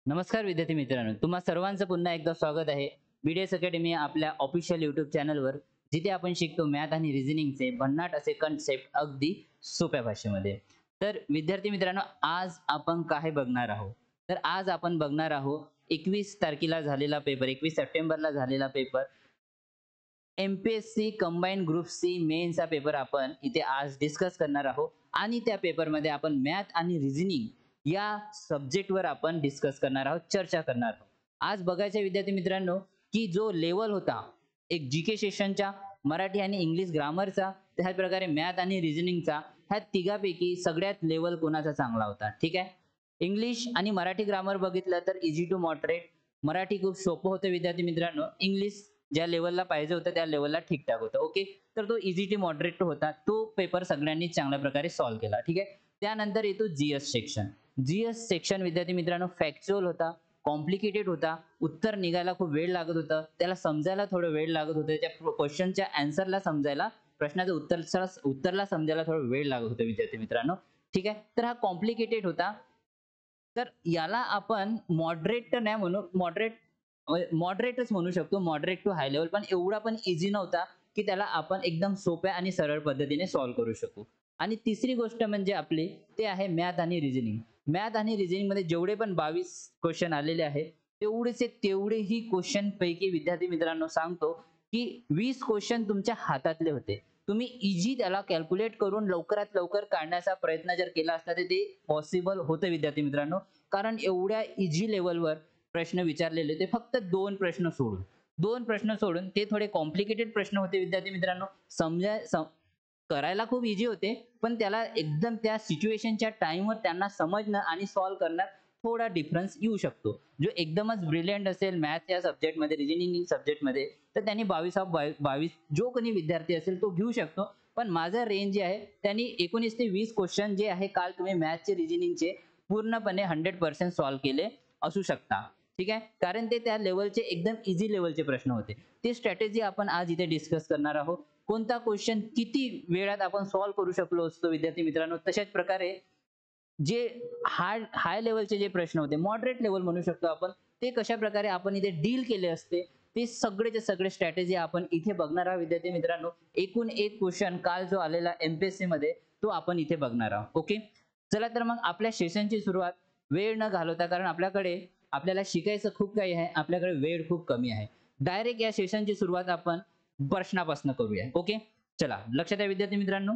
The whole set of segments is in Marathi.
नमस्कार विद्यार्थी मित्रांनो, तुम्हा सर्वांचं पुन्हा एकदा स्वागत आहे BDS अकॅडमी आपल्या ऑफिशियल यूट्यूब चॅनलवर, जिथे आपण शिकतो मॅथ आणि रिझनिंगचे भन्नाट असे कन्सेप्ट अगदी सोप्या भाषेमध्ये. तर विद्यार्थी मित्रांनो, आज आपण काय बघणार आहोत? तर आज आपण बघणार आहोत 21 तारखेला झालेला पेपर, 21 सप्टेंबरला झालेला paper, MPSC combine group C मेन्सचा पेपर आपण इथे आज डिस्कस करणार आहोत आणि त्या पेपरमध्ये आपण मॅथ आणि रिझनिंग या सब्जेक्टवर आपण डिस्कस करणार आहोत, चर्चा करणार आहोत. आज बघायचे विद्यार्थी मित्रांनो, की जो लेवल होता एक जीके सेशनच्या मराठी आणि इंग्लिश ग्रामरचा, त्याच प्रकारे मॅथ आणि रिझनिंगचा, ह्या तिघापैकी सगळ्यात लेवल कोणाचा चांगला होता? ठीक आहे. इंग्लिश आणि मराठी ग्रामर बघितलं तर इझी टू मॉडरेट. मराठी खूप सोपं होतं विद्यार्थी मित्रांनो. इंग्लिश ज्या लेवलला पाहिजे होतं त्या लेवलला ठीकठाक होतं. ओके. तर तो इझी टू मॉडरेट होता. तो पेपर सगळ्यांनी चांगल्या प्रकारे सॉल्व्ह केला. ठीक आहे. त्यानंतर येतो जीएस सेक्शन. जीएस सेक्शन विद्यार्थी मित्रांनो फॅक्च्युअल होता, कॉम्प्लिकेटेड होता. उत्तर निघायला खूप वेळ लागत होतं. त्याला समजायला थोडं वेळ लागत होतं. त्या क्वेश्चनच्या आन्सरला समजायला, प्रश्नाच्या उत्तरला समजायला थोडा वेळ लागत होता विद्यार्थी मित्रांनो. ठीक आहे. तर हा कॉम्प्लिकेटेड होता. तर याला आपण मॉडरेट तर नाही म्हणू, मॉडरेटच म्हणू शकतो, मॉडरेट टू हाय लेवल. पण एवढा पण इझी नव्हता की त्याला आपण एकदम सोप्या आणि सरळ पद्धतीने सॉल्व्ह करू शकू. आणि तिसरी गोष्ट म्हणजे आपली ते आहे मॅथ आणि रिझनिंग. मॅथ आणि रिझनिंग मध्ये जेवढे पण 22 क्वेश्चन आलेले आहेत, तेवढेही क्वेश्चन पैकी विद्यार्थी मित्रांनो सांगतो की 20 क्वेश्चन तुमच्या हातातले होते. तुम्ही इझी त्याला कॅल्क्युलेट करून लवकरात लवकर काढण्याचा प्रयत्न जर केला असता तर ते पॉसिबल होतं विद्यार्थी मित्रांनो. कारण एवढ्या इझी लेवलवर प्रश्न विचारलेले होते, फक्त दोन प्रश्न सोडून ते थोडे कॉम्प्लिकेटेड प्रश्न होते विद्यार्थी मित्रांनो. करायला खूप इझी होते, पण त्याला एकदम त्या सिच्युएशनच्या टाइमवर त्यांना समजणं आणि सॉल्व्ह करण्यात थोडा डिफरन्स येऊ शकतो. जो एकदमच ब्रिलियंट असेल मॅथ या सब्जेक्टमध्ये, रिझनिंग सब्जेक्टमध्ये, तर त्यांनी 22 जो कोणी विद्यार्थी असेल तो घेऊ शकतो. पण माझं रेंज जे आहे त्यांनी 19 ते 20 क्वेश्चन जे आहे काल तुम्ही मॅथचे रिझनिंगचे पूर्णपणे 100% सॉल्व्ह केले असू शकता. ठीक आहे. कारण ते त्या लेवलचे एकदम इझी लेवलचे प्रश्न होते. ते स्ट्रॅटेजी आपण आज इथे डिस्कस करणार आहोत. कोणता क्वेश्चन किती वेळात आपण सॉल्व्ह करू शकलो असतो विद्यार्थी मित्रांनो. तशाच प्रकारे जे हाय लेवलचे जे प्रश्न होते, मॉडरेट लेवल म्हणू शकतो आपण, ते कशा प्रकारे आपण इथे डील केले असते, ते सगळेचे सगळे स्ट्रॅटेजी आपण इथे बघणार आहोत विद्यार्थी मित्रांनो. एकूण एक क्वेश्चन काल जो आलेला MPSC मध्ये तो आपण इथे बघणार आहोत. ओके. चला तर मग आपल्या सेशनची सुरुवात वेळ न घालवता, कारण आपल्याला शिकायचं खूप काही आहे, आपल्याकडे वेळ खूप कमी आहे. डायरेक्ट या सेशनची सुरुवात आपण प्रश्नापासून करूया. ओके. चला लक्षात आहे विद्यार्थी मित्रांनो.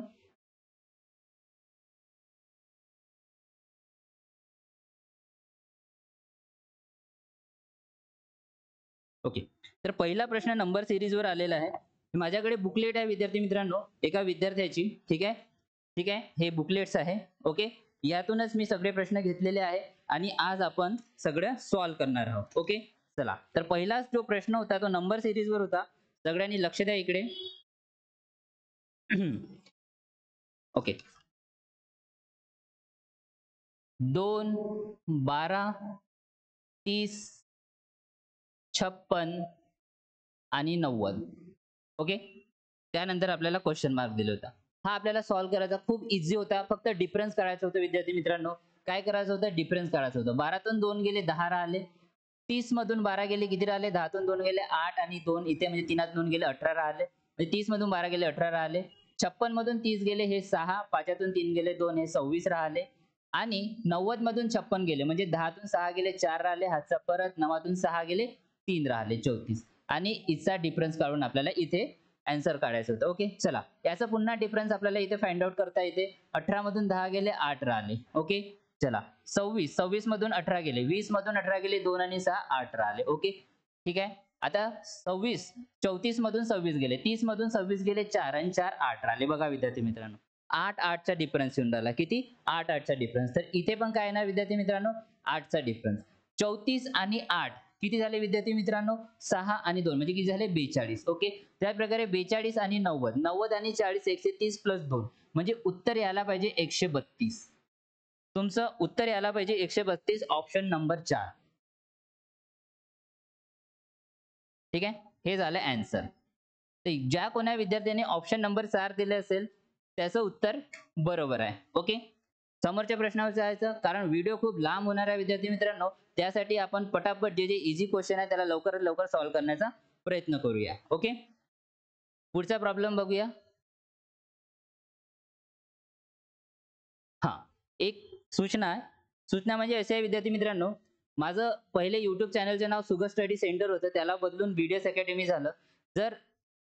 ओके. तर पहिला प्रश्न नंबर सीरीजवर आलेला आहे. माझ्याकडे बुकलेट आहे विद्यार्थी मित्रांनो, एका विद्यार्थ्याची. ठीक आहे. ठीक आहे. हे बुकलेट्स आहे. ओके. यातूनच मी सगळे प्रश्न घेतलेले आहे आणि आज आपण सगळं सॉल्व्ह करणार आहोत. ओके. चला तर पहिलाच जो प्रश्न होता तो नंबर सीरीजवर होता. सगळ्यांनी लक्ष द्या इकडे. ओके. 2, 12, 30, 56 आणि 90. ओके. त्यानंतर आपल्याला क्वेश्चन मार्क दिला होता. हा आपल्याला सॉल्व्ह करायचा खूप इझी होता. फक्त डिफरन्स काढायचं होतं विद्यार्थी मित्रांनो. काय करायचं होतं? डिफरन्स काढायचं होतं. 12 तून 2 गेले 10 राहिले. 30 मधून 12 गेले किती राहिले? 10 तून 2 गेले 8 आणि 2 इथे म्हणजे 3 2 गेले 18 राहिले. म्हणजे 30 मधून 12 गेले 18 राहिले. 56 मधून 30 गेले हे 6, 5 तून 3 गेले 2 हे 26 राहिले. आणि 90 मधून 56 गेले म्हणजे 10 तून 6 गेले 4 राहिले. हातचा परत 9 तून 6 गेले 3 राहिले 34. आणि इथचा डिफरन्स काढून आपल्याला इथे आन्सर काढायचं होतं. ओके. चला याचा पुन्हा डिफरन्स आपल्याला इथे फाइंड आउट करता येते. 18 मधून 10 गेले 8 राहिले. ओके. चला 26 मधून 18 गेले, 20 मधून 18 गेले 2 आणि 6 8 राहिले. ओके. ठीक आहे. आता 34 मधून 26 गेले, 30 मधून 26 गेले 4 आणि 4 8 राहिले. बघा विद्यार्थी मित्रांनो, 8 चा डिफरन्स येऊन राहिला. किती? 8 चा डिफरन्स. तर इथे पण काय येणार विद्यार्थी मित्रांनो? 8 चा डिफरन्स. 34 आणि 8 किती झाले विद्यार्थी मित्रांनो? 6 आणि 2 म्हणजे किती झाले? 42. ओके. त्याच प्रकारे 42 आणि 90, 90 आणि 40 130 प्लस 2 म्हणजे उत्तर यायला पाहिजे 132. तुमचं उत्तर यायला पाहिजे 132, ऑप्शन नंबर 4. ठीक आहे. हे झालं आन्सर. तर ज्या कोणा विद्यार्थ्यांनी ऑप्शन नंबर 4 दिले असेल त्याचं उत्तर बरोबर आहे. ओके. समोरच्या प्रश्नावर जायचं, कारण व्हिडिओ खूप लांब होणार आहे विद्यार्थी मित्रांनो. त्यासाठी आपण पटापट जे इझी क्वेश्चन आहे त्याला लवकरात लवकर सॉल्व्ह करण्याचा प्रयत्न करूया. ओके, पुढचा प्रॉब्लेम बघूया. हा, एक सूचना आहे. सूचना म्हणजे असे आहे विद्यार्थी मित्रांनो, माझं पहिले YouTube चॅनलचे नाव सुगत स्टडी सेंटर होतं, त्याला बदलून बीडीएस अकॅडमी झालं. जर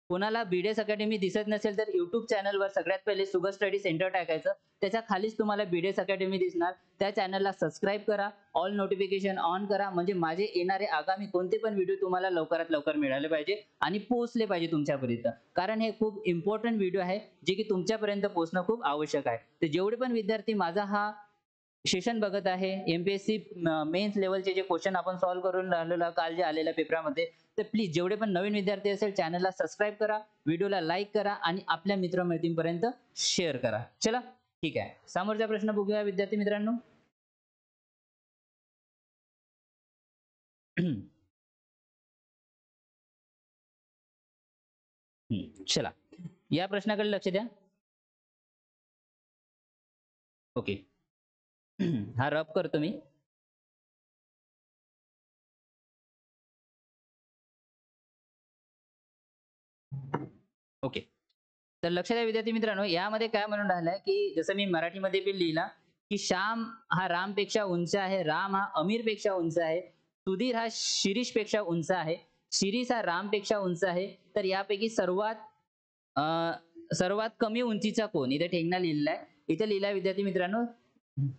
कोणाला बीडीएस अकॅडमी दिसत नसेल तर YouTube चॅनलवर सगळ्यात पहिले सुगत स्टडी सेंटर टाकायचं. त्याच्या खालीच तुम्हाला बीडीएस अकॅडमी दिसणार. त्या चॅनलला सबस्क्राईब करा, ऑल नोटिफिकेशन ऑन करा, म्हणजे माझे येणारे आगामी कोणते पण व्हिडिओ तुम्हाला लवकरात लवकर मिळाले पाहिजे आणि पोहोचले पाहिजे तुमच्यापर्यंत. कारण हे खूप इम्पॉर्टंट व्हिडिओ आहे जे की तुमच्यापर्यंत पोहोचणं खूप आवश्यक आहे. तर जेवढे पण विद्यार्थी माझा हा सेशन बघत आहे, एमपीएससी मेन्स लेवलचे जे क्वेश्चन आपण सॉल्व्ह करून राहिलेलो काल जे आलेल्या पेपरामध्ये, तर प्लीज जेवढे पण नवीन विद्यार्थी असेल चॅनलला सबस्क्राईब करा, व्हिडिओला लाईक करा आणि आपल्या मित्रमैत्रिणींपर्यंत शेअर करा. चला ठीक आहे, समोरचा प्रश्न बघूया विद्यार्थी मित्रांनो. चला या प्रश्नाकडे लक्ष द्या. ओके, हा रब करतो मी. ओके, तर लक्ष द्या विद्यार्थी मित्रांनो, यामध्ये काय म्हणून राहिलंय की जसं मी मराठीमध्ये पण लिहिला की श्याम हा रामपेक्षा उंच आहे, राम हा अमीरपेक्षा उंच आहे, सुधीर हा शिरीषपेक्षा उंच आहे, शिरीष हा रामपेक्षा उंच आहे. तर यापैकी सर्वात कमी उंचीचा कोण? इथे ठेंगणा लिहिलेला आहे. इथे लिहिलाय विद्यार्थी मित्रांनो,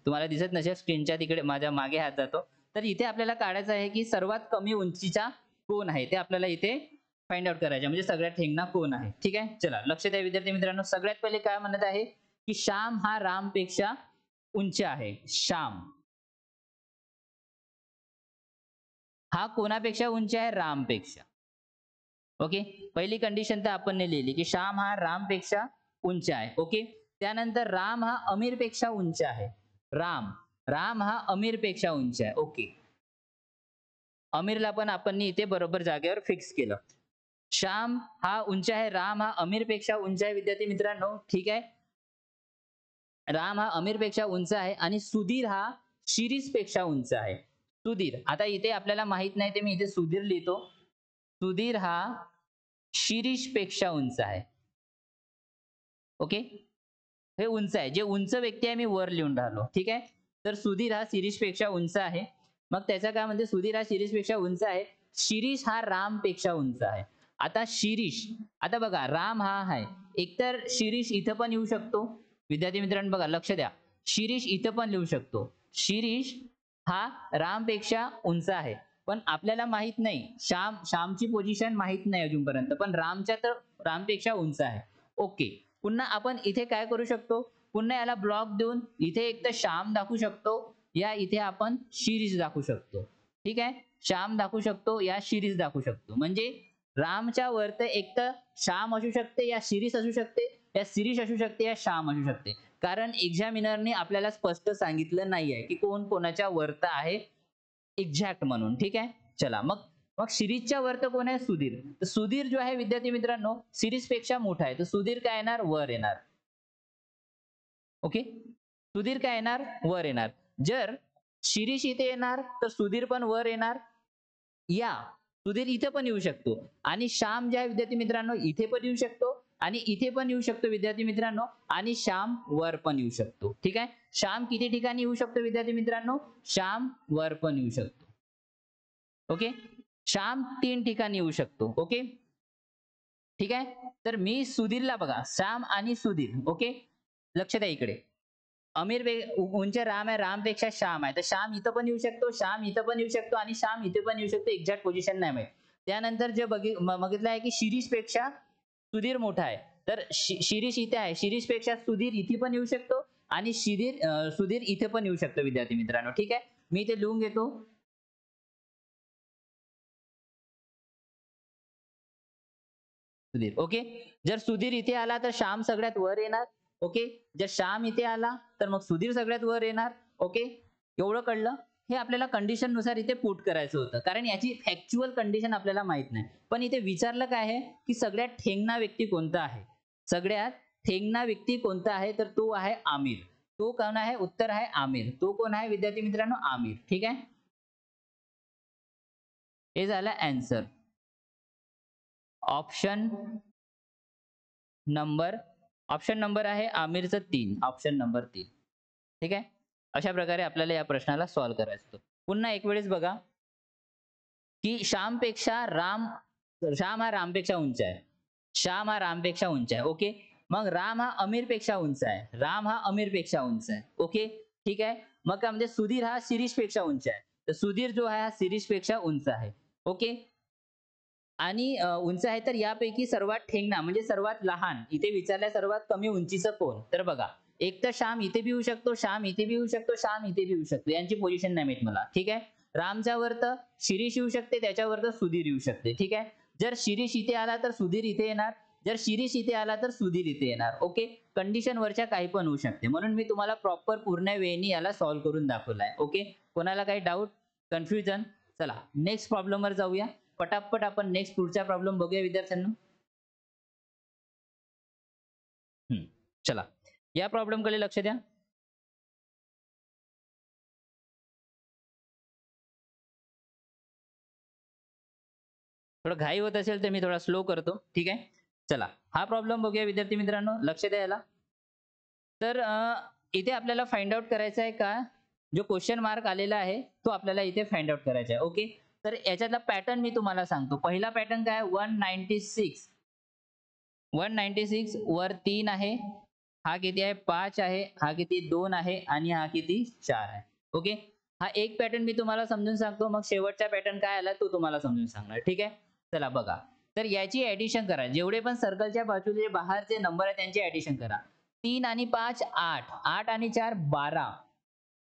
तुम्हाला दिसत नसेल, स्क्रीनच्या तिकडे माझ्या मागे हात जातो. तर इथे आपल्याला काढायचं आहे की सर्वात कमी उंचीचा कोण आहे ते आपल्याला इथे फाइंड आउट करायचं, म्हणजे सगळ्यात ठेंगणा कोण आहे. ठीक आहे, चला लक्ष द्या विद्यार्थी मित्रांनो. सगळ्यात पहिले काय म्हणत आहे की श्याम हा रामपेक्षा उंच आहे. श्याम हा कोणापेक्षा उंच आहे? रामपेक्षा. ओके, पहिली कंडिशन तर आपण लिहिली की श्याम हा रामपेक्षा उंच आहे. ओके, त्यानंतर राम हा अमीरपेक्षा उंच आहे. राम हा अमीरपेक्षा उंच आहे. ओके, अमीरला पण आपण इथे बरोबर जागेवर फिक्स केलं. श्याम हा उंच आहे, राम हा अमीरपेक्षा उंच आहे विद्यार्थी मित्रांनो. ठीक आहे, राम हा अमीरपेक्षा उंच आहे आणि सुधीर हा शिरीषपेक्षा उंच आहे. सुधीर, आता इथे आपल्याला माहित नाही ते मी इथे सुधीर लिहितो. सुधीर हा शिरीषपेक्षा उंच आहे. ओके, हे उंच आहे, जे उंच व्यक्ती आहे मी वर लिहून राहिलो. ठीक आहे, तर सुधीर हा शिरीषपेक्षा उंच आहे. मग त्याचा काय म्हणते, सुधीर हा शिरीषपेक्षा उंच आहे, शिरीष हा रामपेक्षा उंच आहे. आता शिरीष, आता बघा राम हा आहे, एकतर शिरीष इथं पण येऊ शकतो. विद्यार्थी मित्रांनो बघा लक्ष द्या, शिरीष इथं पण लिहू शकतो. शिरीष हा रामपेक्षा उंच आहे, पण आपल्याला माहित नाही, श्यामची पोझिशन माहित नाही अजूनपर्यंत, पण रामच्या तर रामपेक्षा उंच आहे. ओके, पुन्हा आपण इथे काय करू शकतो, पुन्हा याला ब्लॉक देऊन इथे एक तर श्याम दाखवू शकतो, या इथे आपण शिरीष दाखवू शकतो. ठीक आहे, श्याम दाखवू शकतो, या शिरीष दाखवू शकतो. म्हणजे रामच्या वरत एक तर श्याम असू शकते, या शिरीष असू शकते, या शिरीष असू शकते, या श्याम असू शकते. कारण एक्झामिनरने आपल्याला स्पष्ट सांगितलं नाहीये की कोण कोणाच्या वरत आहे एक्झॅक्ट म्हणून. ठीक आहे, चला मग शिरीषच्या वरत कोण आहे? सुधीर. तर सुधीर जो आहे विद्यार्थी मित्रांनो शिरीष पेक्षा मोठा आहे, तर सुधीर काय येणार? वर येणार. ओके, सुधीर काय येणार? वर येणार. जर शिरीष इथे येणार तर सुधीर पण वर येणार, या सुधीर इथे पण येऊ शकतो, आणि श्याम जे आहे विद्यार्थी मित्रांनो इथे पण येऊ शकतो आणि इथे पण येऊ शकतो विद्यार्थी मित्रांनो, आणि श्याम वर पण येऊ शकतो. ठीक आहे, श्याम किती ठिकाणी येऊ शकतो विद्यार्थी मित्रांनो? श्याम वर पण येऊ शकतो. ओके, श्याम 3 ठिकाणी येऊ शकतो. ओके, ठीक आहे, तर मी सुधीरला बघा, श्याम आणि सुधीर. ओके, लक्ष द्या इकडे, उंच राम आहे, रामपेक्षा श्याम आहे, तर श्याम इथं पण येऊ शकतो, श्याम इथं पण येऊ शकतो आणि श्याम इथे पण येऊ शकतो. एक्झॅक्ट पोझिशन नाही माहित. त्यानंतर जे बघितलं आहे की शिरीष पेक्षा सुधीर मोठा आहे, तर शिरीष इथे आहे, शिरीष पेक्षा सुधीर इथे पण येऊ शकतो आणि सुधीर इथे पण येऊ शकतो विद्यार्थी मित्रांनो. ठीक आहे, मी इथे लिहून घेतो. सुधीर. ओके, जर सुधीर इथे आला तर श्याम सगळ्यात वर येणार. ओके, जर श्याम इथे आला तर मग सुधीर सगळ्यात वर येणार. ओके, एवढं कळलं. हे आपल्याला कंडिशन नुसार इथे पुट करायचं होतं, कारण याची फॅक्च्युअल कंडिशन आपल्याला माहित नाही. पण इथे विचारलं काय आहे की सगळ्यात ठेंगणा व्यक्ती कोणता आहे? सगळ्यात ठेंगणा व्यक्ती कोणता आहे? तर तो आहे आमिर. तो कोण आहे? उत्तर आहे आमिर. तो कोण आहे विद्यार्थी मित्रांनो? आमिर. ठीक आहे. हे झालं answer. Option number option number आहे आमिरचं 3. Option number 3. ठीक आहे. अशा प्रकारे आपल्याला या प्रश्नाला सॉल्व्ह करायचं होतं. पुन्हा एक वेळेस बघा, की श्याम हा रामपेक्षा उंच आहे. श्याम हा रामपेक्षा उंच आहे. ओके. मग राम हा अमीरपेक्षा उंच आहे. राम हा अमीरपेक्षा उंच आहे. ओके. ठीक आहे. मग काय म्हणजे सुधीर हा शिरीषपेक्षा उंच आहे. तर सुधीर जो आहे हा शिरीषपेक्षा उंच आहे. ओके. आणि उंच आहे तर यापैकी सर्वात ठेंगणा म्हणजे सर्वात लहान इथे विचारल्या सर्वात कमी उंचीचं कोण? तर बघा, एक तर श्याम इथे बी येऊ शकतो, श्याम इथे बी येऊ शकतो, श्याम इथे बी येऊ शकतो. यांची पोझिशन नाही माहित मला. ठीक आहे. रामच्या वर तर शिरीष येऊ शकते, त्याच्यावर तर सुधीर येऊ शकते. ठीक आहे. जर शिरीष इथे आला तर सुधीर इथे येणार, जर शिरीष इथे आला तर सुधीर इथे येणार. ओके. कंडिशन वरच्या काही पण होऊ शकते. म्हणून मी तुम्हाला प्रॉपर पूर्ण वेळेने याला सॉल्व्ह करून दाखवलाय. ओके. कोणाला काही डाऊट, कन्फ्युजन? चला नेक्स्ट प्रॉब्लेमवर जाऊया. पटापट आपण नेक्स्ट पुढचा प्रॉब्लेम बघूया विद्यार्थ्यांनो. चला या प्रॉब्लेम कडे लक्ष द्या. थोडं घाई होत असेल तर मी थोडा स्लो करतो. ठीक आहे. चला हा प्रॉब्लेम बघूया विद्यार्थी मित्रांनो, लक्ष द्यायला. तर इथे आपल्याला फाइंड आउट करायचं आहे का, जो क्वेश्चन मार्क आलेला आहे तो आपल्याला इथे फाइंड आउट करायचा आहे. ओके. तर याच्यातला पॅटर्न मी तुम्हाला सांगतो. पहिला पॅटर्न काय? 196 वर 3 आहे. हा किती आहे? 5 आहे. हा किती? 2 आहे. आणि हा किती? 4 आहे. ओके. हा एक पॅटर्न मी तुम्हाला समजून सांगतो, मग शेवटचा पॅटर्न काय आला तो तुम्हाला समजून सांगणार. ठीक आहे. चला बघा, तर याची ऍडिशन करा. जेवढे पण सर्कलच्या बाजूचे बाहेरचे नंबर आहे त्यांची ऍडिशन करा. 3 आणि 5 8, 8 आणि 4 12.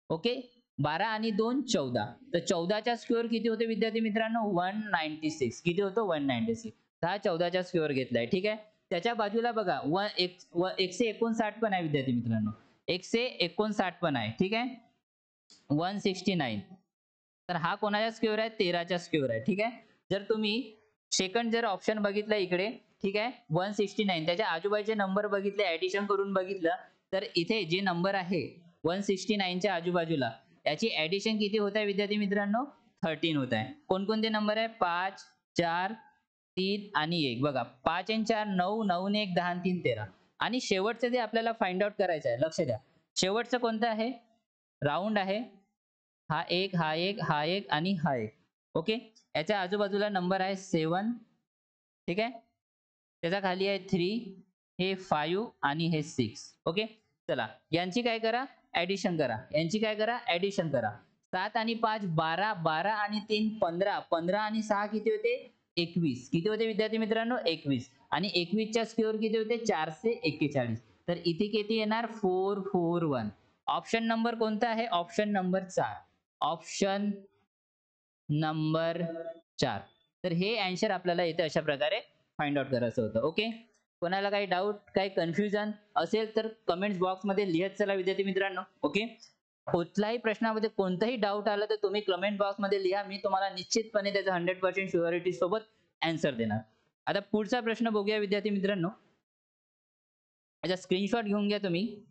ओके. 12 आणि 2 14. तर 14चा स्क्वेअर किती होते विद्यार्थी मित्रांनो? 196. किती होतो? 196. हा 14चा स्क्वेअर घेतलाय. ठीक आहे. त्याच्या बाजूला बघा 159 पण आहे विद्यार्थी मित्रांनो. 159 पण आहे. ठीक आहे. 169. तर हा कोणाचा स्क्वेअर आहे? 13चा स्क्वेअर आहे. ठीक आहे. जर तुम्ही सेकंड जर ऑप्शन बघितला इकडे, ठीक आहे, 169 त्याच्या आजूबाजूचे नंबर बघितले, ऍडिशन करून बघितलं, तर इथे जे नंबर आहे 169 च्या आजूबाजूला याची ऍडिशन किती होत आहे विद्यार्थी मित्रांनो? 13 होत आहे. कोणकोणते नंबर आहे? 5 4 3 आणि 1. बघा 5 आणि 4 9, 9 आणि 1 10 आणि 3 13. आणि शेवटचं जे आपल्याला फाइंड आउट करायचं आहे, लक्ष द्या. शेवटचं कोणतं आहे? राऊंड आहे. हा एक, हा एक, हा एक आणि हा एक. ओके. याच्या आजूबाजूला नंबर आहे 7. ठीक आहे. त्याच्या खाली आहे 3, हे 5 आणि हे 6. ओके. चला यांची काय करा? ऍडिशन करा. यांची काय करा? ऍडिशन करा. 7 आणि 5 12, 12 आणि 3 15, 15 आणि 6 किती होते? 21. किती होते विद्यार्थी मित्रांनो? 21. आणि 21 चा स्क्वेअर किती होते? 441. तर इथे किती येणार? 441. ऑप्शन नंबर कोणता आहे? Option number 4. Option number 4. तर हे आन्सर आपल्याला इथे अशा प्रकारे फाइंड आउट करायचं होतं. ओके. कोणाला काही डाऊट, काही कन्फ्युजन असेल तर कमेंट्स बॉक्स मध्ये लिहत चला विद्यार्थी मित्रांनो. ओके. कुठल्याही प्रश्नामध्ये कोणताही डाऊट आला तर तुम्ही कमेंट बॉक्स मध्ये लिहा. मी तुम्हाला निश्चितपणे त्याचा 100% शुअरिटी सोबत आन्सर देणार. आता पुढचा प्रश्न बघूया विद्यार्थी मित्रांनो. याचा स्क्रीनशॉट घेऊन घ्या तुम्ही.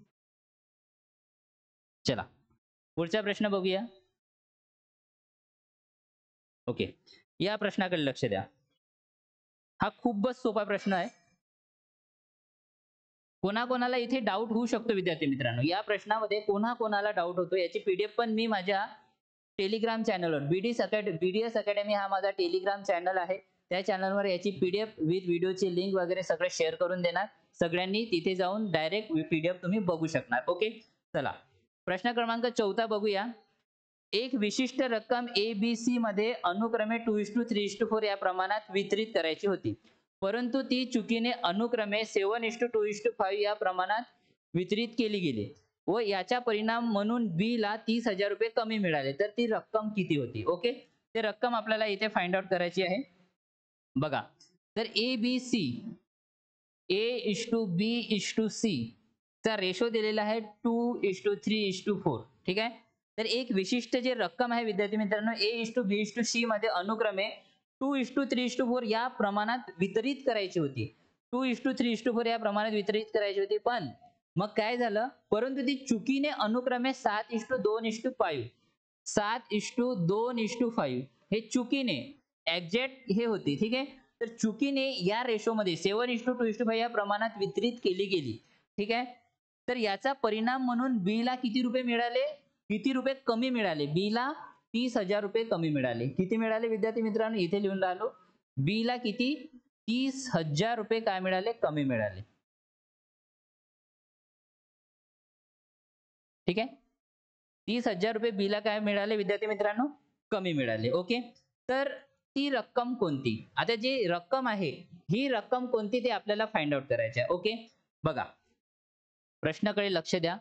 चला पुढचा प्रश्न बघूया. ओके. या प्रश्नाकडे लक्ष द्या. हा खूपच सोपा प्रश्न आहे. कोणाकोणाला इथे डाऊट होऊ शकतो विद्यार्थी मित्रांनो. या प्रश्नामध्ये कोणाकोणाला डाऊट होतो याची पीडीएफ पण मी माझ्या टेलिग्राम चॅनलवर बीडीएस अकॅडमी हा माझा टेलिग्राम चॅनल आहे. त्या चॅनलवर याची पीडीएफ विथ व्हिडिओची लिंक वगैरे सगळं शेअर करून देणार. सगळ्यांनी तिथे जाऊन डायरेक्ट पीडीएफ तुम्ही बघू शकणार. ओके. चला प्रश्न क्रमांक 14 बघूया. एक विशिष्ट रक्कम ABC मध्ये अनुक्रमे 2:3:4 या प्रमाणात वितरित करायची होती. परंतु ती चुकीने अनुक्रमे 7:2:5 या प्रमाणात वितरित केली गेली व याचा परिणाम म्हणून B ला 30,000 रुपये कमी मिळाले. तर ती रक्कम किती होती? ओके. ते रक्कम आपल्याला इथे फाइंड आउट करायची आहे. बघा, तर ABC A:B:C चा रेशो दिलेला आहे 2:3:4. ठीक आहे. तर एक विशिष्ट जे रक्कम आहे विद्यार्थी मित्रांनो A:B:C मध्ये अनुक्रमे 2:3:4 या प्रमाणात वितरित करायची होती. 2:3:4 या प्रमाणात वितरित करायची होती. पण मग काय झालं, परंतु ती चुकीने अनुक्रमे 7:2:5 7:2:5 हे चुकीने एक्झॅक्ट हे होती, ठीक आहे. तर चुकीने या रेशोमध्ये 7:2:5 या प्रमाणात वितरित केली गेली, ठीक आहे. तर याचा परिणाम म्हणून बी ला किती रुपये मिळाले, किती रुपये कमी मिळाले, बी ला 30,000 रुपये कमी मिळाले. किती मिळाले विद्यार्थी मित्रांनो, इथे लिहून राहिलो, बी ला किती, 30,000 रुपये काय मिळाले, कमी मिळाले. ठीक आहे. 30,000 रुपये बी ला काय मिळाले विद्यार्थी मित्रांनो, कमी मिळाले. ओके. तर ती रक्कम कोणती, आता जी रक्कम आहे ही रक्कम कोणती ते आपल्याला फाइंड आउट करायचे आहे. ओके. बघा प्रश्नाकडे लक्ष द्या.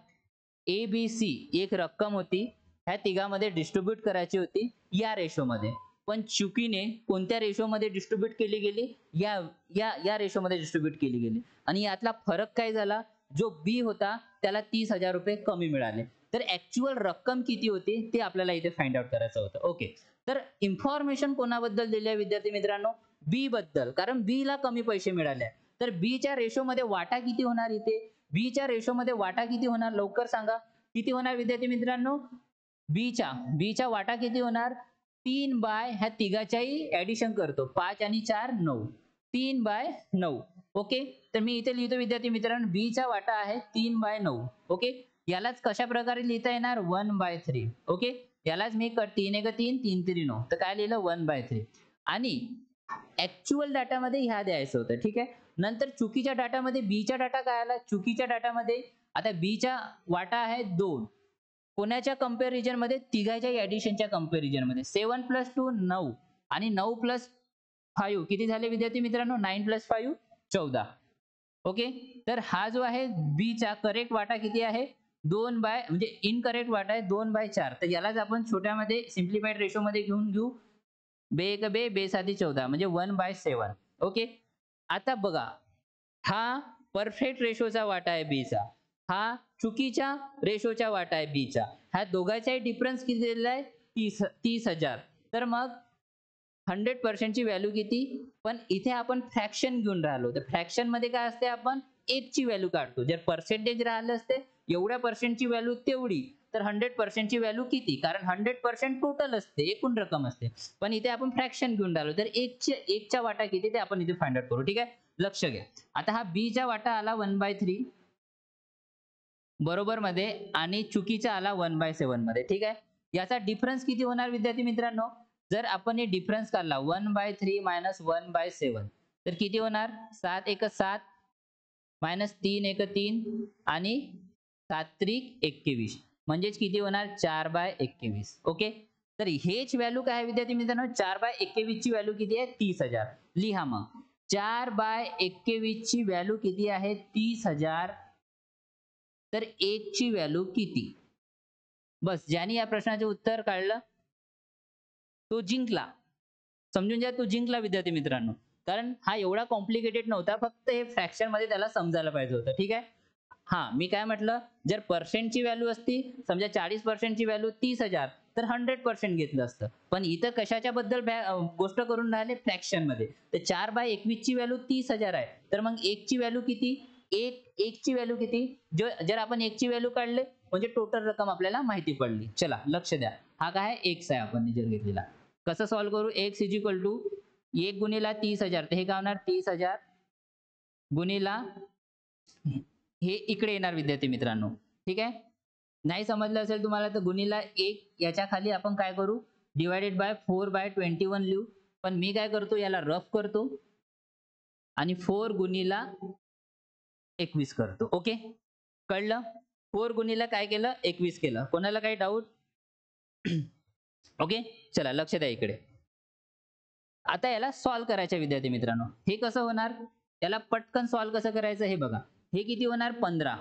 ए बी सी एक रक्कम होती, ह्या तिघांमध्ये डिस्ट्रीब्यूट करायची होती या रेशोमध्ये, पण चुकीने कोणत्या रेशोमध्ये डिस्ट्रीब्यूट केली गेली, या या या रेशोमध्ये डिस्ट्रीब्यूट केली गेली, आणि यातला फरक काय झाला, जो बी होता त्याला 30,000 रुपये कमी मिळाले. तर ऍक्च्युअल रक्कम किती होती ते आपल्याला इथे फाइंड आउट करायचं होतं. ओके. तर इन्फॉर्मेशन कोणाबद्दल दिली आहे विद्यार्थी मित्रांनो, बी बद्दल, कारण बी ला कमी पैसे मिळाले. तर बी च्या रेशोमध्ये वाटा किती होणार, इथे बी च्या रेशोमध्ये वाटा किती होणार, लवकर सांगा किती होणार विद्यार्थी मित्रांनो. बी चा वाटा किती होणार, 3 बाय ह्या तिघाच्याही ऍडिशन करतो, 5 आणि 4 9, 3/9. ओके. तर मी इथे लिहितो विद्यार्थी मित्रांनो, बी चा वाटा आहे 3/9. ओके. यालाच कशा प्रकारे लिहिता येणार, 1/3. ओके. यालाच मी 3 1 3 3 3 9, तर काय लिहिलं 1/3. आणि ऍक्च्युअल डाटामध्ये ह्या द्यायचं होतं, ठीक आहे. नंतर चुकीच्या डाटामध्ये बी चा डाटा काय आला, चुकीच्या डाटामध्ये आता बी चा वाटा आहे 2, कोणाच्या कंपॅरिझन मध्ये, तिघाच्या ऍडिशनच्या कंपॅरिझन मध्ये. 7 + 2 9 आणि 9 + 5 किती झाले विद्यार्थी मित्रांनो, 9 + 5 14. ओके. तर हा जो आहे बी चा करेक्ट वाटा किती आहे, 2 बाय, म्हणजे इनकरेक्ट वाटा आहे 2/4. तर यालाच आपण छोट्यामध्ये सिम्प्लिफाईड रेशो मध्ये घेऊन घेऊ, बे एक बे, बे 7 14, म्हणजे 1/7. ओके. आता बघा, हा परफेक्ट रेशोचा वाटा आहे बी चा, हा चुकीच्या रेशोचा वाटा आहे बी चा, ह्या दोघांचाही डिफरन्स किती दिलेला आहे, 30,000. तर मग 100% ची व्हॅल्यू किती, पण इथे आपण फ्रॅक्शन घेऊन राहिलो, तर फ्रॅक्शन मध्ये काय असते, आपण 1 ची व्हॅल्यू काढतो. जर पर्सेंटेज राहिलं असते एवढ्या पर्सेंटची व्हॅल्यू तेवढी, तर 100% ची व्हॅल्यू किती, कारण 100% टोटल असते, एकूण रक्कम असते, पण इथे आपण फ्रॅक्शन घेऊन राहिलो, तर 1 चा वाटा किती ते आपण इथे फाइंड आउट करू. ठीक आहे, लक्ष घ्या. आता हा बी चा वाटा आला 1/3 बरोबर मध्ये, आणि चुकीचा आला 1/7 मध्ये. ठीक आहे. याचा डिफरन्स किती होणार विद्यार्थी मित्रांनो, जर आपण हे डिफरन्स काढला 1/3 - 1/7, तर किती होणार, 7 1 7 -3 1 3 आणि 7 त्रिक 21, म्हणजेच किती होणार, 4/21. ओके. तर हेच व्हॅल्यू काय आहे विद्यार्थी मित्रांनो, 4/21 ची व्हॅल्यू किती आहे, 30,000. लिहा मग, 4/21 ची व्हॅल्यू किती आहे, 30,000. तर 1 ची व्हॅल्यू किती, बस ज्याने या प्रश्नाचे उत्तर काढलं तो जिंकला. समजून घ्या, तो जिंकला विद्यार्थी मित्रांनो, कारण हा एवढा कॉम्प्लिकेटेड नव्हता, फक्त हे फ्रॅक्शन मध्ये त्याला समजायला पाहिजे होतं. ठीक आहे. हा मी काय म्हटलं, जर पर्सेंटची व्हॅल्यू असती, समजा 40% ची व्हॅल्यू 30,000, तर 100% घेतलं असतं, पण इथं कशाच्या बद्दल गोष्ट करून राहिले, फ्रॅक्शन मध्ये. तर 4/21 ची व्हॅल्यू 30,000 आहे, तर मग 1 ची व्हॅल्यू किती, 1 ची व्हॅल्यू किती, जर आपण 1 ची व्हॅल्यू काढले म्हणजे टोटल रक्कम आपल्याला माहिती पडली. चला लक्ष द्या, हा काय आहे, x आहे आपण जर घेतलेला. कसं सॉल्व्ह करू, x = 1 गुणिला 30,000, तर हे काय होणार, 30,000 गुणिला हे इकडे येणार विद्यार्थी मित्रांनो. ठीक आहे. नाही समजलं असेल तुम्हाला तर गुणिला 1 याच्या खाली आपण काय करू, डिवायडेड बाय 4/21 लिहू, पण मी काय करतो, याला रफ करतो आणि 4 गुणिला 21 करतो. ओके, कळलं. 4 गुणिला काय केलं, 21 केलं. कोणाला काही डाऊट? ओके. चला लक्ष द्या इकडे. आता याला सॉल्व्ह करायचं विद्यार्थी मित्रांनो. हे कसं होणार, याला पटकन सॉल्व्ह कसं करायचं हे बघा. हे किती होणार, 15,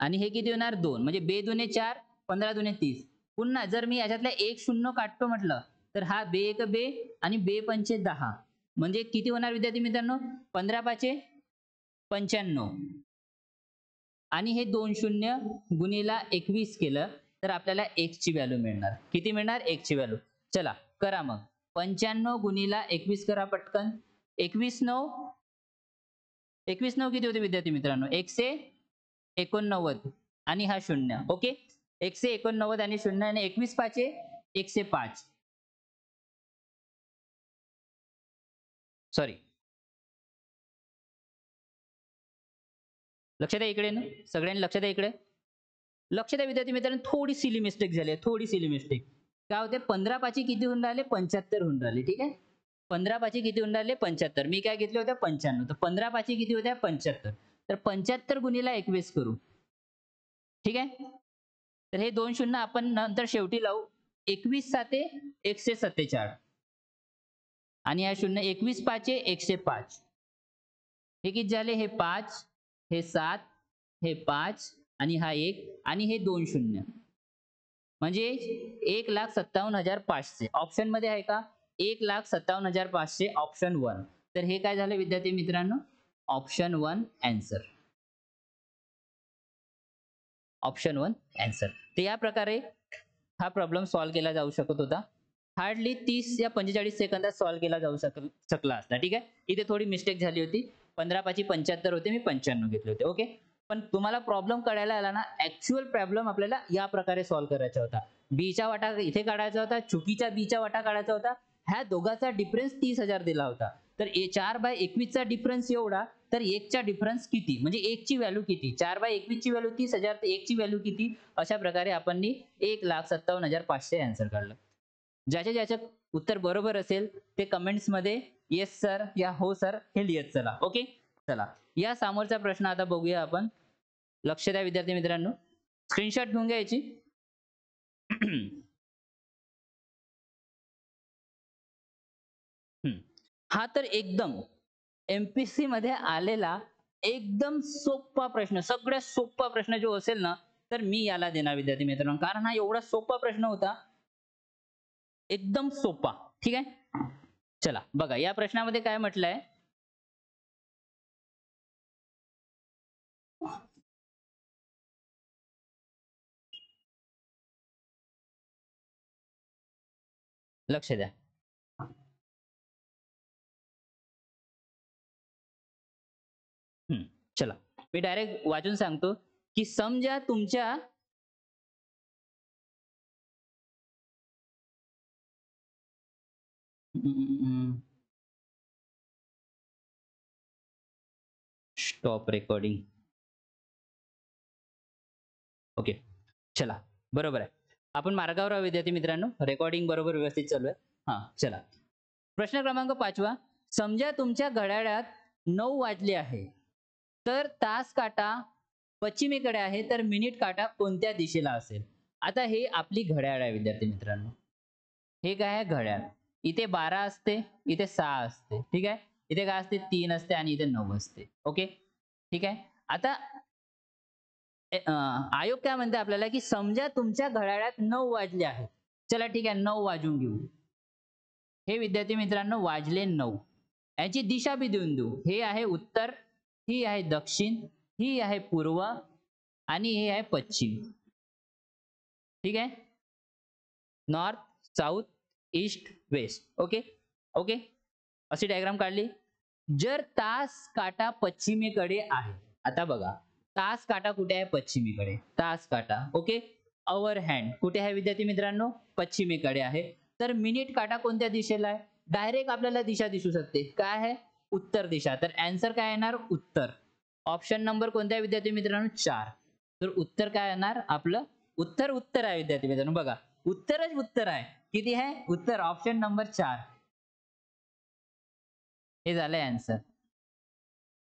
आणि हे किती होणार, 2, म्हणजे बे दुने 4, 15 दुने 30. पुन्हा जर मी याच्यातला एक शून्य काढतो म्हटलं, तर हा बे एक बे आणि बे पंचे 10, म्हणजे किती होणार विद्यार्थी मित्रांनो, 15 पाचे 95, आणि हे 2 शून्य गुणिला 21 केलं तर आपल्याला x ची व्हॅल्यू मिळणार. किती मिळणार, x ची व्हॅल्यू. चला करा मग, 95 गुणिला 21 करा पटकन. 21 9 21 9 किती होते विद्यार्थी मित्रांनो? 189 आणि हा 0. ओके. 189 आणि 0 आणि 21 पाचे 105. सॉरी. लक्ष द्या इकडे ना. सगळ्यांनी लक्ष द्या इकडे. लक्ष द्या विद्यार्थी मित्रांनो, थोडी सिली मिस्टेक झाली आहे. थोडी सिली मिस्टेक. काय होते 15 पाची किती होऊन राहिले? 75 होऊन राहिले. ठीक आहे. 15 पाची किती होऊन राहिले? 75. मी काय घेतले होते? 95. तर 15 पाची किती होत्या? 75. तर 75 गुणिले 21 करू. ठीक आहे. तर हे 2 शून्य आपण नंतर शेवटी लावू. 21 साते 147 आणि हा शून्य 21 पाचे 105. हे किती झाले? हे 5, हे 7, हे 5 आणि हा 1 आणि हे 2 शून्य. म्हणजे 1,57,500. ऑप्शन मध्ये आहे का? 1,57,500 ऑप्शन 1. तर हे काय झालं विद्यार्थी मित्रांनो? Option 1 answer. Option 1 answer. तर या प्रकारे हा प्रॉब्लेम सॉल्व्ह केला जाऊ शकत होता. हार्डली 30 या 45 सेकंदात सॉल्व्ह केला जाऊ शकला असता. ठीक आहे. इथे थोडी मिस्टेक झाली होती. 15 पाची 75 होते, मी 95 घेतले होते. ओके. पण तुम्हाला प्रॉब्लेम काढायला आला ना, ऍक्च्युअल प्रॉब्लेम आपल्याला या प्रकारे सॉल्व्ह करायचा होता. बीचा वाटा इथे काढायचा होता, चुकीच्या बीचा वाटा काढायचा होता. ह्या दोघांचा डिफरन्स 30,000 दिला होता. तर 4/21 चा डिफरन्स एवढा, तर 1 चा डिफरन्स किती? म्हणजे 1 ची व्हॅल्यू किती? 4/21 ची व्हॅल्यू 30,000, तर 1 ची व्हॅल्यू किती? अशा प्रकारे आपण 1,57,500 आन्सर काढलं. ज्याच्या ज्याच्या उत्तर बरोबर असेल ते कमेंट्स मध्ये येस सर या हो सर हे लिहत चला. ओके. चला या समोरचा प्रश्न आता बघूया आपण. लक्ष द्या विद्यार्थी मित्रांनो. स्क्रीनशॉट घेऊन घ्यायची. हा तर एकदम एमपीसी मध्ये आलेला एकदम सोपा प्रश्न, सगळ्यात सोपा प्रश्न जो असेल ना, तर मी याला देणार विद्यार्थी मित्रांनो. कारण हा एवढा सोपा प्रश्न होता. एकदम सोपा. ठीक आहे. चला बघा या प्रश्नामध्ये काय म्हटलंय. लक्ष द्या. चला मी डायरेक्ट वाचून सांगतो की समजा तुमच्या स्टॉप रेकॉर्डिंग. ओके. चला बरोबर आहे. आपण मार्गावर आहोत विद्यार्थी मित्रांनो. रेकॉर्डिंग बरोबर व्यवस्थित चालू आहे. हा चला. प्रश्न क्रमांक 5. समजा तुमच्या घड्याळात 9 वाजले आहे. तर तास काटा पश्चिमेकडे आहे, तर मिनिट काटा कोणत्या दिशेला असेल? आता हे आपली घड्याळ आहे विद्यार्थी मित्रांनो. हे काय आहे? घड्याळ. इथे 12 असते, इथे 6 असते. ठीक आहे. इथे काय असते? 3 असते आणि इथे 9 असते. ओके. ठीक आहे. आता आयोग काय म्हणते आपल्याला की समजा तुमच्या घड्याळात 9 वाजले आहेत. चला ठीक आहे 9 वाजून घेऊ. हे विद्यार्थी मित्रांनो वाजले 9. याची दिशा बी देऊन देऊ. हे आहे उत्तर, ही आहे दक्षिण, ही आहे पूर्व आणि हे आहे पश्चिम. ठीक आहे. North, south, east, west. Okay. Okay. अशी डायग्राम काढली. जर तास काटा पश्चिमेकडे आहे. आता बघा तास काटा कुठे आहे? पश्चिमेकडे. तास काटा. ओके. अवर हँड कुठे आहे विद्यार्थी मित्रांनो? पश्चिमेकडे आहे. तर मिनिट काटा कोणत्या दिशेला आहे? डायरेक्ट आपल्याला दिशा दिसू शकते. काय आहे? उत्तर दिशा. तर आन्सर काय येणार? उत्तर. ऑप्शन नंबर कोणत्या आहे विद्यार्थी मित्रांनो? 4. तर उत्तर काय येणार आपलं? उत्तर उत्तर आहे विद्यार्थी मित्रांनो. बघा उत्तरच उत्तर आहे. किती आहे? उत्तर ऑप्शन नंबर 4. हे झालंय आन्सर.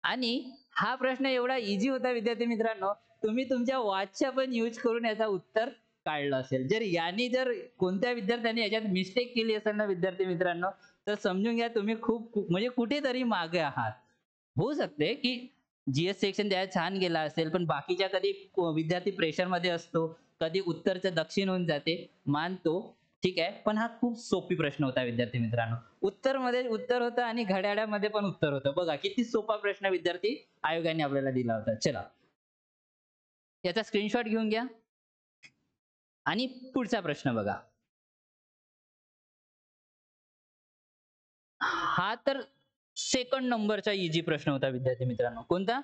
आणि हा प्रश्न एवढा इझी होता विद्यार्थी मित्रांनो, तुम्ही तुमच्या वॉचचा पण यूज करून याचा उत्तर काढलं असेल. जर कोणत्या विद्यार्थ्यांनी याच्यात मिस्टेक केली असेल ना विद्यार्थी मित्रांनो, तर समजून घ्या तुम्ही म्हणजे कुठेतरी मागे आहात. होऊ शकते की जीएस सेक्शन द्यायला छान गेला असेल, पण बाकीच्या कधी विद्यार्थी प्रेशरमध्ये असतो, कधी उत्तरचं दक्षिण होऊन जाते, मानतो. ठीक आहे. पण हा खूप सोपी प्रश्न होता विद्यार्थी मित्रांनो. उत्तर मध्ये उत्तर होतं आणि घड्याळामध्ये पण उत्तर होतं. बघा किती सोपा प्रश्न विद्यार्थी आयोगाने आपल्याला दिला होता. चला याचा स्क्रीनशॉट घेऊन घ्या आणि पुढचा प्रश्न बघा. हा तर सेकंड नंबरचा इजी प्रश्न होता विद्यार्थी मित्रांनो. कोणता?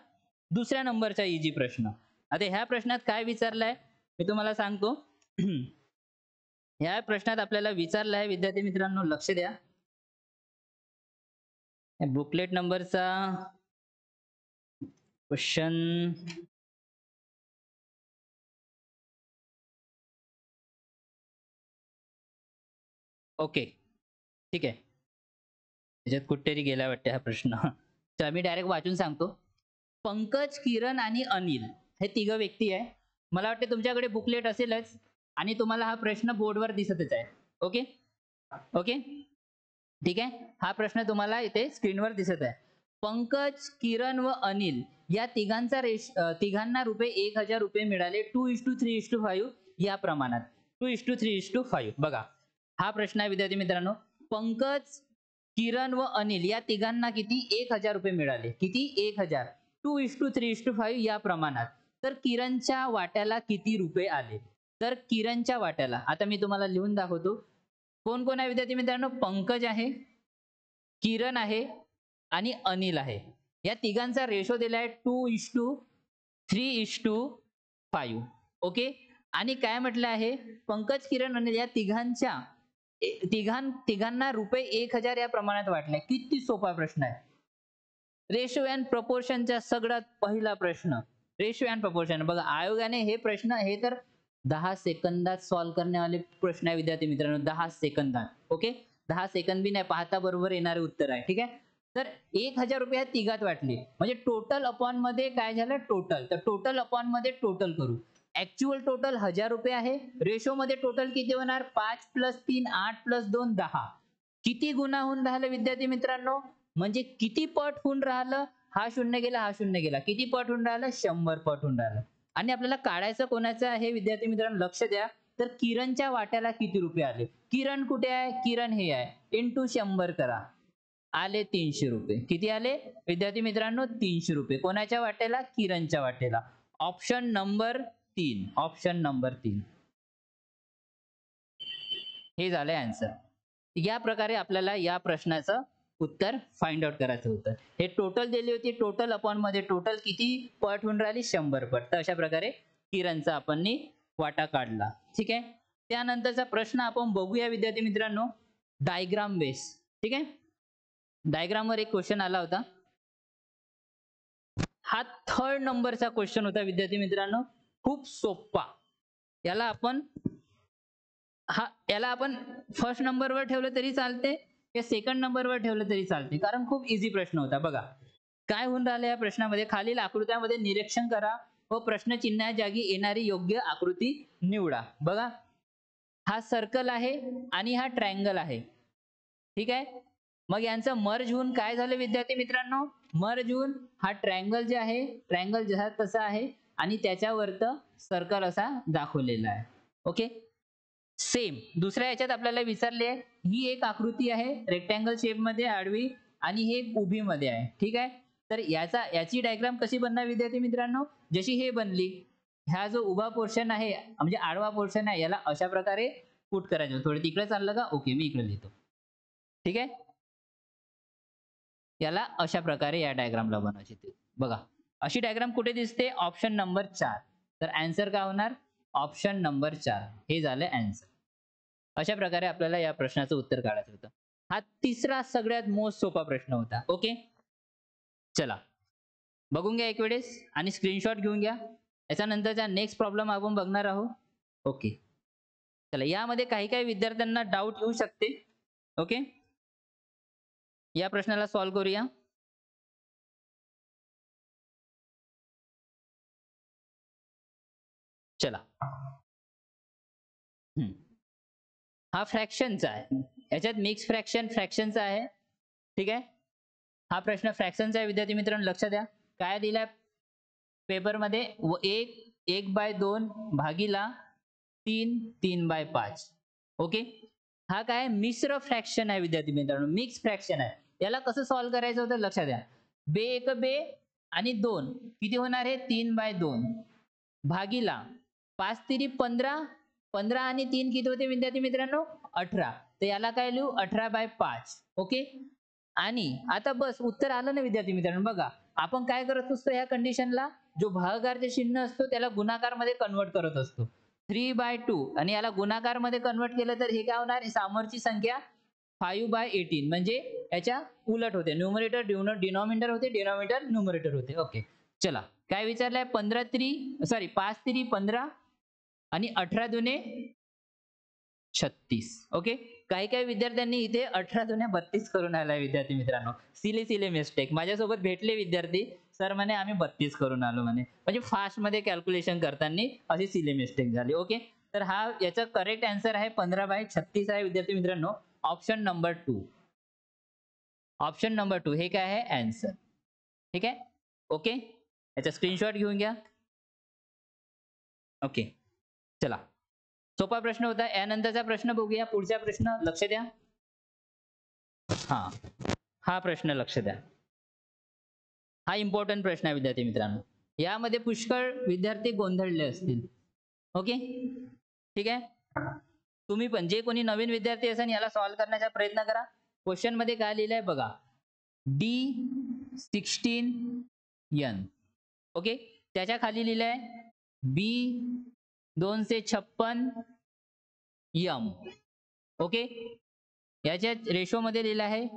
दुसऱ्या नंबरचा इजी प्रश्न. आता ह्या प्रश्नात काय विचारलंय मी तुम्हाला सांगतो. ह्या प्रश्नात आपल्याला विचारलं आहे विद्यार्थी मित्रांनो, लक्ष द्या. बुकलेट नंबरचा क्वेश्चन ओके, ठीक आहे. त्याच्यात कुठेतरी गेला वाटतं हा प्रश्न. तर मी डायरेक्ट वाचून सांगतो. पंकज, किरण आणि अनिल हे तिघ व्यक्ती आहे. मला वाटते तुमच्याकडे बुकलेट असेलच आणि तुम्हाला हा प्रश्न बोर्डवर दिसतच आहे. ओके ओके, ठीक आहे. हा प्रश्न तुम्हाला इथे स्क्रीनवर दिसत आहे. पंकज, किरण व अनिल या तिघांना रुपये 1000 रुपये मिळाले 2:3:5 या प्रमाणात. 2:3:5 बघा, हा प्रश्न आहे विद्यार्थी मित्रांनो. पंकज, किरण व अनिल या तिघांना किती? 1000 रुपये मिळाले. किती? 1000. 2:3:5 या प्रमाणात. तर किरणच्या वाट्याला किती रुपये आले? तर किरणच्या वाट्याला आता मी तुम्हाला लिहून दाखवतो. कोण कोण आहे विद्यार्थी मित्रांनो? पंकज आहे, किरण आहे आणि अनिल आहे. या तिघांचा रेशो दिलाय 2:3:5. ओके. आणि काय म्हटलं आहे? पंकज, किरण, अनिल या तिघांना रुपये 1000 या प्रमाणात वाटले. किती सोपा प्रश्न आहे. रेशो अँड प्रपोर्शनचा सगळ्यात पहिला प्रश्न. रेशो अँड प्रपोर्शन बघा, आयोगाने हे प्रश्न हे तर 10 सेकंदात सॉल्व्ह करण्यावाले प्रश्न आहे विद्यार्थी मित्रांनो. 10 सेकंदात. ओके, 10 सेकंद बी नाही, पाहता बरोबर येणारे उत्तर आहे. ठीक आहे. तर 1000 रुपये ह्या तिघात वाटले म्हणजे टोटल अपॉन मध्ये काय झालं? टोटल. तर टोटल अपॉन मध्ये टोटल करू. ऍक्च्युअल टोटल 1000 रुपये आहे. रेशो मध्ये टोटल किती होणार? 5 + 3 8 + 2 10. किती गुणा होऊन राहिलं विद्यार्थी मित्रांनो? म्हणजे किती पट होऊन राहिलं? हा शून्य गेला, हा शून्य गेला. किती पट होऊन राहिलं? 100 पट होऊन राहिलं. आणि आपल्याला काढायचं कोणाचं आहे विद्यार्थी मित्रांनो? लक्ष द्या. तर किरणच्या वाट्याला किती रुपये आले? किरण कुठे आहे? किरण हे आहे. इंटू 100 करा. आले 300 रुपये. किती आले विद्यार्थी मित्रांनो? 300 रुपये. कोणाच्या वाट्याला? किरणच्या वाट्याला. Option number 3. ऑप्शन नंबर 3 हे झालंय आन्सर. या प्रकारे आपल्याला या प्रश्नाचं उत्तर फाइंड आउट करायचं होतं. हे टोटल दिली होती. टोटल अपॉन मध्ये टोटल किती पट होऊन राहिली? 100 पट. तर अशा प्रकारे किरणचा आपण वाटा काढला. ठीक आहे. त्यानंतरचा प्रश्न आपण बघूया विद्यार्थी मित्रांनो. Diagram base. ठीक आहे. डायग्रामवर एक क्वेश्चन आला होता. हा 3rd नंबरचा क्वेश्चन होता विद्यार्थी मित्रांनो. खूप सोपा. याला आपण फर्स्ट नंबरवर ठेवलं तरी चालते किंवा सेकंड नंबरवर ठेवलं तरी चालते, कारण खूप इझी प्रश्न होता. बघा काय होऊन राहिलं या प्रश्नामध्ये. खालील आकृत्यामध्ये निरीक्षण करा व प्रश्नचिन्हा जागी येणारी योग्य आकृती निवडा. बघा, हा सर्कल आहे आणि हा ट्रायंगल आहे. ठीक आहे. मग यांचं मर्ज होऊन काय झालं विद्यार्थी मित्रांनो? मर्ज होऊन हा ट्रायंगल जे आहे, ट्रायंगल जसा तसा आहे आणि त्याच्यावरत सर्कल असा दाखवलेला आहे. ओके. सेम दुसऱ्या याच्यात आपल्याला विचारले आहे, ही एक आकृती आहे रेक्टँगल शेप मध्ये आडवी आणि हे उभी मध्ये आहे. ठीक आहे. तर याची डायग्राम कशी बनणार विद्यार्थी मित्रांनो? जशी हे बनली. हा जो उभा पोर्शन आहे म्हणजे आडवा पोर्शन आहे, याला अशा प्रकारे पुट करायचं. थोडं तिकडे चाललं का? ओके, मी इकडे लिहितो. ठीक आहे. याला अशा प्रकारे या डायग्रामला बनवायची. बघा अशी डायग्राम कुठे दिसते? Option number 4. तर आन्सर काय होणार? ऑप्शन नंबर 4 हे झालं आन्सर. अशा प्रकारे आपल्याला या प्रश्नाचं उत्तर काढायचं होतं. हा तिसरा सगळ्यात मोस्ट सोपा प्रश्न होता. ओके, चला बघून घ्या एक वेळेस आणि स्क्रीनशॉट घेऊन घ्या. याच्यानंतरचा नेक्स्ट प्रॉब्लेम आपण बघणार आहोत. ओके, चला यामध्ये काही विद्यार्थ्यांना डाऊट येऊ शकते. ओके, या प्रश्नाला सॉल्व्ह करूया. चला. हा फ्रॅक्शनचा आहे. याच्यात मिक्स फ्रॅक्शनचा आहे. ठीक आहे. हा प्रश्न फ्रॅक्शनचा आहे विद्यार्थी मित्रांनो. लक्ष द्या काय दिलाय पेपरमध्ये. 1/2 भागीला 3/5. ओके. हा काय मिश्र फ्रॅक्शन आहे विद्यार्थी मित्रांनो. मिक्स फ्रॅक्शन आहे. याला कसं सॉल्व्ह करायचं होतं? लक्षात द्या. बे 1 बे आणि 2 किती होणार आहे? 3/2 भागीला 5 तिरी 15. 15 आणि 3 किती होते विद्यार्थी मित्रांनो? 18. तर याला काय लिहू? 18/5. ओके. आणि आता बस उत्तर आलं ना विद्यार्थी मित्रांनो. बघा आपण काय करत असतो या कंडिशनला, जो भागाकारचे चिन्ह असतो त्याला गुणाकार मध्ये कन्वर्ट करत असतो. 3/2 आणि याला गुणाकार मध्ये कन्वर्ट केलं तर हे काय होणार, समोरची संख्या 5/18 म्हणजे याच्या उलट होते. न्यूमरेटर डिनॉमिनेटर होते, डिनॉमिनेटर न्यूमरेटर होते. ओके चला काय विचारलंय, 5 3 15 आणि 18 दुने 36. ओके काही काही विद्यार्थ्यांनी इथे 18 दुने 32 करून आलाय विद्यार्थी मित्रांनो. सिले मिस्टेक माझ्यासोबत भेटले विद्यार्थी, सर म्हणे आम्ही 32 करून आलो म्हणे. म्हणजे फास्ट मध्ये कॅल्क्युलेशन करताना अशी सिले मिस्टेक झाली. ओके तर हा याचा करेक्ट आन्सर आहे 15/36 आहे विद्यार्थी मित्रांनो. Option number 2. ऑप्शन नंबर 2 हे काय आहे आन्सर. ठीक आहे. ओके याचा स्क्रीनशॉट घेऊन घ्या. ओके चला सोपा प्रश्न होता. यानंतरचा प्रश्न बघूया. पुढचा प्रश्न लक्ष द्या. हा प्रश्न लक्ष द्या. हा इम्पॉर्टंट प्रश्न आहे विद्यार्थी मित्रांनो. यामध्ये पुष्कळ विद्यार्थी गोंधळले असतील. ओके ठीक आहे. तुम्ही पण जे कोणी नवीन विद्यार्थी असेल याला सॉल्व्ह करण्याचा प्रयत्न करा. क्वेश्चन मध्ये काय लिहिलंय बघा, D16N. ओके त्याच्या खाली लिहिलंय B256M. ओके याच्या रेशो मध्ये लिहिलं आहे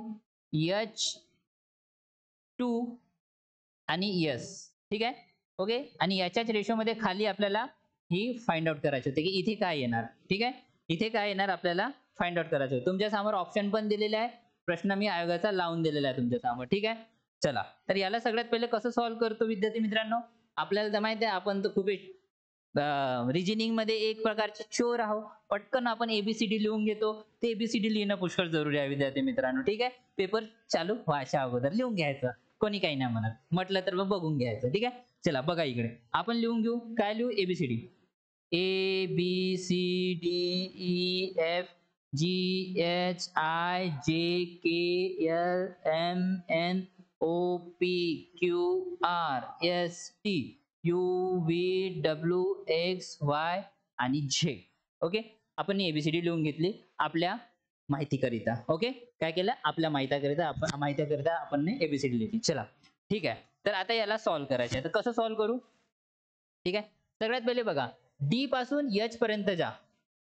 H2 आणि S. ठीक आहे. ओके आणि याच्याच रेशो मध्ये खाली आपल्याला ही फाइंड आउट करायची होती की इथे काय येणार. ठीक आहे इथे काय येणार आपल्याला फाइंड आउट करायचं. तुमच्या समोर ऑप्शन पण दिलेले आहे, प्रश्न मी आयोगाचा लावून दिलेला आहे तुमच्या समोर. ठीक आहे चला तर याला सगळ्यात पहिले कसं सॉल्व्ह करतो विद्यार्थी मित्रांनो. आपल्याला तर माहिती आहे आपण तर खूप रिजनिंग मध्ये एक प्रकारचे चोर आहोत. पटकन आपण एबीसीडी लिहून घेतो. ते एबीसीडी लिहिणं पुष्कळ जरुरी आहे विद्यार्थी मित्रांनो. ठीक आहे पेपर चालू व्हायच्या अगोदर लिहून घ्यायचं. कोणी काही नाही म्हणत, म्हटलं तर मग बघून घ्यायचं. ठीक आहे चला बघा इकडे आपण लिहून घेऊ. काय लिहू, एबीसीडी ABCDEFGHIJKLMNOPQRSTUVWXY आणि Z. ओके आपण एबीसीडी लिहून घेतली आपल्या माहितीकरिता. ओके काय केलं, आपल्या माहितीकरिता आपण एबीसीडी लिहिली. चला ठीक आहे तर आता याला सॉल्व्ह करायचं आहे. तर कसं सॉल्व्ह करू. ठीक आहे सगळ्यात पहिले बघा डी पासून एच पर्यंत जा.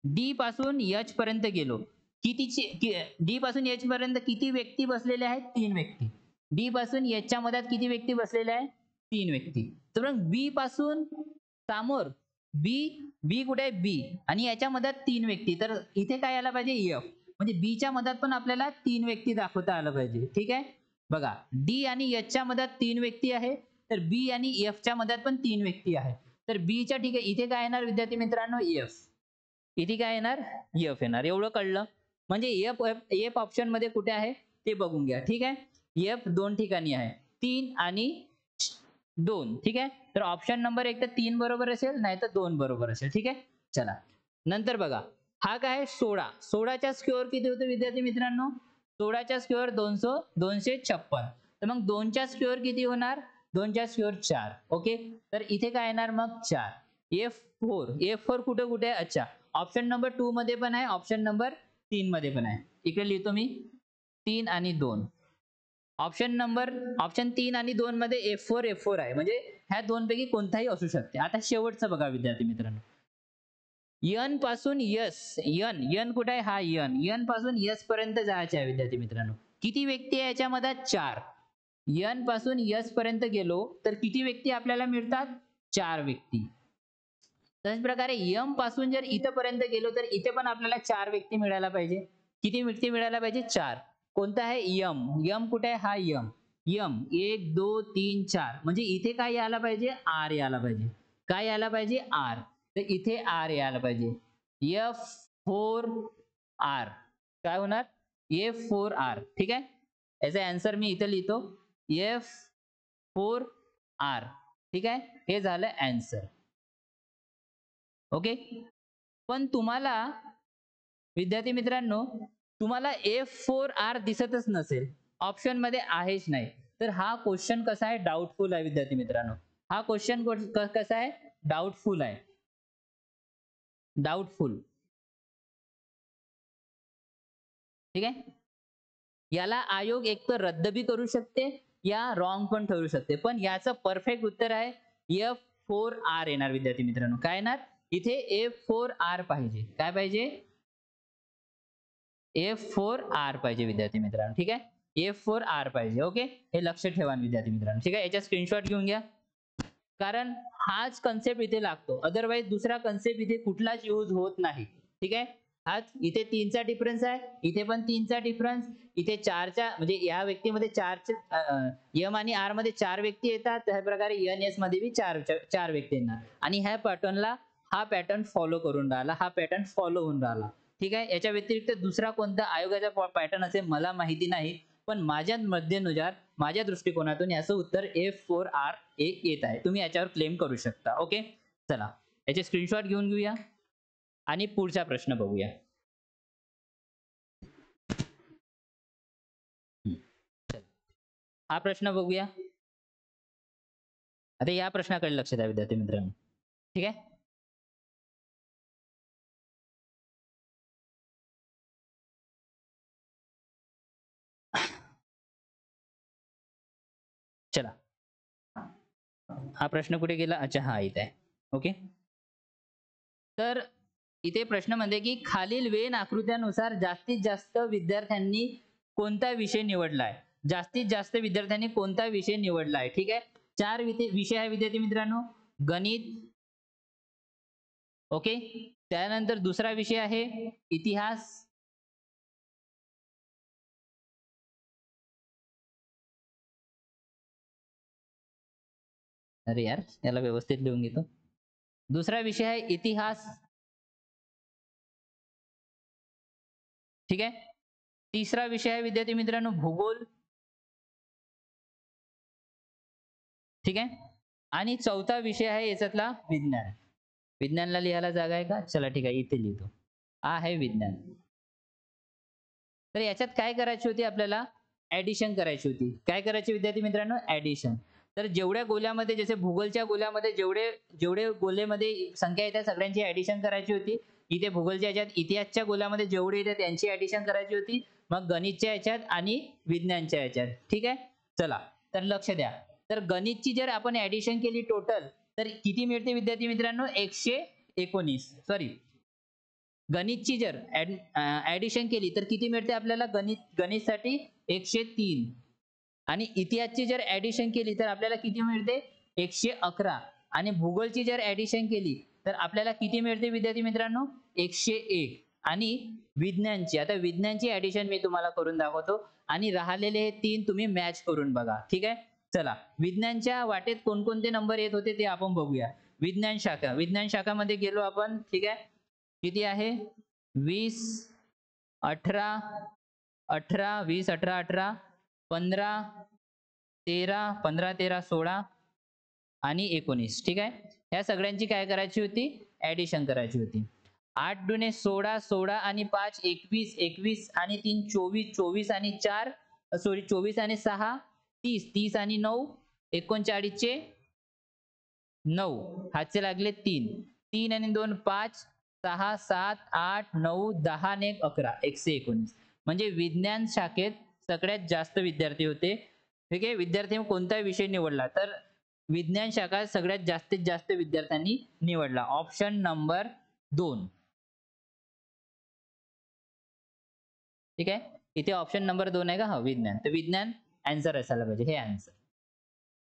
डी पासून एच पर्यंत गेलो डी पासून एच पर्यंत किती व्यक्ती बसलेले आहेत, 3 व्यक्ती. डी पासून एच च्या मध्यात किती व्यक्ती बसलेले आहेत, 3 व्यक्ती. तर मग बी पासून समोर बी कुठे आहे, बी आणि याच्या मध्यात 3 व्यक्ती. तर इथे काय आला पाहिजे, एफ. म्हणजे बी च्या मध्यात पण आपल्याला 3 व्यक्ती दाखवता आलं पाहिजे. ठीक आहे बघा डी आणि एच च्या मध्यात 3 व्यक्ती आहे, तर बी आणि एफ च्या मध्यात पण 3 व्यक्ती आहे. तर बी च्या ठीक आहे इथे काय येणार विद्यार्थी मित्रांनो, एफ. इथे काय येणार, एफ येणार. एवढं कळलं. म्हणजे एफ एफ ऑप्शन मध्ये कुठे आहे ते बघून घ्या. ठीक आहे एफ 2 ठिकाणी आहे, 3 आणि 2. ठीक आहे तर ऑप्शन नंबर एक तर 3 बरोबर असेल नाही तर 2 बरोबर असेल. ठीक आहे चला नंतर बघा हा काय आहे 16. 16च्या स्क्वेअर किती होते विद्यार्थी मित्रांनो, 16च्या स्क्वेअर 256. तर मग 2च्या स्क्वेअर किती होणार, 2च्या स्क्वेअर 4. ओके तर इथे काय येणार मग 4. F4 कुठे कुठे आहे, अच्छा ऑप्शन नंबर 2 मध्ये पण आहे, ऑप्शन नंबर 3 मध्ये पण आहे. इकडे लिहितो मी 3 आणि 2. ऑप्शन 3 आणि 2 मध्ये F4 आहे, म्हणजे ह्या दोन पैकी कोणताही असू शकते. आता शेवटचं बघा विद्यार्थी मित्रांनो, एन पासून यस एन कुठे आहे, हा एन पासून यस पर्यंत जायचे आहे विद्यार्थी मित्रांनो. किती व्यक्ती आहे याच्यामध्ये, 4. एन पासून यस पर्यंत गेलो तर किती व्यक्ती आपल्याला मिळतात, 4 व्यक्ती. तशाच प्रकारे एम पासून जर इथपर्यंत गेलो तर इथे पण आपल्याला 4 व्यक्ती मिळायला पाहिजे. किती व्यक्ती मिळायला पाहिजे, 4. कोणता आहे, एम कुठे आहे, हा एम 1 2 3 4. म्हणजे इथे काय यायला पाहिजे, आर यायला पाहिजे. काय यायला पाहिजे, आर. तर इथे आर यायला पाहिजे. F4R काय होणार, F4R. ठीक आहे याचा आन्सर मी इथे लिहितो F4R. ठीक आहे हे झालं आन्सर. ओके पण तुम्हाला विद्यार्थी मित्रांनो तुम्हाला F4R दिसतच नसेल, ऑप्शन मध्ये आहेच नाही, तर हा क्वेश्चन कसा आहे, डाऊटफुल आहे विद्यार्थी मित्रांनो. हा क्वेश्चन कसा आहे, डाऊटफुल आहे. डाऊटफुल. ठीक आहे याला आयोग एक तर रद्द बी करू शकते या रॉंग पण ठरू शकते, पण याचं परफेक्ट उत्तर आहे F4R येणार विद्यार्थी मित्रांनो. काय येणार इथे F4R पाहिजे. काय पाहिजे F4R पाहिजे विद्यार्थी मित्रांनो. ठीक आहे F4R पाहिजे. ओके हे लक्ष ठेवा विद्यार्थी मित्रांनो. ठीक आहे याचा स्क्रीनशॉट घेऊन घ्या. कारण हाच कन्सेप्ट इथे लागतो, अदरवाईज दुसरा कन्सेप्ट इथे कुठलाच यूज होत नाही. ठीक आहे हाच इथे 3चा डिफरन्स आहे, इथे पण 3चा डिफरन्स, इथे 4च्या म्हणजे या व्यक्तीमध्ये 4चे M आणि R मध्ये 4 व्यक्ती येतात, त्या प्रकारे NS मध्ये बी 4 व्यक्ती येणार आणि ह्या पॅटर्नला हा पॅटर्न फॉलो करून राहिला, हा पॅटर्न फॉलो होऊन राहिला. ठीक आहे याच्या व्यतिरिक्त दुसरा कोणता आयोगाचा पॅटर्न असेल मला माहिती नाही, पण माझ्या मध्येनुसार माझ्या दृष्टिकोनातून याचं उत्तर F4R येत आहे. तुम्ही याच्यावर क्लेम करू शकता. ओके चला याचे स्क्रीनशॉट घेऊन घेऊया आणि पुढचा प्रश्न बघूया. हा प्रश्न बघूया. आता या प्रश्नाकडे लक्ष द्या विद्यार्थी मित्रांनो. ठीक आहे चला हा प्रश्न कुठे गेला, अच्छा हा इथे आहे. ओके तर इथे प्रश्न म्हणते की खालील वेन आकृत्यानुसार जास्तीत जास्त विद्यार्थ्यांनी कोणता विषय निवडलाय, जास्तीत जास्त विद्यार्थ्यांनी कोणता विषय निवडलाय. ठीक आहे 4 विषय आहे विद्यार्थी मित्रांनो. गणित, ओके त्यानंतर दुसरा विषय आहे इतिहास, अरे यार याला व्यवस्थित लिहून घेतो. दुसरा विषय आहे इतिहास. ठीक आहे तिसरा विषय आहे विद्यार्थी मित्रांनो भूगोल. ठीक आहे आणि चौथा विषय आहे याच्यातला विज्ञान. विज्ञानला लिहायला जागा आहे का, चला ठीक आहे इथे लिहितो. हा आहे विज्ञान. तर याच्यात काय करायची होती आपल्याला ऍडिशन करायची होती. काय करायची विद्यार्थी मित्रांनो ऍडिशन. तर जेवढ्या गोल्यामध्ये जसे भूगोलच्या गोल्यामध्ये जेवढे जेवढे गोलेमध्ये संख्या येतात सगळ्यांची ऍडिशन करायची होती. इथे भूगोलच्या याच्यात इतिहासच्या गोल्यामध्ये जेवढे येतात त्यांची ऍडिशन करायची होती. मग गणितच्या याच्यात आणि विज्ञानच्या याच्यात. ठीक आहे चला तर लक्ष द्या. तर गणितची जर आपण ऍडिशन केली टोटल तर किती मिळते विद्यार्थी मित्रांनो 119 सॉरी गणितची जर ऍडिशन केली तर किती मिळते आपल्याला गणितसाठी 103 आणि इतिहासची जर ऍडिशन केली तर आपल्याला किती मिळते 111 आणि भूगोलची जर ऍडिशन केली तर आपल्याला किती मिळते विद्यार्थी मित्रांनो 101 आणि विज्ञानची आता विज्ञानची ऍडिशन मी तुम्हाला करून दाखवतो आणि राहिलेले हे 3 तुम्ही मॅच करून बघा. ठीक आहे चला विज्ञानच्या वाटेत कोणकोणते नंबर येत होते ते आपण बघूया. विज्ञान शाखामध्ये गेलो आपण. ठीक आहे किती आहे 20 18 18 20 18 18 15 13 15 13 16 आणि 19. ठीक आहे या सगळ्यांची काय करायची होती ऍडिशन करायची होती. 8 दुने 16 16 आणि 5 21 21 आणि 3 24 24 आणि 4 सॉरी 24 आणि 6 30 30 आणि 9 39 चे 9 हातचे लागले 3 3 आणि 2 5 6 7 8 9 10 आणि 1 11 119 म्हणजे विज्ञान शाखेत सगळ्यात जास्त विद्यार्थी होते. ठीक आहे विद्यार्थी कोणता विषय निवडला तर विज्ञान शाखा सगळ्यात जास्तीत जास्त विद्यार्थ्यांनी निवडला ऑप्शन नंबर 2. ठीक आहे इथे ऑप्शन नंबर 2 आहे का हा विज्ञान तर विज्ञान आन्सर असायला पाहिजे हे आन्सर.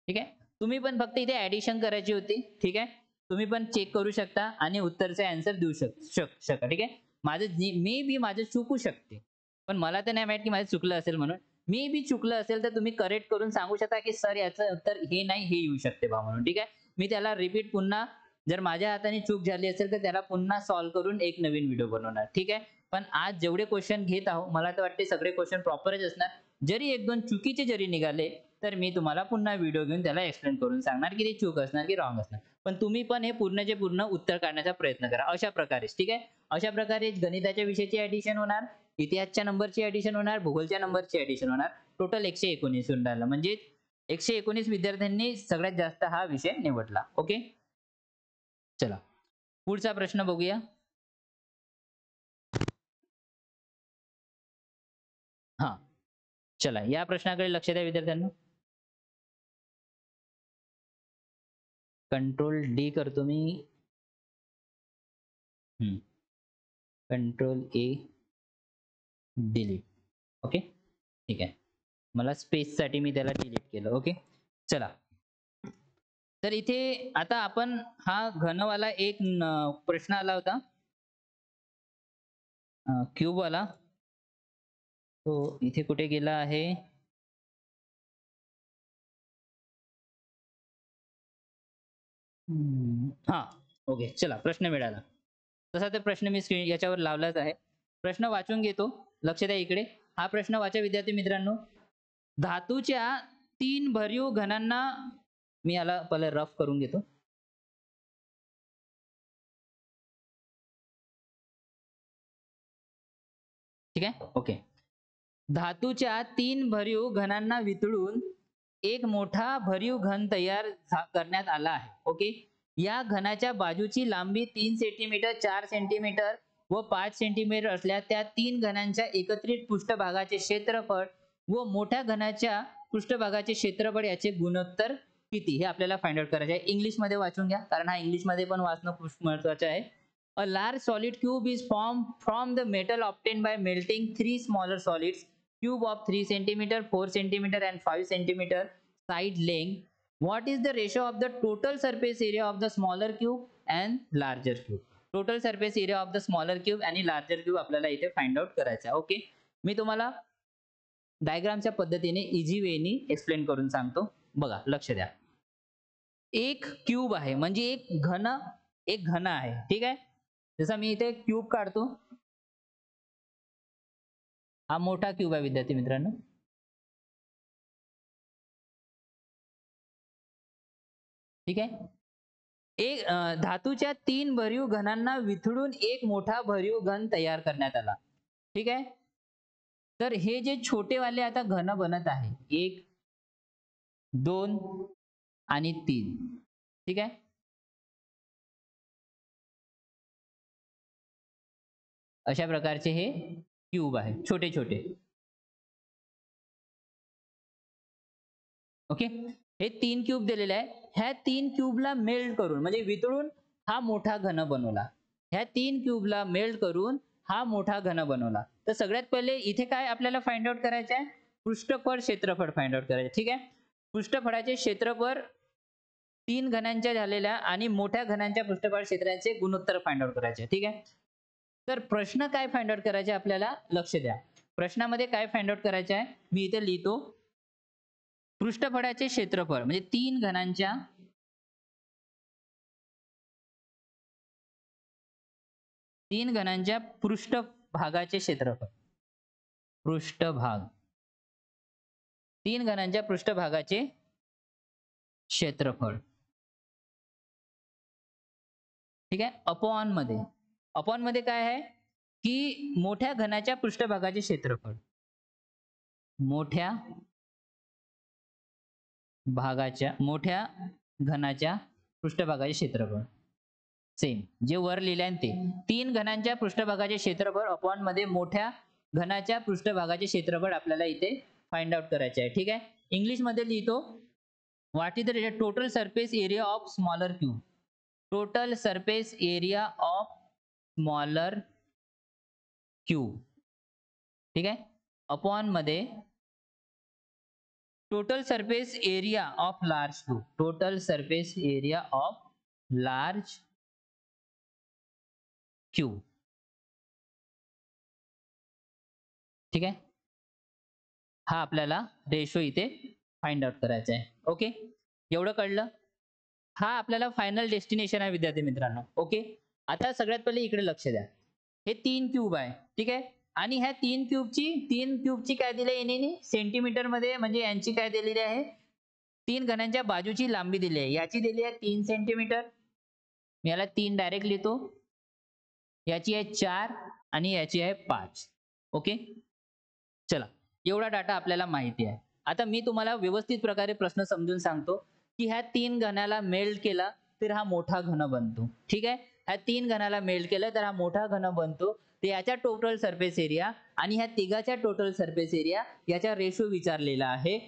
ठीक आहे तुम्ही पण फक्त इथे ऍडिशन करायची होती. ठीक आहे तुम्ही पण चेक करू शकता आणि उत्तरचे आन्सर देऊ शकता. ठीक आहे माझं मे बी माझं चुकू शकते पण मला तर नाही माहित की माझं चुकलं असेल म्हणून. मे बी चुकलं असेल तर तुम्ही करेक्ट करून सांगू शकता की सर याचं उत्तर हे नाही हे येऊ शकते बा म्हणून. ठीक आहे मी त्याला रिपीट पुन्हा जर माझ्या हाताने चूक झाली असेल तर त्याला पुन्हा सॉल्व्ह करून एक नवीन व्हिडिओ बनवणार. ठीक आहे पण आज जेवढे क्वेश्चन घेत आहोत मला तर वाटते सगळे क्वेश्चन प्रॉपरच असणार. जरी एक दोन चुकीचे जरी निघाले तर मी तुम्हाला पुन्हा व्हिडिओ घेऊन त्याला एक्सप्लेन करून सांगणार की ते चूक असणार की रॉंग असणार. पण तुम्ही पण हे पूर्णचे पूर्ण उत्तर काढण्याचा प्रयत्न करा अशा प्रकारे. ठीक आहे अशा प्रकारे गणिताच्या विषयाची ऍडिशन होणार, इतिहासच्या नंबरची ऍडिशन होणार, भूगोलच्या नंबरची ऍडिशन होणार. टोटल 119 होऊन राहिलं म्हणजे 119 विद्यार्थ्यांनी सगळ्यात जास्त हा विषय निवडला. ओके चला पुढचा प्रश्न बघूया. हा चला या प्रश्नाकडे लक्ष द्या विद्यार्थ्यांनो. कंट्रोल डी करतो मी. Control A delete. ओके ठीक आहे. मला स्पेस साठी मी त्याला डिलीट केलं. ओके चला. तर इथे आता आपण हा घनवाला एक प्रश्न आला होता क्यूब वाला, तो इथे कुठे गेला आहे. हा ओके चला प्रश्न मिळाला. तसा तर प्रश्न मी स्क्रीन याच्यावर लावलाच आहे. प्रश्न वाचून घेतो. लक्ष द्या इकडे. हा प्रश्न वाचा विद्यार्थी मित्रांनो. धातूच्या 3 भरीव घनांना, मी याला पहिले रफ करून घेतो. ठीक आहे ओके. धातूच्या 3 भरीव घनांना वितळून एक मोठा भरीव घन तयार करण्यात आला आहे. ओके. या घनाच्या बाजूची लांबी 3 सेंटीमीटर, 4 सेंटीमीटर व 5 सेंटीमीटर असल्या त्या 3 घनांच्या एकत्रित पृष्ठभागाचे क्षेत्रफळ व मोठ्या घनाच्या पृष्ठभागाचे क्षेत्रफळ याचे गुणोत्तर किती हे आपल्याला फाइंड आउट करायचे आहे. इंग्लिश मध्ये वाचून घ्या कारण हा इंग्लिश मध्ये पण वाचणं खूप महत्त्वाचं आहे. A large solid cube is formed from the metal obtained by melting 3 smaller solids. Cube of 3 centimeter, 4 centimeter and 5 centimeter side length. What is the ratio of the total surface area of the smaller cube and larger cube? Total surface area of the smaller cube आणि larger cube आपल्याला इथे फाइंड आउट करायचा आहे. ओके. मी तुम्हाला डायग्रामच्या पद्धतीने इझी वेनी एक्सप्लेन करून सांगतो. बघा लक्ष द्या. एक क्यूब आहे म्हणजे एक घन आहे. ठीक आहे. जसं मी इथे क्यूब काढतो. हा मोठा क्यूब आहे विद्यार्थी मित्रांनो. ठीक आहे. एक धातूच्या 3 भरीव घनांना वितळून एक मोठा भरीव घन तयार करण्यात आला. ठीक आहे. तर हे जे छोटे वाले आता घन बनत आहे 1 2 आणि 3. ठीक आहे. अशा प्रकारचे हे क्यूब आहे छोटे छोटे. ओके. हे 3 क्यूब दिलेले आहे. ह्या 3 क्यूबला मेल्ट करून म्हणजे वितळून हा मोठा घन बनवला. ह्या 3 क्यूबला मेल्ट करून हा मोठा घन बनवला. तर सगळ्यात पहिले इथे काय आपल्याला फाइंड आउट करायचं आहे. पृष्ठफळ क्षेत्रफळ फाइंड आउट करायचे. ठीक आहे. पृष्ठफळाचे क्षेत्रफळ 3 घनांच्या झालेल्या आणि मोठ्या घनांच्या पृष्ठफळ क्षेत्राचे गुणोत्तर फाइंड आउट करायचे. ठीक आहे. तर प्रश्न काय फाइंड आउट करायचे आपल्याला लक्ष द्या. प्रश्नामध्ये काय फाइंड आउट करायचे आहे मी इथे लिहितो. पृष्ठफळाचे क्षेत्रफळ म्हणजे 3 घनांच्या पृष्ठभागाचे क्षेत्रफळ. पृष्ठभाग 3 घनांच्या पृष्ठभागाचे क्षेत्रफळ. ठीक आहे. अपॉन मध्ये काय आहे की मोठ्या घनाच्या पृष्ठभागाचे क्षेत्रफळ. मोठ्या घनाच्या पृष्ठभागाचे क्षेत्रफळ सेम जे वर लिहिले आहे ते 3 घनांच्या पृष्ठभागाचे क्षेत्रफळ अपॉन मध्ये मोठ्या घनाच्या पृष्ठभागाचे क्षेत्रफळ आपल्याला इथे फाइंड आउट करायचे आहे. ठीक आहे. इंग्लिश मध्ये लिहितो. What is the total surface area of smaller cube. Total surface area of smaller cube. ठीक आहे. अपॉन मध्ये total surface area of large cube. Total surface area of large cube. ठीक आहे. हा आपल्याला रेशो इथे फाइंड आउट करायचा आहे. ओके. एवढं कळलं. हा आपल्याला फायनल डेस्टिनेशन आहे विद्यार्थी मित्रांनो. ओके. आता सगळ्यात पहिले इकडे लक्ष द्या. हे 3 क्यूब आहे. ठीक आहे. आणि ह्या 3 क्यूबची काय दिली आहे सेंटीमीटर मध्ये म्हणजे यांची काय दिलेली आहे 3 घनांच्या बाजूची लांबी दिली आहे. याची दिली आहे 3 सेंटीमीटर. मी याला 3 डायरेक्ट लिहितो. याची आहे 4 आणि याची आहे 5. ओके. चला एवढा डाटा आपल्याला माहिती आहे. आता मी तुम्हाला व्यवस्थित प्रकारे प्रश्न समजून सांगतो की ह्या 3 घनाला मेल्ट केला तर हा मोठा घन बनतो. ठीक आहे. ह्या 3 घनाला मेल्ट केलं तर हा मोठा घन बनतो. तर याच्या टोटल सरफेस एरिया आणि ह्या तिघाच्या टोटल सरफेस एरिया याचा रेशो विचारलेला आहे.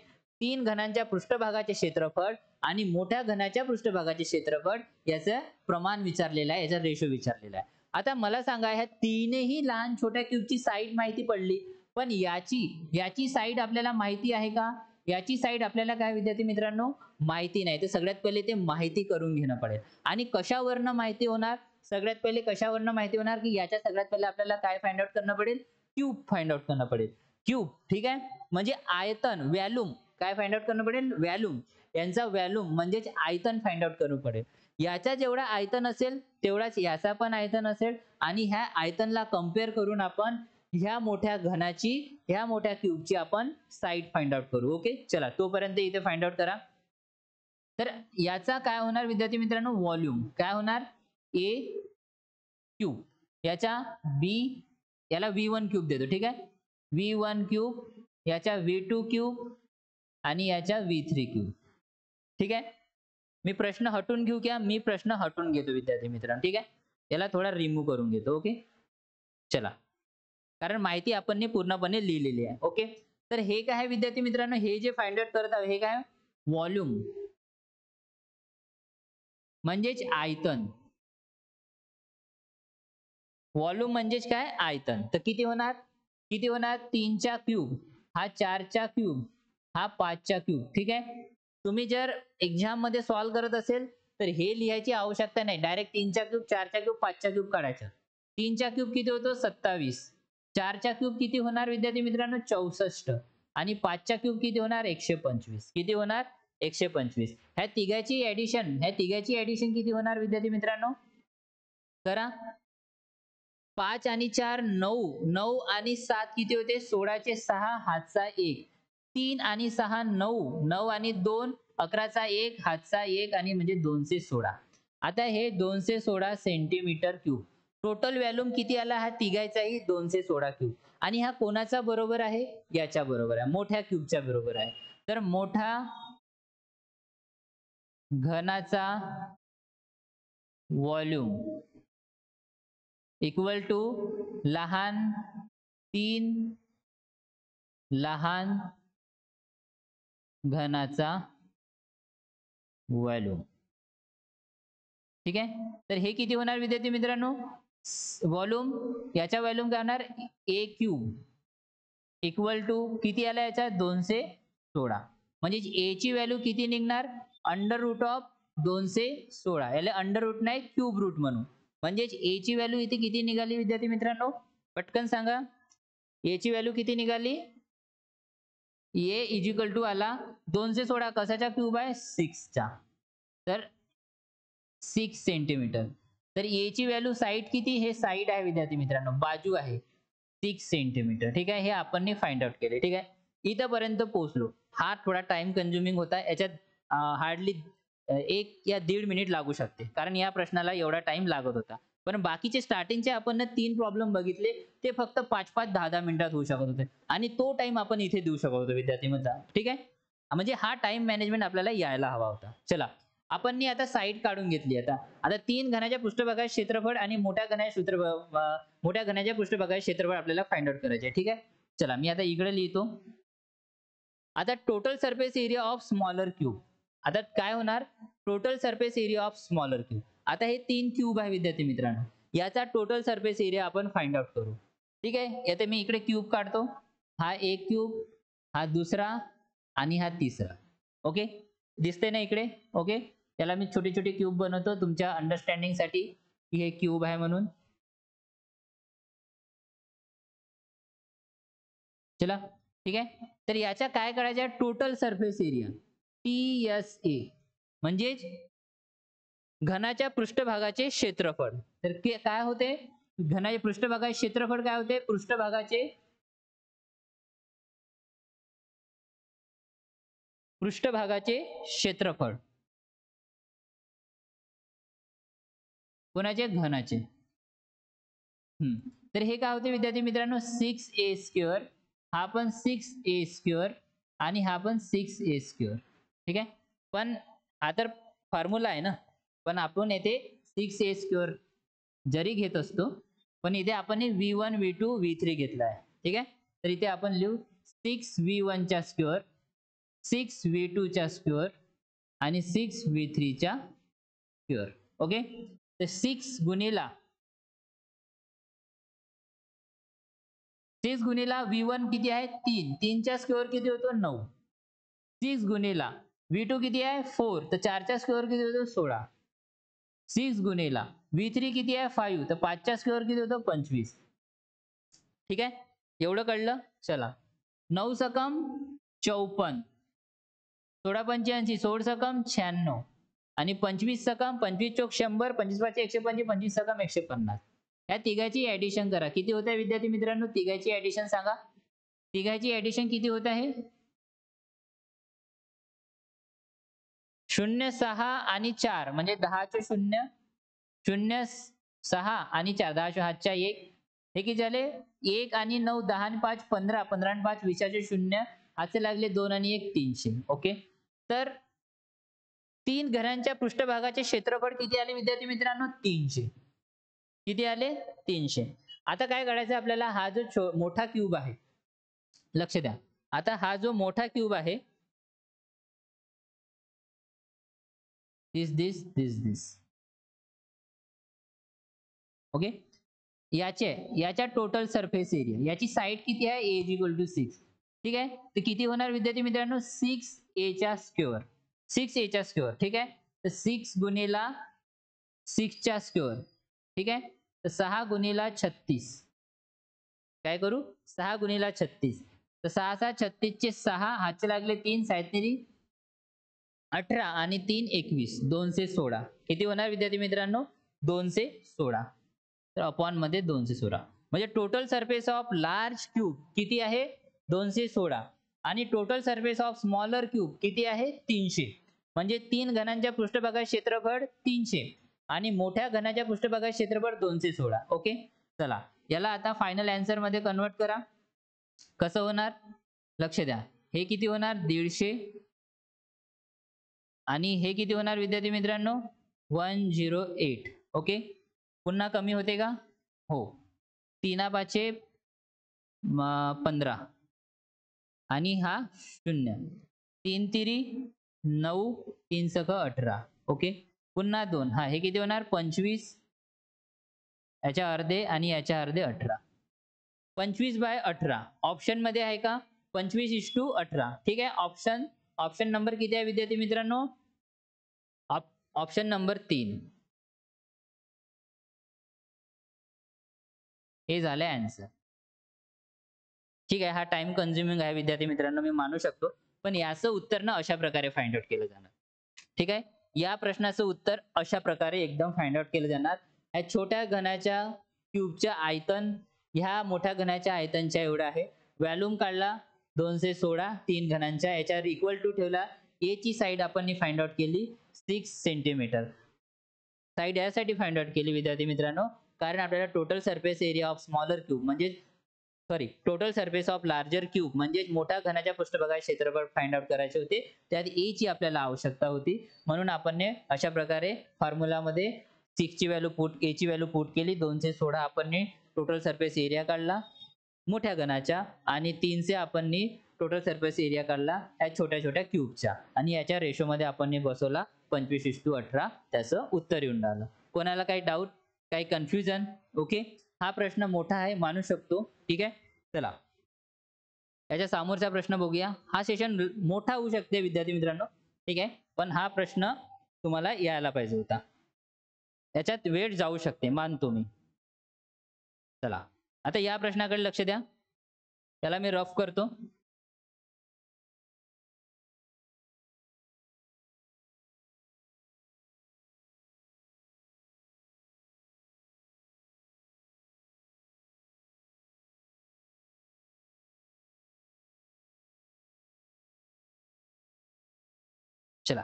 3 घनांच्या पृष्ठभागाचे क्षेत्रफळ आणि मोठ्या घनाच्या पृष्ठभागाचे क्षेत्रफळ याचं प्रमाण विचारलेलं आहे, याचा रेशो विचारलेला आहे. आता मला सांगा, ह्या तीनही लहान छोट्या क्यूबची साईड माहिती पडली, पण याची साईड आपल्याला माहिती आहे का? याची साईड आपल्याला काय विद्यार्थी मित्रांनो माहिती नाही. तर सगळ्यात पहिले ते माहिती करून घेणं पडेल. आणि कशावरनं माहिती होणार? सगळ्यात पहिले कशावरनं माहिती होणार की याच्या सगळ्यात पहिले आपल्याला काय फाइंड आउट करणं पडेल? क्यूब फाइंड आउट करणं पडेल. क्यूब, ठीक आहे, म्हणजे आयतन, व्हॅल्यूम. काय फाइंड आउट करणं पडेल? व्हॅल्यूम. यांचा व्हॅल्यूम म्हणजेच आयतन फाइंड आउट करणं पडेल. याचा जेवढा आयतन असेल तेवढाच याचा पण आयतन असेल आणि ह्या आयतनला कम्पेअर करून आपण ह्या मोठ्या घनाची, ह्या मोठ्या क्यूबची आपण साईड फाइंड आउट करू. ओके, चला तोपर्यंत इथे फाइंड आउट करा. तर याचा काय होणार विद्यार्थी मित्रांनो? व्हॉल्यूम. काय होणार? ए क्यूब. याच्या बी, याला V1 क्यूब देतो, ठीक आहे, V1 क्यूब, याच्या V2 क्यूब आणि याच्या V3 क्यूब. ठीक आहे, मी प्रश्न हटून घेऊ क्या? मी प्रश्न हटून घेतो विद्यार्थी मित्रांनो, ठीक आहे. याला थोडा रिमूव्ह करून घेतो. ओके, चला, कारण माहिती आपण पूर्णपणे लिहिलेली आहे. ओके, तर हे काय आहे विद्यार्थी मित्रांनो? हे जे फाइंड आउट करत आहोत हे काय? व्हॉल्यूम म्हणजेच आयतन. व्हॉल्यूम म्हणजेच काय? आयतन. तर किती होणार? किती होणार? 3 चा क्यूब, हा 4 चा क्यूब, हा 5 चा क्यूब. ठीक आहे, तुम्ही जर एक्झाम मध्ये सॉल्व्ह करत असेल तर हे लिहायची आवश्यकता नाही. डायरेक्ट 3 चा क्यूब, 4 चा क्यूब, 5 चा क्यूब काढायचा. 3 चा क्यूब किती होतो? 27. 4 चा क्यूब किती होणार विद्यार्थी मित्रांनो? 64. आणि 5 चा क्यूब किती होणार? 125. किती होणार? 125. ह्या तिघाची ऍडिशन किती होणार विद्यार्थी मित्रांनो? करा. 5 आणि 4 9, 9 आणि 7 किती होते? 16 चे 6 हातचा 1, 3 आणि 6 9, 9 आणि 2 11चा 1 हातचा 1 आणि म्हणजे 216. आता हे 216 सेंटीमीटर क्यूब. टोटल व्हॉल्यूम किती आला? हा तिघाचाही 216 क्यूब. आणि हा कोणाचा बरोबर आहे? याच्या बरोबर आहे, मोठ्या क्यूबच्या बरोबर आहे. तर मोठा घनाचा व्हॉल्यूम इक्वल टू लहान 3 लहान घनाचा व्हॉल्यूम. ठीक आहे, तर हे किती होणार विद्यार्थी मित्रांनो? व्हॉल्यूम, याचा व्हॉल्यूम काय होणार? ए क्यूब इक्वल टू किती आला याचा? 216. म्हणजे ए ची व्हॅल्यू किती निघणार? Under root of 216. याला अंडर रूट नाही, क्यूब रूट म्हणून. म्हणजे ए ची व्हॅल्यू इथे किती निघाली विद्यार्थी मित्रांनो? पटकन सांगा, ए ची व्हॅल्यू किती निघाली? ए इज इक्वल टू आला 216. कशाचा क्यूब आहे? 6 चा. तर 6 सेंटीमीटर. तर ए ची व्हॅल्यू साईड किती? हे साईड आहे विद्यार्थी मित्रांनो, बाजू आहे 6 सेंटीमीटर. ठीक आहे, हे आपण फाइंड आउट केले. ठीक आहे, इथपर्यंत पोहोचलो. हा थोडा टाइम कन्झ्युमिंग होता. याच्यात हार्डली 1 या 1.5 मिनिट लागू शकते, कारण या प्रश्नाला एवढा टाइम लागत होता. पण बाकीचे स्टार्टिंगचे आपण 3 प्रॉब्लेम बघितले, ते फक्त 5-5, 10-10 मिनिटात होऊ शकत होते. आणि तो टाइम आपण इथे देऊ शकत होतो विद्यार्थी मित्र. ठीक आहे, म्हणजे हा टाइम मॅनेजमेंट आपल्याला यायला हवा होता. चला, आपण आता साईड काढून घेतली. आता 3 घनाच्या पृष्ठभागाचे क्षेत्रफळ आणि मोठ्या घनाच्या पृष्ठभागाचे क्षेत्रफळ आपल्याला फाइंड आउट करायचे आहे. ठीक आहे, चला मी आता इकडे लिहितो. आता total surface area of smaller cube. आता काय होणार? Total surface area of smaller cube. आता हे 3 क्यूब आहे विद्यार्थी मित्रांनो, याचा टोटल सरफेस एरिया आपण फाइंड आउट करू. ठीक आहे, आता मी इकडे क्यूब काढतो. हा एक क्यूब, हा दुसरा आणि हा तिसरा. ओके, दिसते ना इकडे? ओके, त्याला मी छोटे छोटे क्यूब बनवतो तुमच्या अंडरस्टँडिंग साठी की हे क्यूब आहे म्हणून. चला, ठीक आहे, तर याच्या काय करायचं? टोटल सरफेस एरिया TSA म्हणजे घनाच्या पृष्ठभागाचे क्षेत्रफळ. तर काय होते? घनाच्या पृष्ठभागाचे क्षेत्रफळ काय होते? पृष्ठभागाचे क्षेत्रफळ कोणाचे? घनाचे. तर हे काय होते विद्यार्थी मित्रांनो? 6a square. हा पण 6a स्क्वेअर आणि हा पण 6a स्क्वेअर. ठीक आहे, पण हा तर फॉर्म्युला आहे ना, पण आपण येथे 6a स्क्वेअर जरी घेत असतो पण इथे आपण V1 V2 V3 घेतला आहे, ठीक आहे. तर इथे आपण लिहू 6V1 चा स्क्वेअर, 6V2 चा स्क्वेअर आणि 6V3 चा स्क्वेअर. ओके. तर 6 गुणिला V1 किती आहे 3, 3 चा स्क्वेअर किती होतो 9. 6 गुणिला V2 किती आहे 4, तर 4 चा स्क्वेअर किती होतो 16. 6 गुणिला V3 किती आहे 5, तर 5 चा स्क्वेअर किती होतो 25. ठीक आहे, एवढं कळलं. चला, 9 सकम 54, 16 पंच्याऐंशी, 16 सकम 96 आणि 25 सकम 25 चोक 100, 25 पाचे 125, 25 सकम 150. या तिघाची ऍडिशन करा. किती होत आहे विद्यार्थी मित्रांनो? तिघाची ऍडिशन सांगा. तिघाची ऍडिशन किती होत आहे? 0, 6 आणि 4 म्हणजे 10 चे 0, 0, 6 आणि 4, 10 चे हातच्या 1. हे किती झाले? 1 आणि 9, 10 आणि 5 15, 15 आणि 5 20चे 0, हातचे लागले 2 आणि 1 300. ओके. तर 3 घरांच्या पृष्ठभागाचे क्षेत्रफळ किती आले विद्यार्थी मित्रांनो? 300. किती आले? 300. आता काय करायचं आपल्याला? हा जो मोठा क्यूब आहे, लक्ष द्या. आता हा जो मोठा क्यूब आहे, दिस ओके, याच्या टोटल सरफेस एरिया, याची साईड किती आहे? A = 6. ठीक आहे. तर किती होणार विद्यार्थी मित्रांनो? 6A चा स्क्वेअर, 6A चा स्क्वेअर. ठीक आहे. तर 6 गुणिला 6 चा स्क्वेअर. ठीक आहे. तर 6 गुणिला 36. काय करू? 6 गुणिला 36. तर 6 6 36 चे 6, हातचे लागले 3, 7 18 आणि 3 21, 216. किती होणार विद्यार्थी मित्रांनो? 216. तर अपॉन मध्ये 216. म्हणजे total surface of large cube किती आहे? 216. आणि total surface of smaller cube किती आहे? 300. म्हणजे 3 घनांच्या पृष्ठभागाचे क्षेत्रफळ 300 आणि मोठ्या घनाच्या पृष्ठभागाचे क्षेत्रफळ 216. ओके. चला, याला आता फायनल आन्सर मध्ये कन्वर्ट करा. कसं होणार? लक्ष द्या. हे किती होणार? 150. आणि हे किती होणार विद्यार्थी मित्रांनो? 108. ओके. पुन्हा कमी होते का? हो. 3 5 15 आणि हा 0, 3 तिरी 9, 3 सक 18. ओके. पुन्हा 2. हा, हे किती होणार? 25, याच्या अर्धे आणि याच्या अर्धे 18. 25/18 ऑप्शन मध्ये आहे का? 25:18. ठीक आहे. ऑप्शन नंबर किती आहे विद्यार्थी मित्रांनो? Option number 3. हे झालं आन्सर. ठीक आहे. हा टाइम कन्झ्युमिंग आहे विद्यार्थी मित्रांनो, मी मानू शकतो. पण याचं उत्तर ना अशा प्रकारे फाइंड आउट केलं जाणार. ठीक आहे. या प्रश्नाचं उत्तर अशा प्रकारे एकदम फाइंड आउट केलं जाणार. या छोट्या घनाच्या क्यूबच्या आयतन ह्या मोठ्या घनाच्या आयतनच्या एवढा आहे. व्हॉल्यूम काढला 216, 3 घनांच्या, याच्यावर इक्वल टू ठेवला. ए ची साइड आपण फाइंड आउट केली 6 सेंटीमीटर. साइड यासाठी फाइंड आउट केली विद्यार्थी मित्रांनो, कारण आपल्याला total surface area of smaller cube म्हणजे total surface of larger cube म्हणजे मोठ्या घनाच्या पृष्ठभागाचे क्षेत्रफळ फाइंड आउट करायचे होते. त्यात ए ची आपल्याला आवश्यकता होती. म्हणून आपण अशा प्रकारे फॉर्म्युलामध्ये 6 ची व्हॅल्यू ए ची व्हॅल्यू पुट केली. 216 आपण टोटल सरफेस एरिया काढला मोठ्या घनाच्या आणि 300 आपण टोटल सरफेस एरिया काढला या छोट्या छोट्या क्यूबच्या आणि याच्या रेशो मध्ये आपण बसवला 25:18. त्याचं उत्तर येऊन राहिलं. कोणाला काही डाऊट, काही कन्फ्युजन? ओके. हा प्रश्न मोठा आहे, मानू शकतो. ठीक आहे. चला, याच्या समोरचा प्रश्न बघूया. हा सेशन मोठा होऊ शकते विद्यार्थी मित्रांनो. ठीक आहे. पण हा प्रश्न तुम्हाला यायला पाहिजे होता. याच्यात वेळ जाऊ शकते, मानतो मी. चला, आता या प्रश्नाकडे लक्ष द्या. त्याला मी रफ करतो. चला,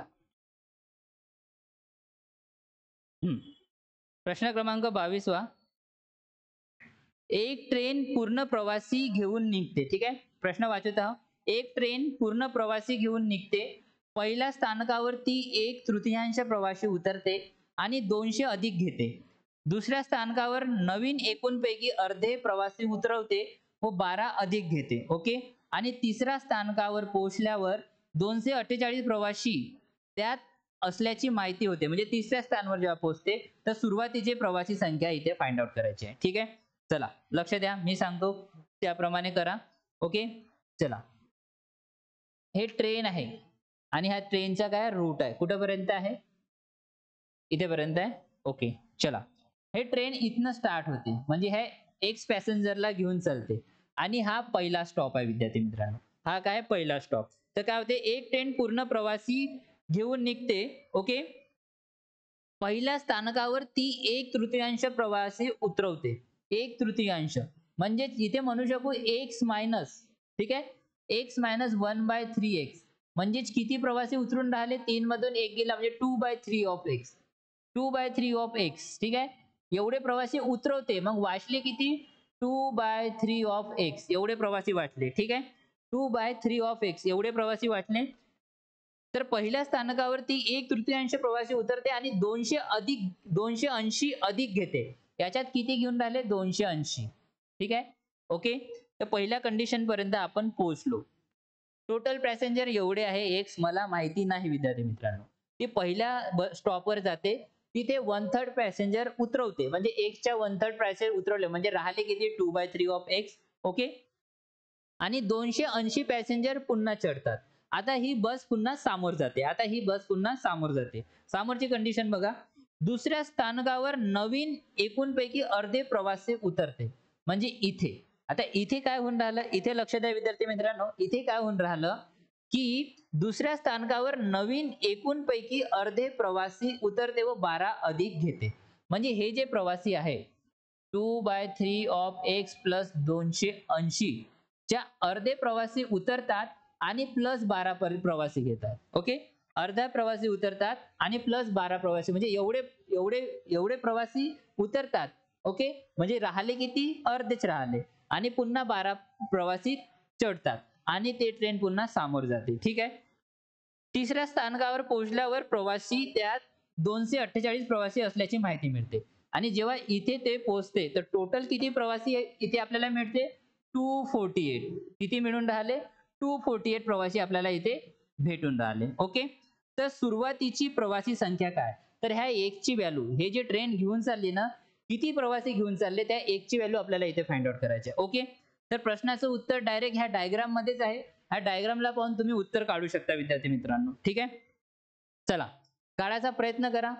प्रश्न क्रमांक 22. एक ट्रेन पूर्ण प्रवासी घेऊन निघते. ठीक आहे. प्रश्न वाचत आहोत. एक ट्रेन पूर्ण प्रवासी घेऊन निघते. पहिल्या स्थानकावर ती 1/3 प्रवासी उतरते आणि 200 अधिक घेते. दुसऱ्या स्थानकावर नवीन एकूणपैकी अर्धे प्रवासी उतरवते व 12 अधिक घेते. ओके. आणि तिसऱ्या स्थानकावर पोहोचल्यावर 248 प्रवासी त्यात असल्याची माहिती होते. म्हणजे तिसऱ्या स्थानावर जेव्हा पोहोचते तर सुरुवातीची प्रवासी संख्या इथे फाइंड आउट करायची आहे. ठीक आहे. चला लक्ष द्या, मी सांगतो त्याप्रमाणे करा. ओके. चला, हे ट्रेन आहे आणि ह्या ट्रेनचा काय रूट आहे, कुठेपर्यंत आहे, इथेपर्यंत आहे. ओके. चला, हे ट्रेन इथनं स्टार्ट होते म्हणजे हे एक्स पॅसेंजरला घेऊन चालते आणि हा पहिला स्टॉप आहे विद्यार्थी मित्रांनो. हा काय पहिला स्टॉप. तर काय होते, एक ट्रेन पूर्ण प्रवासी घेऊन निघते. ओके. पहिल्या स्थानकावर ती 1/3 प्रवासी उतरवते. 1/3 म्हणजे इथे म्हणू शकू एक्स मायनस, ठीक आहे, एक्स मायनस 1/3x म्हणजेच किती प्रवासी उतरून राहिले, 3 मधून 1 गेला म्हणजे 2/3 ऑफ एक्स. 2/3 of x. ठीक आहे. एवढे प्रवासी उतरवते. मग वाचले किती, 2/3 ऑफ एक्स एवढे प्रवासी वाचले. ठीक आहे. 2/3 ऑफ एक्स एवढे प्रवासी वाचले. तर पहिल्या स्थानकावरती 1/3 प्रवासी उतरते आणि 280 अधिक घेते. याच्यात किती घेऊन राहिले, 280. ठीक आहे. ओके. तर पहिल्या कंडिशन पर्यंत आपण पोहोचलो. टोटल पॅसेंजर एवढे आहे एक्स मला माहिती नाही विद्यार्थी मित्रांनो. ती पहिल्या स्टॉपवर जाते, तिथे 1/3 पॅसेंजर उतरवते म्हणजे एक्सच्या 1/3 पॅसेंजर उतरवले म्हणजे राहिले किती, 2/3 ऑफ एक्स. ओके. आणि 280 पॅसेंजर पुन्हा चढतात. आता ही बस पुन्हा सामोर जाते. आता ही बस पुन्हा सामोर जाते. समोरची कंडिशन बघा. दुसऱ्या स्थानकावर नवीन एकूणपैकी अर्धे प्रवासी उतरते. म्हणजे इथे, आता इथे काय होऊन राहिलं, इथे लक्ष द्या विद्यार्थी मित्रांनो. इथे काय होऊन राहिलं की दुसऱ्या स्थानकावर नवीन एकूणपैकी अर्धे प्रवासी उतरते व 12 अधिक घेते. म्हणजे हे जे प्रवासी आहे 2/3 ऑफ एक्स प्लस 280 च्या अर्धे प्रवासी उतरतात आणि प्लस 12 प्रवासी घेतात. ओके. अर्धा प्रवासी उतरतात आणि प्लस 12 प्रवासी म्हणजे एवढे एवढे एवढे प्रवासी उतरतात. ओके. म्हणजे राहिले किती, अर्धेच राहिले आणि पुन्हा 12 प्रवासी चढतात आणि ते ट्रेन पुन्हा सामोर जाते. ठीक आहे. तिसऱ्या स्थानकावर पोहोचल्यावर प्रवासी त्यात 248 प्रवासी असल्याची माहिती मिळते आणि जेव्हा इथे ते पोहोचते तर टोटल किती प्रवासी इथे आपल्याला मिळते, 248. किती मिळून राहिले, 248 प्रवासी आपल्याला इथे भेटून राहिले. ओके. तर सुरुवातीची प्रवासी संख्या काय, तर ह्या एकची व्हॅल्यू, हे जे ट्रेन घेऊन चालली ना, किती प्रवासी घेऊन चालले त्या एकची व्हॅल्यू आपल्याला इथे फाइंड आउट करायची आहे. ओके. तर प्रश्नाचं उत्तर डायरेक्ट ह्या डायग्राम मध्येच आहे. ह्या डायग्रामला पाहून तुम्ही उत्तर काढू शकता विद्यार्थी मित्रांनो. ठीक आहे. चला, काढायचा प्रयत्न करा.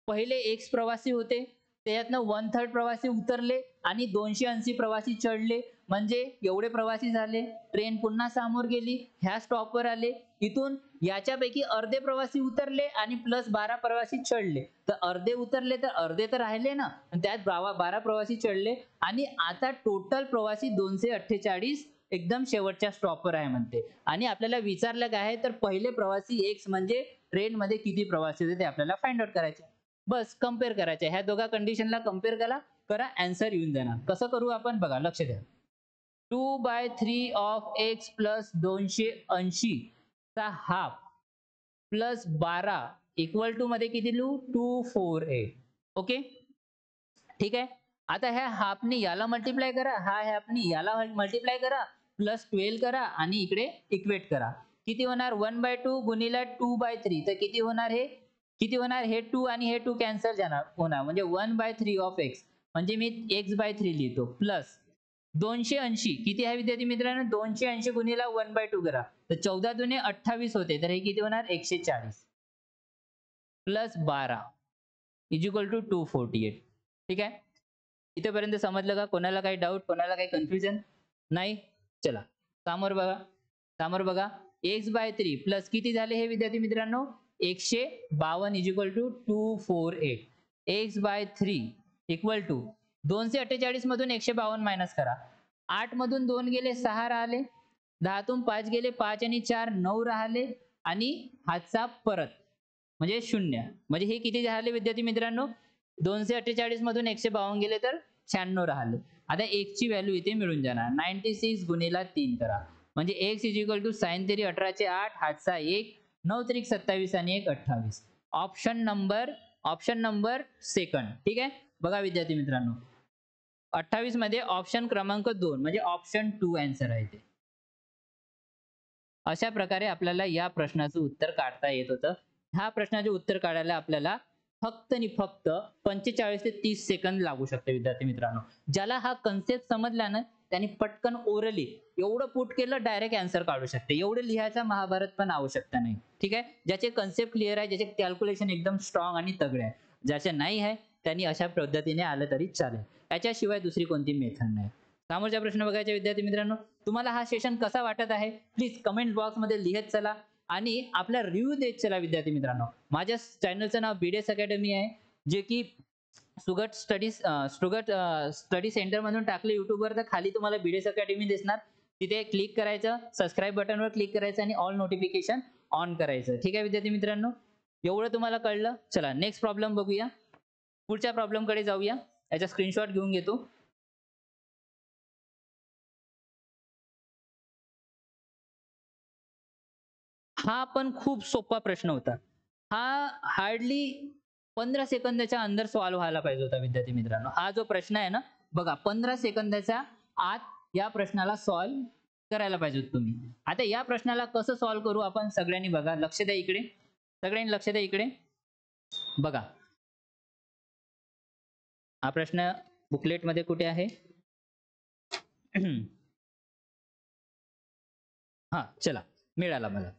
पहिले एक्स प्रवासी होते, त्याच्यातनं 1/3 प्रवासी उतरले आणि 280 प्रवासी चढले म्हणजे एवढे प्रवासी झाले. ट्रेन पुन्हा समोर गेली, ह्या स्टॉपवर आले. इथून याच्यापैकी अर्धे प्रवासी उतरले आणि प्लस 12 प्रवासी चढले. तर अर्धे उतरले तर अर्धे तर राहिले ना, त्यात 12 प्रवासी चढले आणि आता टोटल प्रवासी 248 एकदम शेवटच्या स्टॉपवर आहे म्हणते. आणि आपल्याला विचारलं काय आहे, तर पहिले प्रवासी एक्स म्हणजे ट्रेन मध्ये किती प्रवासी होते ते आपल्याला फाइंड आउट करायचे. बस कम्पेअर करायचे. ह्या दोघा कंडिशनला कम्पेअर करा आन्सर येऊन जाणार. कसं करू आपण बघा, लक्ष द्या. 2/3 ऑफ एक्स प्लस 280 चा हाफ प्लस 12 इक्वल टू मध्ये किती लिहू, 248. ओके. ठीक आहे. आता ह्या हाफने याला मल्टिप्लाय करा, हा हाफने याला मल्टिप्लाय करा, प्लस 12 करा आणि इकडे इक्वेट करा. किती होणार, 1/2 गुणिले 2/3 तर किती होणार, हे किती होणार, हे 2 आणि हे 2 कॅन्सल जाणार होणार म्हणजे 1/3 ऑफ एक्स म्हणजे मी x/3 लिहितो प्लस 280 किती आहे विद्यार्थी मित्रांनो, 280 गुणिले 1/2 करा तर 14 दुने 28 होते. तर हे किती होणार, 140 प्लस 12 इज इक्वल टू 248. ठीक आहे. इथेपर्यंत समजलं का, कोणाला काही डाऊट, कोणाला काही कन्फ्युजन नाही. चला समोर बघा, समोर बघा. x/3 प्लस किती झाले हे विद्यार्थी मित्रांनो, 152 is equal to 248. x/3 equal to 248 मधून 152 मायनस करा. 8 मधून 2 गेले 6 राहिले, 10 तून 5 गेले 5 आणि 4 9 राहिले आणि हातचा परत म्हणजे 0. म्हणजे हे किती झाले विद्यार्थी मित्रांनो, 248 मधून 152 गेले तर 96 राहिले. आता x ची व्हॅल्यू इथे मिळून जाणार 96 गुणिले 3 करा म्हणजे x is equal to sin 3 18 चे 8 हातचा 1 9 त्रिक 27 आणि 1 28. Option number second. ठीक आहे. बघा विद्यार्थी मित्रांनो, 28 मध्ये ऑप्शन क्रमांक 2 म्हणजे ऑप्शन 2 आन्सर आहे ते. अशा प्रकारे आपल्याला या प्रश्नाचं उत्तर काढता येत होतं. ह्या प्रश्नाचे उत्तर काढायला आपल्याला फक्त आणि फक्त 45 ते 30 सेकंद लागू शकते विद्यार्थी मित्रांनो. ज्याला हा कन्सेप्ट समजला ना, त्यांनी पटकन ओरली एवढं पुट केलं डायरेक्ट आन्सर काढू शकते. एवढं लिहायचं महाभारत पण आवश्यकता नाही. ठीक आहे. ज्याचे कन्सेप्ट क्लिअर आहे, ज्याचे कॅल्क्युलेशन एकदम स्ट्रॉंग आणि तगडे आहे. ज्याचे नाही आहे त्यांनी अशा पद्धतीने आलं तरी चालेल. याच्याशिवाय दुसरी कोणती मेथड नाही. समोरचा प्रश्न बघायचा विद्यार्थी मित्रांनो, तुम्हाला हा सेशन कसा वाटत आहे प्लीज कमेंट बॉक्स मध्ये लिहत चला आणि आपला रिव्ह्यू देत चला विद्यार्थी मित्रांनो. माझ्या चॅनलचं नाव बीडीएस अकॅडमी आहे, जे की सुगत स्टडी सेंटर म्हणून टाकले युट्यूबवर, तर खाली तुम्हाला बीडीएस अकॅडमी दिसणार. तिथे क्लिक करायचं, सबस्क्राईब बटनवर क्लिक करायचं आणि ऑल नोटिफिकेशन ऑन करायचं. ठीक आहे विद्यार्थी मित्रांनो, एवढं तुम्हाला कळलं. चला नेक्स्ट प्रॉब्लेम बघूया. पुढच्या प्रॉब्लेम कडे जाऊया. याचा स्क्रीनशॉट घेऊन घेतो. हा पण खूप सोपा प्रश्न होता. हा हार्डली 15 सेकंदाच्या अंदर सॉल्व्ह व्हायला पाहिजे होता विद्यार्थी मित्रांनो. हा जो प्रश्न आहे ना, बघा 15 सेकंदाच्या आत या प्रश्नाला सॉल्व्ह करायला पाहिजे होत तुम्ही. आता या प्रश्नाला कसं सॉल्व्ह करू आपण सगळ्यांनी बघा, लक्ष द्या इकडे. सगळ्यांनी लक्ष द्या इकडे. बघा हा प्रश्न बुकलेट मध्ये कुठे आहे? हा चला, मिळाला मला.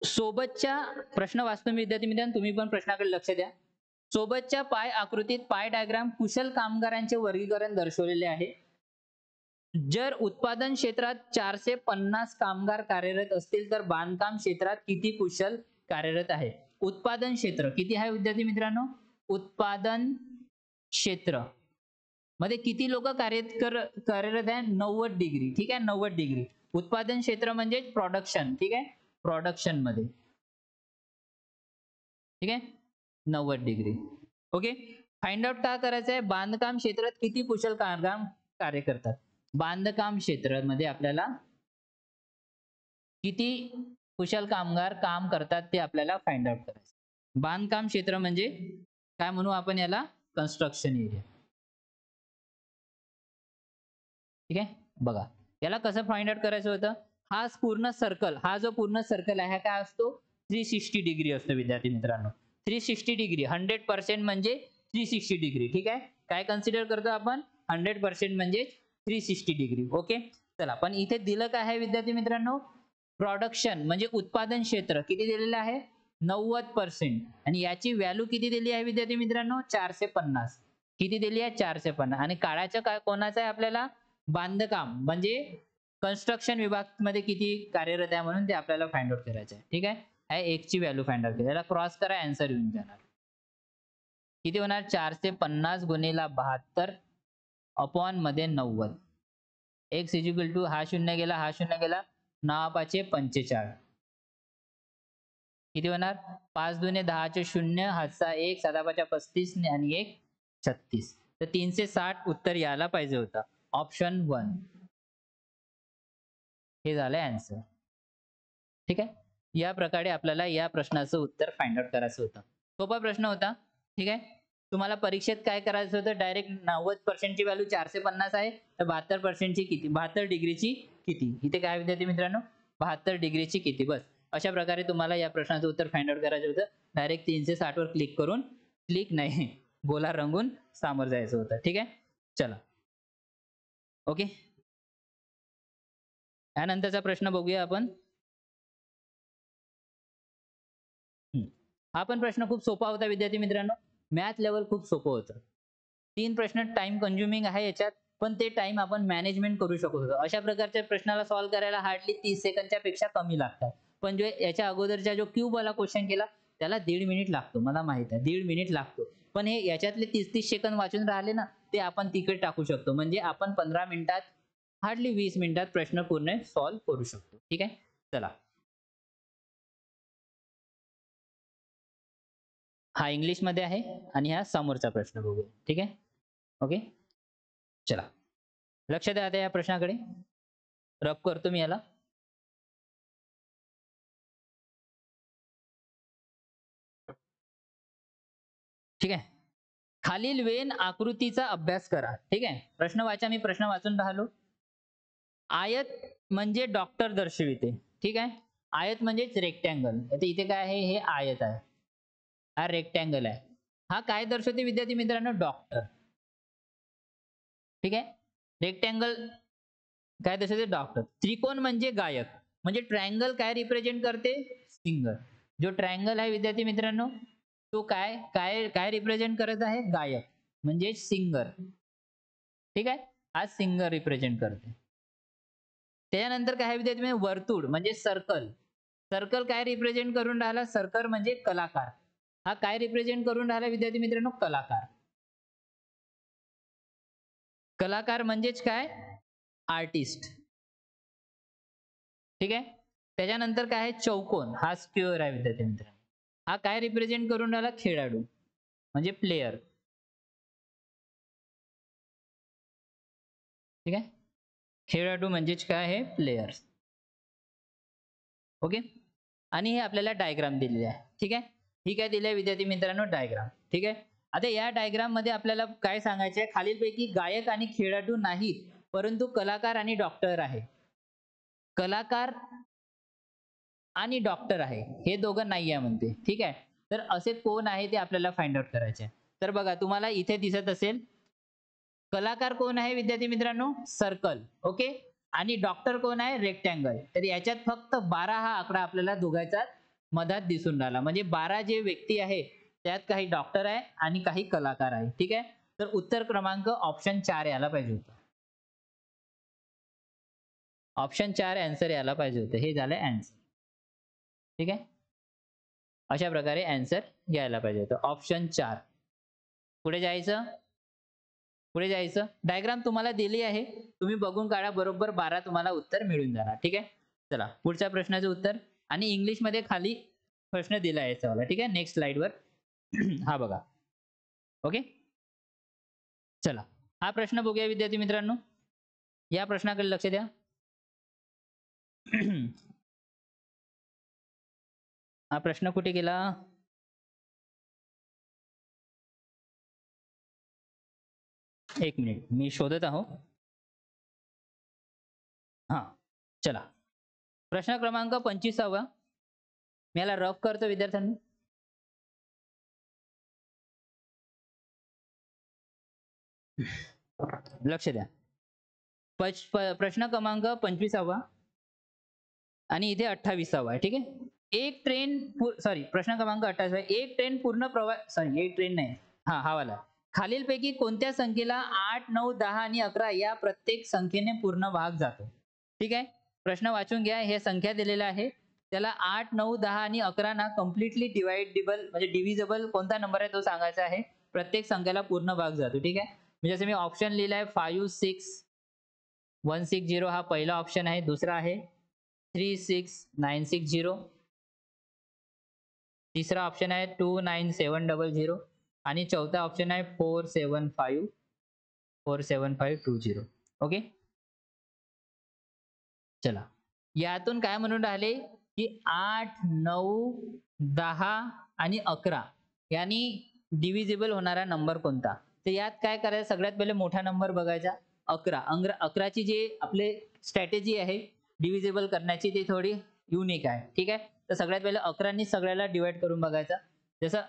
सोबतच्या प्रश्न वाचतो मी विद्यार्थी मित्रांनो, तुम्ही पण प्रश्नाकडे लक्ष द्या. सोबतच्या पाय आकृतीत पाय डायग्राम कुशल कामगारांचे वर्गीकरण दर्शवलेले आहे. जर उत्पादन क्षेत्रात 450 कामगार कार्यरत असतील तर बांधकाम क्षेत्रात किती कुशल कार्यरत आहे? उत्पादन क्षेत्र किती आहे विद्यार्थी मित्रांनो? उत्पादन क्षेत्र मध्ये किती लोक कार्यरत आहे? 90 डिग्री. ठीक आहे, 90 डिग्री. उत्पादन क्षेत्र म्हणजे प्रोडक्शन. ठीक आहे, प्रोडक्शन मध्ये. ठीक आहे, 90 डिग्री. ओके. फाइंड आउट का करायचं आहे? बांधकाम क्षेत्रात किती कुशल कामगार कार्य करतात? बांधकाम क्षेत्रामध्ये आपल्याला किती कुशल कामगार काम करतात ते आपल्याला फाइंड आउट करायचं. बांधकाम क्षेत्र म्हणजे काय म्हणू आपण याला? Construction area. ठीक आहे, बघा याला कसं फाइंड आउट करायचं होतं? हा पूर्ण सर्कल, हा जो पूर्ण सर्कल आहे हा काय असतो? 360 डिग्री असतो विद्यार्थी मित्रांनो. 360 डिग्री 100% म्हणजे 360 डिग्री. ठीक आहे, काय कन्सिडर करतो आपण? 100% म्हणजे 360 डिग्री. ओके. चला, पण इथे दिलं काय आहे विद्यार्थी मित्रांनो? प्रोडक्शन म्हणजे उत्पादन क्षेत्र किती दिलेलं आहे? 90%. आणि याची व्हॅल्यू किती दिली आहे विद्यार्थी मित्रांनो? 450. किती दिली आहे? 450. आणि काळाचं काय कोणाचं आहे आपल्याला? बांधकाम म्हणजे कन्स्ट्रक्शन विभाग मध्ये किती कार्यरत आहे म्हणून ते आपल्याला फाइंड आउट करायचं आहे. ठीक आहे, एक ची व्हॅल्यू फाइंड आउट करायला क्रॉस करा, आन्सर येऊन जाणार. किती होणार? 450 गुणिले 72 अपॉन मध्ये 90. x इक्वल टू हा शून्य गेला, हा शून्य गेला, 9×5 = 45. किती होणार? 5 दुने 10 चे 0, हातचा 1, 7×5 = 35 आणि 1 36. तर 360 उत्तर यायला पाहिजे होतं. ऑप्शन 1 हे झालं आन्सर. ठीक आहे, या प्रकारे आपल्याला या प्रश्नाचं उत्तर फाइंड आउट करायचं होतं. सोपा प्रश्न होता. ठीक आहे, तुम्हाला परीक्षेत काय करायचं होतं? डायरेक्ट 90% ची व्हॅल्यू 450 आहे, तर 72% ची किती? 72 डिग्रीची किती? इथे काय विद्यार्थी मित्रांनो? 72 डिग्रीची किती? बस अशा प्रकारे तुम्हाला या प्रश्नाचं उत्तर फाइंड आउट करायचं होतं. डायरेक्ट 360 वर क्लिक करून, क्लिक नाही गोला रंगून सामोर जायचं होतं. ठीक आहे, चला ओके. यानंतरचा प्रश्न बघूया आपण. हा पण प्रश्न खूप सोपा होता विद्यार्थी मित्रांनो. मॅथ लेवल खूप सोपं होतं. 3 प्रश्न टाइम कंझ्युमिंग आहे याच्यात, पण ते टाइम आपण मॅनेजमेंट करू शकत होतो. अशा प्रकारच्या प्रश्नाला सॉल्व्ह करायला हार्डली 30 सेकंदच्या पेक्षा कमी लागतात. पण जो याच्या अगोदरच्या जो क्यूब वाला क्वेश्चन केला त्याला 1.5 मिनिट लागतो. मला माहित आहे 1.5 मिनिट लागतो. पण हे याच्यातले 30-30 सेकंद वाचून राहिले ना, ते आपण तिकडे टाकू शकतो. म्हणजे आपण 15 मिनिटात, हार्डली 20 मिनिटात प्रश्न पूर्ण सॉल्व्ह करू शकतो. ठीक आहे, चला. हा इंग्लिश मध्ये आहे आणि हा समोरचा प्रश्न बघूया. ठीक आहे, ओके. चला, लक्ष द्या आता या प्रश्नाकडे. रब करतो मी याला. ठीक आहे. खालील वेन आकृतीचा अभ्यास करा. ठीक आहे. प्रश्न वाचा, मी प्रश्न वाचून राहिलो. आयत म्हणजे डॉक्टर दर्शविते. ठीक आहे. आयत म्हणजेच रेक्टँगल. आता इथे काय आहे, हे आयत आहे, हा रेक्टँगल आहे. हा काय दर्शवते विद्यार्थी मित्रांनो, डॉक्टर. ठीक आहे. रेक्टँगल काय दर्शवते, डॉक्टर. त्रिकोण म्हणजे गायक, म्हणजे ट्रायंगल काय रिप्रेझेंट करते, सिंगर. जो ट्रायंगल आहे विद्यार्थी मित्रांनो, तो काय काय काय रिप्रेझेंट करत आहे, गायक म्हणजे सिंगर. ठीक आहे. हा सिंगर रिप्रेझेंट करते. त्यानंतर काय आहे विद्यार्थी मित्रांनो, वर्तुळ म्हणजे सर्कल. सर्कल काय रिप्रेझेंट करून राहिला, सर्कल म्हणजे कलाकार. हा काय रिप्रेझेंट करून राहिला विद्यार्थी मित्रांनो, कलाकार. कलाकार म्हणजेच काय, आर्टिस्ट. ठीक आहे. त्याच्यानंतर काय आहे, चौकोन, हा स्क्वेअर आहे विद्यार्थी मित्रांनो. हा काय रिप्रेझेंट करून राहिला, खेळाडू म्हणजे प्लेयर. ठीक आहे. खेळाडू म्हणजेच काय आहे, प्लेयर. ओके. आणि हे आपल्याला डायग्राम दिलेली आहे. ठीक आहे. ही काय दिली आहे विद्यार्थी मित्रांनो, डायग्राम. ठीक आहे. आता या डायग्राम मध्ये आपल्याला काय सांगायचे आहे, खालीलपैकी गायक आणि खेळाडू नाहीत, परंतु कलाकार आणि डॉक्टर आहे. कलाकार आणि डॉक्टर आहे, हे दोघं नाही आहे म्हणते. ठीक आहे. तर असे कोण आहे ते आपल्याला फाइंड आउट करायचे आहे. तर बघा, तुम्हाला इथे दिसत असेल, कलाकार कोण आहे विद्यार्थी मित्रांनो, सर्कल. ओके. आणि डॉक्टर कोण आहे, रेक्टँगल. तर याच्यात फक्त 12 हा आकडा आपल्याला दोघांचा मधात दिसून राहिला. म्हणजे 12 जे व्यक्ती आहे, त्यात काही डॉक्टर आहे आणि काही कलाकार आहे. ठीक आहे. तर उत्तर क्रमांक ऑप्शन 4 यायला पाहिजे होतं. ऑप्शन 4 आन्सर यायला पाहिजे होतं. हे झालं आन्सर. ठीक आहे. अशा प्रकारे आन्सर यायला पाहिजे होतं. ऑप्शन 4. पुढे जायचं. पुढे जायचं. डायग्राम तुम्हाला दिली आहे. तुम्ही बघून काढा. बरोबर 12 तुम्हाला उत्तर मिळून जाणार. ठीक आहे. चला पुढच्या प्रश्नाचं उत्तर, आणि इंग्लिशमध्ये खाली प्रश्न दिला आहे याचावाला. ठीक आहे. नेक्स्ट स्लाइडवर हा बघा. ओके. चला हा प्रश्न बघूया विद्यार्थी मित्रांनो. या प्रश्नाकडे लक्ष द्या. हा प्रश्न कुठे गेला? एक मिनिट, मी शोधत आहो. हा चला, प्रश्न क्रमांक 25. मी याला रफ करतो विद्यार्थ्यांनी. लक्ष द्या. प्रश्न क्रमांक 25 आणि इथे 28 आहे. ठीक आहे. एक ट्रेन, सॉरी प्रश्न क्रमांक 28 आहे. एक ट्रेन पूर्ण प्रवास, सॉरी एक ट्रेन नाही, हा वाला. खालीलपैकी कोणत्या संख्येला 8, 9, 10 आणि 11 या प्रत्येक संख्येने पूर्ण भाग जातो? ठीक आहे. प्रश्न वाचून घ्या. हे संख्या दिलेल्या आहे, त्याला 8, 9, 10 आणि 11 ना कम्प्लिटली डिवाइडेबल म्हणजे डिव्हिजिबल कोणता नंबर आहे तो सांगायचा आहे. प्रत्येक संख्येला पूर्ण भाग जातो. ठीक आहे. म्हणजे जसं मी ऑप्शन लिहिलाय 5, 6, 160 हा पहिला ऑप्शन आहे. दुसरा आहे 36960. तिसरा ऑप्शन आहे 29700 आणि चौथा ऑप्शन आहे 47520. ओके. चला, यातून काय म्हणून राहिले की 8, 9, 10 आणि 11 यांनी डिव्हिजिबल होणारा नंबर कोणता? तर यात काय करायचं, सगळ्यात पहिले मोठा नंबर बघायचा 11. 11ची जे आपले स्ट्रॅटेजी आहे डिव्हिजिबल करण्याची, ती थोडी युनिक आहे. ठीक आहे. तर सगळ्यात पहिले 11नी सगळ्याला डिवाइड करून बघायचा. जसं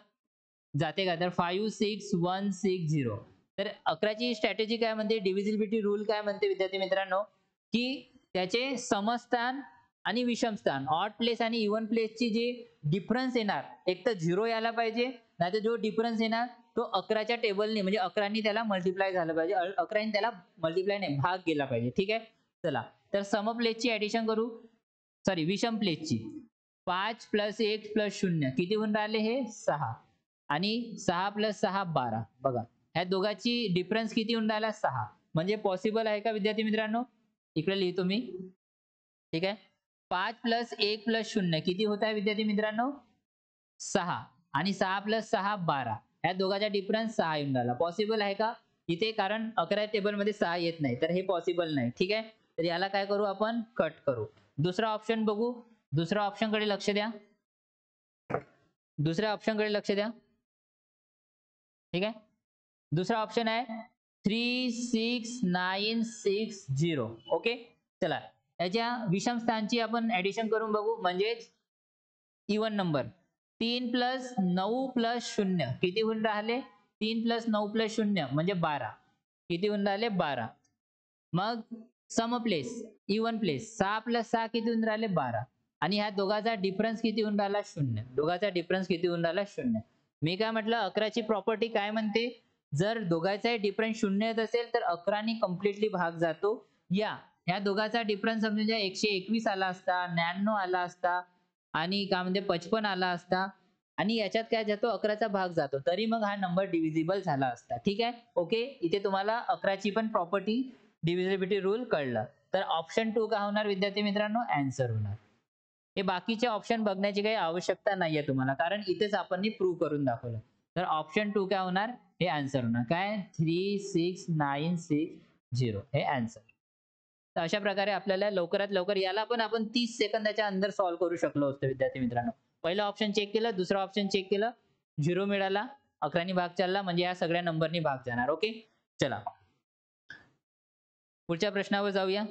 जाते का, तर 56160. तर 11ची स्ट्रॅटेजी काय म्हणते, डिव्हिजिबिलिटी रूल काय म्हणते विद्यार्थी मित्रांनो, की त्याचे समस्थान आणि विषमस्थान, ऑड प्लेस आणि इव्हन प्लेसची जी डिफरन्स येणार, एक तर 0 यायला पाहिजे, नाहीतर जो डिफरन्स येणार तो 11च्या टेबलने म्हणजे 11नी त्याला मल्टिप्लाय झालं पाहिजे. 11नी त्याला मल्टिप्लाय नाही, भाग गेला पाहिजे. ठीक आहे. चला, तर सम प्लेसची ऍडिशन करू, सॉरी विषम प्लेसची. 5 + 1 + 0 किती होऊन राहिले, हे 6. आणि 6 + 6 12. बघा ह्या दोघांची डिफरन्स किती होऊन राहिला, 6. म्हणजे पॉसिबल आहे का विद्यार्थी मित्रांनो? इकडे लिहितो मी. ठीक आहे. 5 + 1 + 0 किती होत आहे विद्यार्थी मित्रांनो, 6. आणि 6 + 6 12. ह्या दोघांचा डिफरन्स 6 येऊन राहिला. पॉसिबल आहे का इथे? कारण 11 टेबल मध्ये 6 येत नाही, तर हे पॉसिबल नाही. ठीक आहे. तर याला काय करू आपण, कट करू. दुसरा ऑप्शन बघू. दुसऱ्या ऑप्शन कडे लक्ष द्या. दुसऱ्या ऑप्शन कडे लक्ष द्या. ठीक आहे. दुसरा ऑप्शन आहे 36960. ओके. चला याच्या विषम स्थानची आपण ऍडिशन करून बघू, म्हणजेच इवन नंबर 3 प्लस 9 प्लस 0 किती होऊन राहिले? 3 प्लस 9 प्लस 0 म्हणजे 12. किती होऊन राहिले? 12. मग सम प्लेस, इवन प्लेस 6 प्लस 6 किती होऊन राहिले? 12. आणि ह्या दोघांचा डिफरन्स किती होऊन राहिला? 0. दोघांचा डिफरन्स किती होऊन राहिला? 0. मी काय म्हटलं, 11ची प्रॉपर्टी काय म्हणते? जर दोघांचाही डिफरन्स 0 येत असेल तर 11 ने कम्प्लिटली भाग जातो. ह्या दोघांचा डिफरन्स समजून घ्या 121 आला असता, 99 आला असता आणि काय म्हणते 55 आला असता आणि याच्यात काय जातो? 11चा भाग जातो, तरी मग हा नंबर डिव्हिजिबल झाला असता. ठीक आहे. ओके. इथे तुम्हाला 11ची पण प्रॉपर्टी डिव्हिजिबिलिटी रूल कळलं. तर ऑप्शन 2 काय होणार विद्यार्थी मित्रांनो? आन्सर होणार. हे बाकीचे ऑप्शन बघण्याची काही आवश्यकता नाहीये तुम्हाला, कारण इथेच आपण प्रूव्ह करून दाखवलं. तर ऑप्शन 2 काय होणार? हे आन्सर होणार. काय? 36960 हे आन्सर. तर अशा प्रकारे आपल्याला लवकरात लवकर याला पण आपण 30 सेकंदाच्या अंदर सॉल्व्ह करू शकलो असतो विद्यार्थी मित्रांनो. पहिलं ऑप्शन चेक केलं, दुसरं ऑप्शन चेक केलं, 0 मिळाला, 11 भाग चालला, म्हणजे या सगळ्या नंबरनी भाग जाणार. ओके. चला पुढच्या प्रश्नावर जाऊया.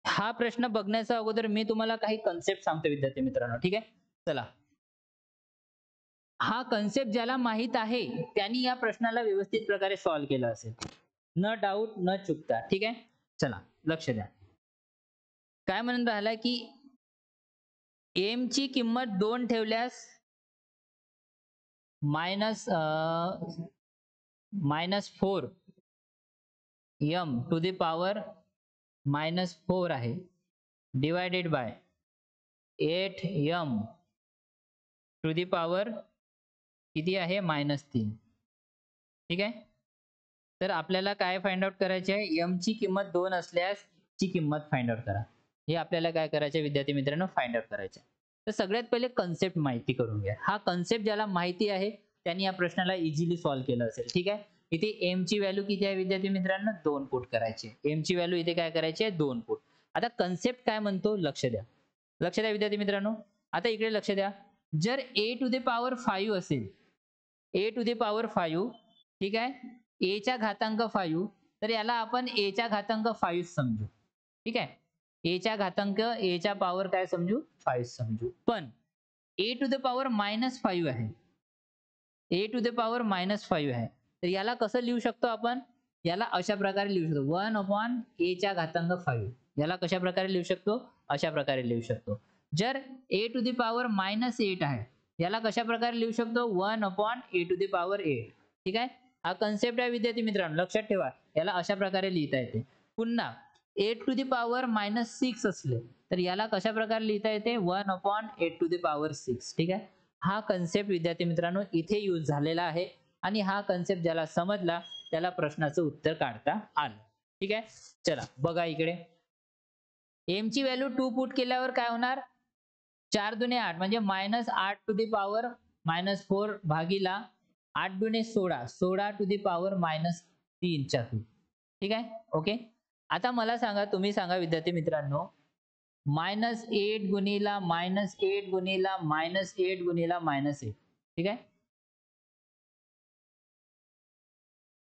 हा प्रश्न बघण्याच्या अगोदर मी तुम्हाला काही कन्सेप्ट सांगतो विद्यार्थी मित्रांनो. ठीक आहे. चला, हा कन्सेप्ट ज्याला माहित आहे त्यांनी या प्रश्नाला व्यवस्थित प्रकारे सॉल्व्ह केलं असेल, न डाऊट न चुकता. ठीक आहे. चला लक्ष द्या. काय म्हणून राहिला की एम ची किंमत 2 ठेवल्यास -4 m टू द पॉवर -4 आहे, divided by 8m to the power किती आहे? -3. ठीक आहे. तर आपल्याला काय फाइंड आउट करायचे आहे? m ची किंमत 2 असल्यास ची किंमत फाइंड आउट करा. हे आपल्याला काय करायचे विद्यार्थी मित्रांनो? फाइंड आउट करायचे. तर सगळ्यात पहिले कन्सेप्ट माहिती करून घ्या. हा कन्सेप्ट ज्याला माहिती आहे त्यांनी या प्रश्नाला इझिली सॉल्व्ह केलं असेल. ठीक आहे. इथे m ची व्हॅल्यू किती आहे विद्यार्थी मित्रांनो? 2 पुट करायची. m ची व्हॅल्यू इथे काय करायची आहे? 2 पुट. आता कन्सेप्ट काय म्हणतो? लक्ष द्या. लक्ष द्या विद्यार्थी मित्रांनो. आता इकडे लक्ष द्या. जर a टू द पॉवर 5 असेल, a टू द पॉवर 5, ठीक आहे, a च्या घातांक 5, तर याला आपण a च्या घातांक 5 समजू. ठीक आहे. a च्या घातांक a च्या पॉवर काय समजू? 5 समजू. पण a टू द पॉवर -5 आहे, a टू द पॉवर -5 आहे, तर याला कसं लिहू शकतो आपण? याला अशा प्रकारे लिहू शकतो, 1/a च्या घातांक 5. याला कशा प्रकारे लिहू शकतो? अशा प्रकारे लिहू शकतो. जर a टू द पॉवर -8 आहे, याला कशा प्रकारे लिहू शकतो? 1/a to the power 8. ठीक आहे. हा कन्सेप्ट आहे विद्यार्थी मित्रांनो, लक्षात ठेवा. याला अशा प्रकारे लिहिता येते. पुन्हा 8 टू द पॉवर -6 असले तर याला कशा प्रकारे लिहिता येते? 1/8 टू द पॉवर 6. ठीक आहे. हा कन्सेप्ट विद्यार्थी मित्रांनो इथे यूज झालेला आहे आणि हा कन्सेप्ट ज्याला समजला त्याला प्रश्नाचं उत्तर काढता आलं. ठीक आहे. चला बघा इकडे. m ची व्हॅल्यू 2 पुट केल्यावर काय होणार? 4 दुने 8 म्हणजे -8 टू द पॉवर -4 भागीला 8 दुने 16, 16 टू द पॉवर -3 च्या 2. ठीक आहे. ओके. आता मला सांगा, तुम्ही सांगा विद्यार्थी मित्रांनो, -8 गुणिला -8 गुणिला -8 गुणिला -8. ठीक आहे.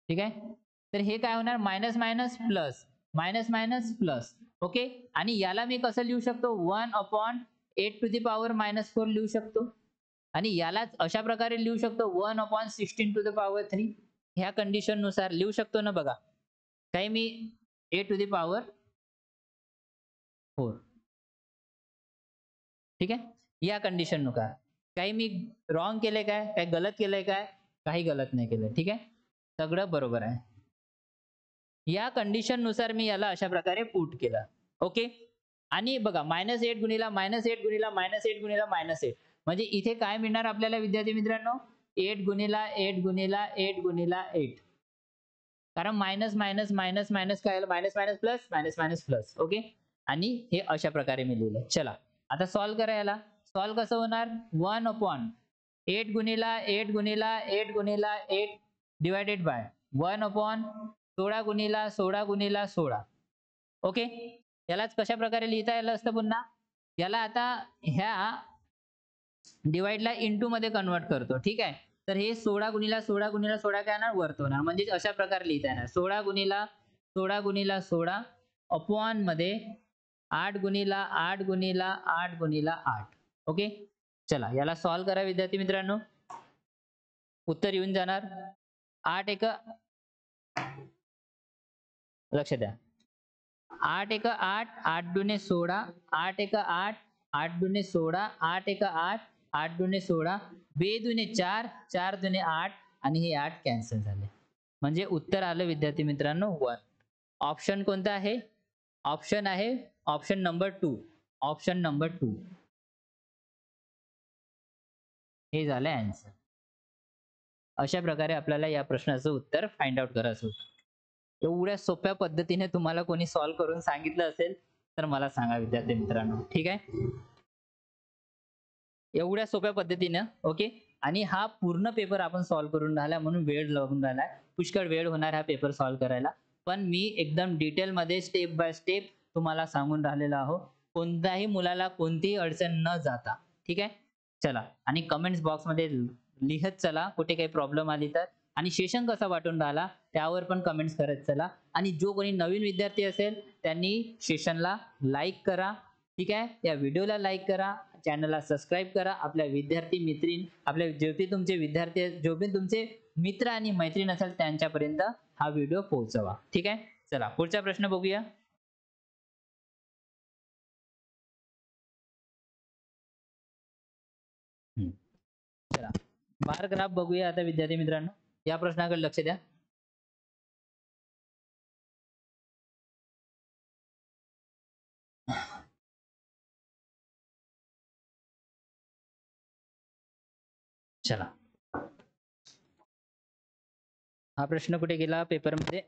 ठीक आहे. तर हे काय होणार? Minus minus plus, minus minus plus. Okay. आणि याला मी कसं लिहू शकतो? 1/8 टू द पॉवर -4 लिहू शकतो. आणि यालाच अशा प्रकारे लिहू शकतो 1/16 टू द पॉवर 3. ह्या कंडिशन नुसार लिहू शकतो ना बघा. काही मी a टू द पॉवर 4. ठीक आहे. या कंडिशन नुसार काही मी रॉंग केलंय काय? काही गलत केलंय काय? काही गलत नाही केलंय. ठीक आहे. सगळं बरोबर आहे. या कंडिशन नुसार मी याला अशा प्रकारे पुट केलं. ओके. आणि बघा -8 गुणिला -8 गुणिला -8 गुणिला -8 म्हणजे इथे काय मिळणार आपल्याला विद्यार्थी मित्रांनो? 8 गुणिला 8 गुणिला 8 गुणिला 8. कारण मायनस मायनस मायनस मायनस काय आलं? Minus minus plus, minus minus plus. Okay. आणि हे अशा प्रकारे मी लिहिलं. चला आता सॉल्व्ह करा याला. सॉल्व्ह कसं होणार? 1/8 गुणिला 8 गुणिला 8 गुणिला 8 डिवायडेड बाय 1/16 गुणिला 16 गुणिला 16. ओके. यालाच कशा प्रकारे लिहिता आलं असतं पुन्हा? याला आता ह्या डिवाइडला इंटू मध्ये कन्वर्ट करतो, ठीक आहे. तर हे 16 गुणिला 16 गुणिला 16 काय येणार, वर्त होणार. म्हणजे अशा प्रकारे लिहिता येणार 16 गुणिला 16 गुणिला 16 अपॉन मध्ये 8 गुणिला 8 गुणिला 8 गुणिला 8. ओके, चला याला सॉल्व्ह करा विद्यार्थी मित्रांनो. उत्तर येऊन जाणार 8 एक, लक्ष द्या, 8 एक 8, 8 दुने 16, 8 एक 8, 8 दुने 16, 8 एक 8, 8 दुने 16, 2 दुने 4, 4 दुने 8 आणि हे 8 कॅन्सल झाले. म्हणजे उत्तर आलं विद्यार्थी मित्रांनो 1. ऑप्शन कोणता आहे? ऑप्शन आहे ऑप्शन नंबर 2. ऑप्शन नंबर 2 हे झालं आन्सर. अशा प्रकारे आपल्याला या प्रश्नाचं उत्तर फाइंड आउट करायचं होतं. एवढ्या सोप्या पद्धतीने तुम्हाला कोणी सॉल्व्ह करून सांगितलं असेल तर मला सांगा विद्यार्थी मित्रांनो, ठीक आहे. एवढ्या सोप्या पद्धतीनं, ओके. आणि हा पूर्ण पेपर आपण सॉल्व्ह करून राहिला म्हणून वेळ लागून राहिला, पुष्कळ वेळ होणार हा पेपर सॉल्व्ह करायला. पण मी एकदम डिटेल मध्ये स्टेप बाय स्टेप तुम्हाला सांगून राहिलेलो आहो, कोणत्याही मुलाला कोणतीही अडचण न जाता, ठीक आहे. चला, आणि कमेंट्स बॉक्स मध्ये लिहत चला कुठे काही प्रॉब्लेम आली तर, आणि सेशन कसा वाटून राहिला त्यावर पण कमेंट्स करत चला. आणि जो कोणी नवीन विद्यार्थी असेल त्यांनी सेशनला लाईक करा, ठीक आहे. या व्हिडिओला लाईक करा, चॅनलला सबस्क्राईब करा. आपल्या विद्यार्थी मैत्रीण, आपल्या जे तुमचे विद्यार्थी, जो पण तुमचे मित्र आणि मैत्रीण असेल त्यांच्यापर्यंत हा व्हिडिओ पोहोचवा, ठीक आहे. चला पुढचा प्रश्न बघूया. चला बार ग्राफ बघूया आता विद्यार्थी मित्रांनो. या प्रश्नाकडे लक्ष द्या. चला, हा प्रश्न कुठे गेला पेपरमध्ये?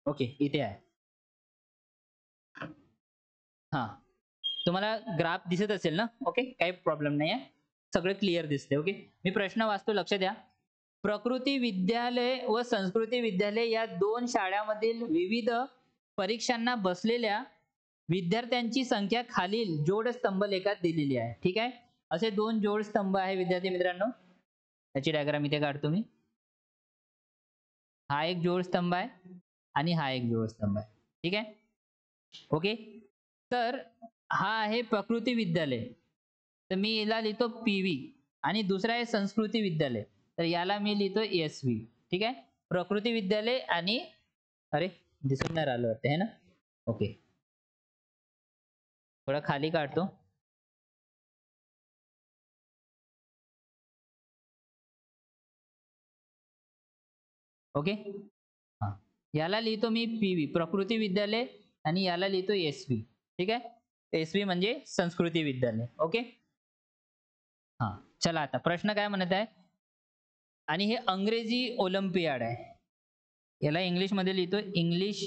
ओके, इथे आहे. हा, तुम्हाला ग्राफ दिसत असेल ना? ओके, काही प्रॉब्लेम नाही आहे, सगळं क्लिअर दिसते. ओके, मी प्रश्न वाचतो, लक्ष द्या. प्रकृती विद्यालय व संस्कृती विद्यालय या दोन शाळांमधील विविध परीक्षांना बसलेल्या विद्यार्थ्यांची संख्या खालील जोडस्तंभ लेखात दिलेली आहे, ठीक आहे. असे दोन जोडस्तंभ आहे विद्यार्थी मित्रांनो, त्याची डायग्राम इथे काढतो मी. हा एक जोडस्तंभ आहे आणि हा एक जोडस्तंभ आहे, ठीक आहे. ओके, तर हा आहे प्रकृती विद्यालय, तर मी याला लिहितो पीव्ही. आणि दुसरा आहे संस्कृती विद्यालय, तर याला मी लिहितो एसव्ही, ठीक आहे. प्रकृती विद्यालय आणि, अरे दिसून नाही राहिलं वाटतं है ना. ओके, थोडा खाली काढतो. ओके, हा, याला लिहितो मी पीव्ही प्रकृती विद्यालय आणि याला लिहितो एसव्ही, ठीक आहे. एसव्ही म्हणजे संस्कृती विद्यालय. ओके, हा, चला आता प्रश्न काय म्हणत आहे. आणि हे अंग्रेजी ऑलिम्पियाड आहे, याला इंग्लिश मध्ये लिहितो इंग्लिश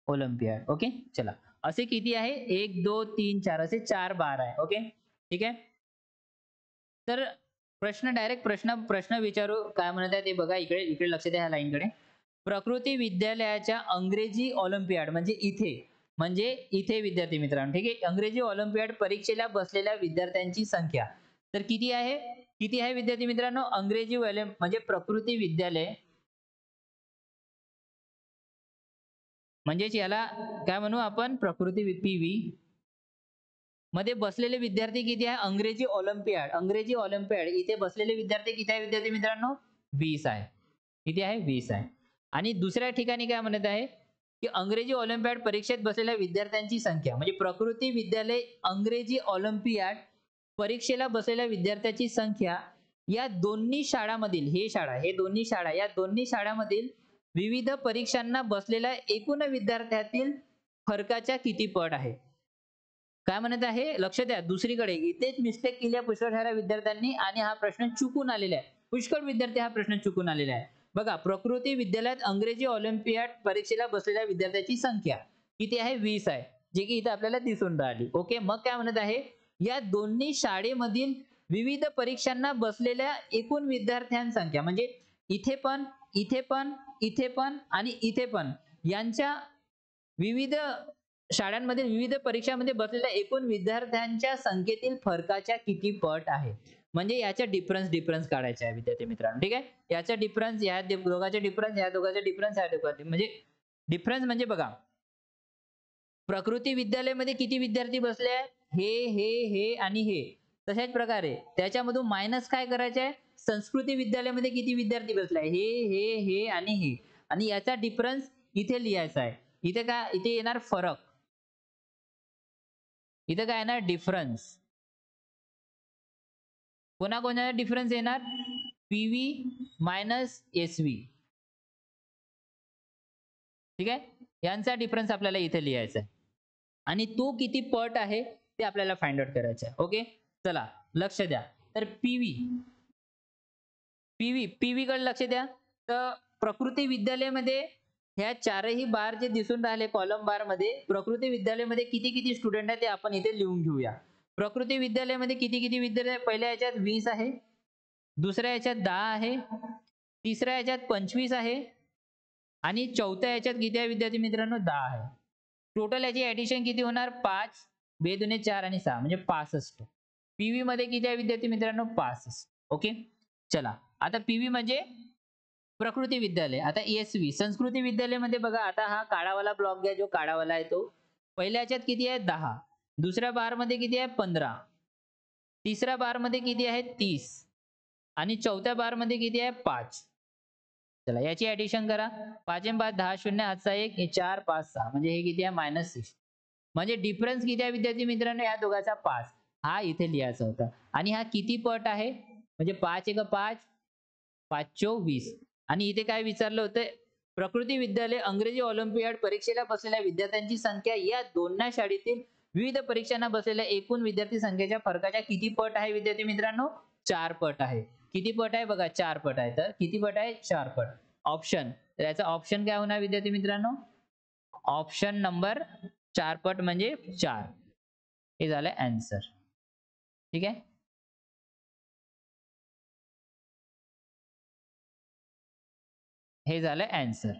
ऑलिम्पियाड. ओके, चला, असे किती आहे? 1 2 3 4 असे 4 बार आहे. ओके, ठीक आहे. तर प्रश्न डायरेक्ट प्रश्न विचारू, काय म्हणत आहे ते बघा. इकडे इकडे लक्ष द्या ह्या लाईनकडे. प्रकृती विद्यालयाच्या अंग्रेजी ऑलिम्पियाड म्हणजे इथे विद्यार्थी मित्रांनो, ठीक आहे, अंग्रेजी ऑलिम्पियाड परीक्षेला बसलेल्या विद्यार्थ्यांची संख्या तर किती आहे? किती आहे विद्यार्थी मित्रांनो? अंग्रेजी म्हणजे प्रकृती विद्यालय, म्हणजेच याला काय म्हणू आपण, प्रकृती पीव्ही मध्ये बसलेले विद्यार्थी किती आहे? अंग्रेजी ऑलिम्पियाड इथे बसलेले विद्यार्थी किती आहे विद्यार्थी मित्रांनो? 20 आहे. किती आहे? 20 आहे. आणि दुसऱ्या ठिकाणी काय म्हणत आहे की अंग्रेजी ऑलिम्पियाड परीक्षेत बसलेल्या विद्यार्थ्यांची संख्या, म्हणजे प्रकृती विद्यालय अंग्रेजी ऑलिम्पियाड परीक्षेला बसलेल्या विद्यार्थ्यांची संख्या या दोन्ही शाळांमधील, हे दोन्ही शाळा, या दोन्ही शाळांमधील विविध परीक्षांना बसलेल्या एकूण विद्यार्थ्यातील फरकाच्या किती पट आहे? काय म्हणत आहे? लक्ष द्या, दुसरीकडे इथेच मिस्टेक केली आहे पुष्कळ साऱ्या विद्यार्थ्यांनी आणि हा प्रश्न चुकून आलेला आहे. पुष्कळ विद्यार्थी हा प्रश्न चुकून आलेला आहे. बघा, प्रकृती विद्यालयात अंग्रेजी ऑलिम्पियाड परीक्षेला बसलेल्या विद्यार्थ्यांची संख्या किती आहे? 20 आहे, जे की इथे आपल्याला दिसून राहिली. ओके, मग काय म्हणत आहे, या दोन्ही शाळेमधील विविध परीक्षांना बसलेल्या एकूण विद्यार्थ्यांची संख्या, म्हणजे इथे पण, इथे पण, इथे पण आणि इथे पण यांच्या विविध शाळांमध्ये विविध परीक्षांमध्ये बसलेल्या एकूण विद्यार्थ्यांच्या संख्येतील फरकाच्या किती पट आहे. म्हणजे याच्या डिफरन्स काढायचा आहे विद्यार्थी मित्रांनो. ठीक आहे. याचा डिफरन्स, या दोघांचा डिफरन्स, या दोघांचा डिफरन्स, या दोघांचा म्हणजे डिफरन्स म्हणजे बघा, प्रकृती विद्यालयामध्ये किती विद्यार्थी बसले आहे, हे आणि हे. तशाच प्रकारे त्याच्यामधून मायनस काय करायचे आहे, संस्कृती विद्यालयामध्ये किती विद्यार्थी बसले आहे, हे आणि हे. आणि याचा डिफरन्स इथे लिहायचा आहे. इथे काय, इथे येणार फरक, इथे काय येणार डिफरन्स. कोणाकोणाचा डिफरन्स येणार, पीव्ही मायनस एसव्ही. ठीक आहे. यांचा डिफरन्स आपल्याला इथे लिहायचा आहे आणि तो किती पट आहे ते आपल्याला फाइंड आउट करायचं आहे. ओके, चला लक्ष द्या. तर पीव्ही कडे लक्ष द्या. तर प्रकृती विद्यालयामध्ये ह्या चारही बार जे दिसून राहिले कॉलम बार मध्ये, प्रकृती विद्यालयामध्ये किती किती स्टुडंट आहे ते आपण इथे लिहून घेऊया. प्रकृती विद्यालयामध्ये किती किती विद्यार्थी आहे, पहिल्या याच्यात 20 आहे, दुसऱ्या याच्यात 10 आहे, तिसऱ्या याच्यात 25 आहे आणि चौथ्या याच्यात किती आहे विद्यार्थी मित्रांनो, 10 आहे. टोटल याची ऍडिशन किती होणार, 5, 2 दुने 4 आणि 6 म्हणजे 65. पीव्ही मध्ये किती आहे विद्यार्थी मित्रांनो, 65. ओके, चला आता पीव्ही म्हणजे प्रकृती विद्यालय. आता एसव्ही संस्कृती विद्यालयामध्ये बघा, आता हा काळावाला ब्लॉक घ्या, जो काळावाला आहे तो. पहिल्या याच्यात किती आहे, 10, दुसऱ्या बार मध्ये किती आहे, 15, तिसऱ्या बार मध्ये किती आहे, 30 आणि चौथ्या बार मध्ये किती आहे, 5. चला याची ऍडिशन करा. 5 आणि 5 10, 0 हातचा 1, हे 4 5 6 म्हणजे हे किती आहे, -6. म्हणजे डिफरन्स किती आहे विद्यार्थी मित्रांनो, या दोघांचा 5. हा इथे लिहायचा होता. आणि हा किती पट आहे, म्हणजे 5 1 5, 5 चोक 20. आणि इथे काय विचारलं होतं, प्रकृती विद्यालय अंग्रेजी ऑलिम्पियाड परीक्षेला बसलेल्या विद्यार्थ्यांची संख्या या दोन्ही शाळेतील विविध परीक्षांना बसलेल्या एकूण विद्यार्थी संख्येच्या फरकाच्या किती पट आहे विद्यार्थी मित्रांनो, 4 पट आहे. किती पट आहे बघा, 4 पट आहे. तर किती पट आहे, 4 पट. ऑप्शन, तर याचा ऑप्शन काय होणार विद्यार्थी मित्रांनो, ऑप्शन नंबर 4 पट म्हणजे 4. हे झालं आन्सर. ठीक आहे. हे झालं आन्सर.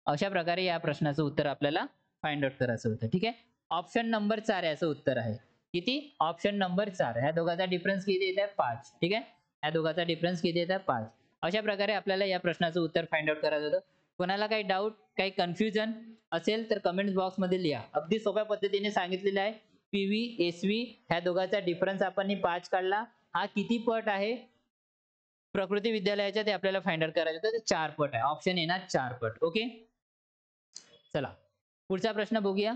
अशा प्रकारे या प्रश्नाचं उत्तर आपल्याला फाइंड आउट करायचं होतं. ठीक आहे. ऑप्शन नंबर 4 याचं उत्तर आहे. किती, ऑप्शन नंबर 4. ह्या दोघांचा डिफरन्स किती येत आहे, 5. ठीक आहे. ह्या दोघांचा डिफरन्स किती येत आहे, 5. अशा प्रकारे आपल्याला या प्रश्नाचं उत्तर फाइंड आउट करायचं होतं. कोणाला काही डाऊट, काही कन्फ्युजन असेल तर कमेंट बॉक्स मध्ये लिहा. अगदी सोप्या पद्धतीने सांगितलेलं आहे. पीव्ही एसव्ही ह्या दोघांचा डिफरन्स आपण 5 काढला. हा किती पट आहे प्रकृती विद्यालयाच्या, ते आपल्याला फाइंड आउट करायचं होतं. 4 पट आहे. ऑप्शन येणार 4 पट. ओके, चला पुढचा प्रश्न बघूया.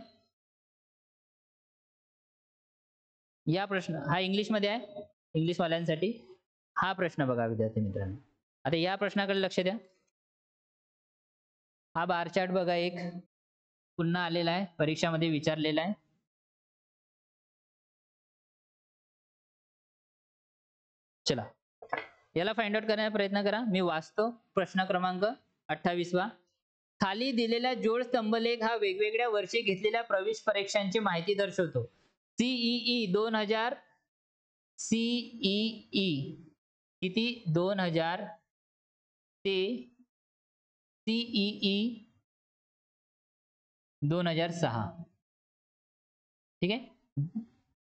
या प्रश्न हा इंग्लिश मध्ये आहे, इंग्लिश वाल्यांसाठी. हा प्रश्न बघा विद्यार्थी मित्रांनो. आता या प्रश्नाकडे लक्ष द्या. हा बार चार्ट बघा, एक पुन्हा आलेला आहे, परीक्षामध्ये विचारलेला आहे. चला याला फाइंड आउट करण्याचा प्रयत्न करा. मी वाचतो. प्रश्न क्रमांक 28वा. खाली दिलेला जोड स्तंभलेख हा वेगवेगळ्या वर्षी घेतलेल्या प्रवेश परीक्षांची माहिती दर्शवतो. सीईई 2000, सीईई किती, 2000 ते सीईई 2006. ठीक आहे.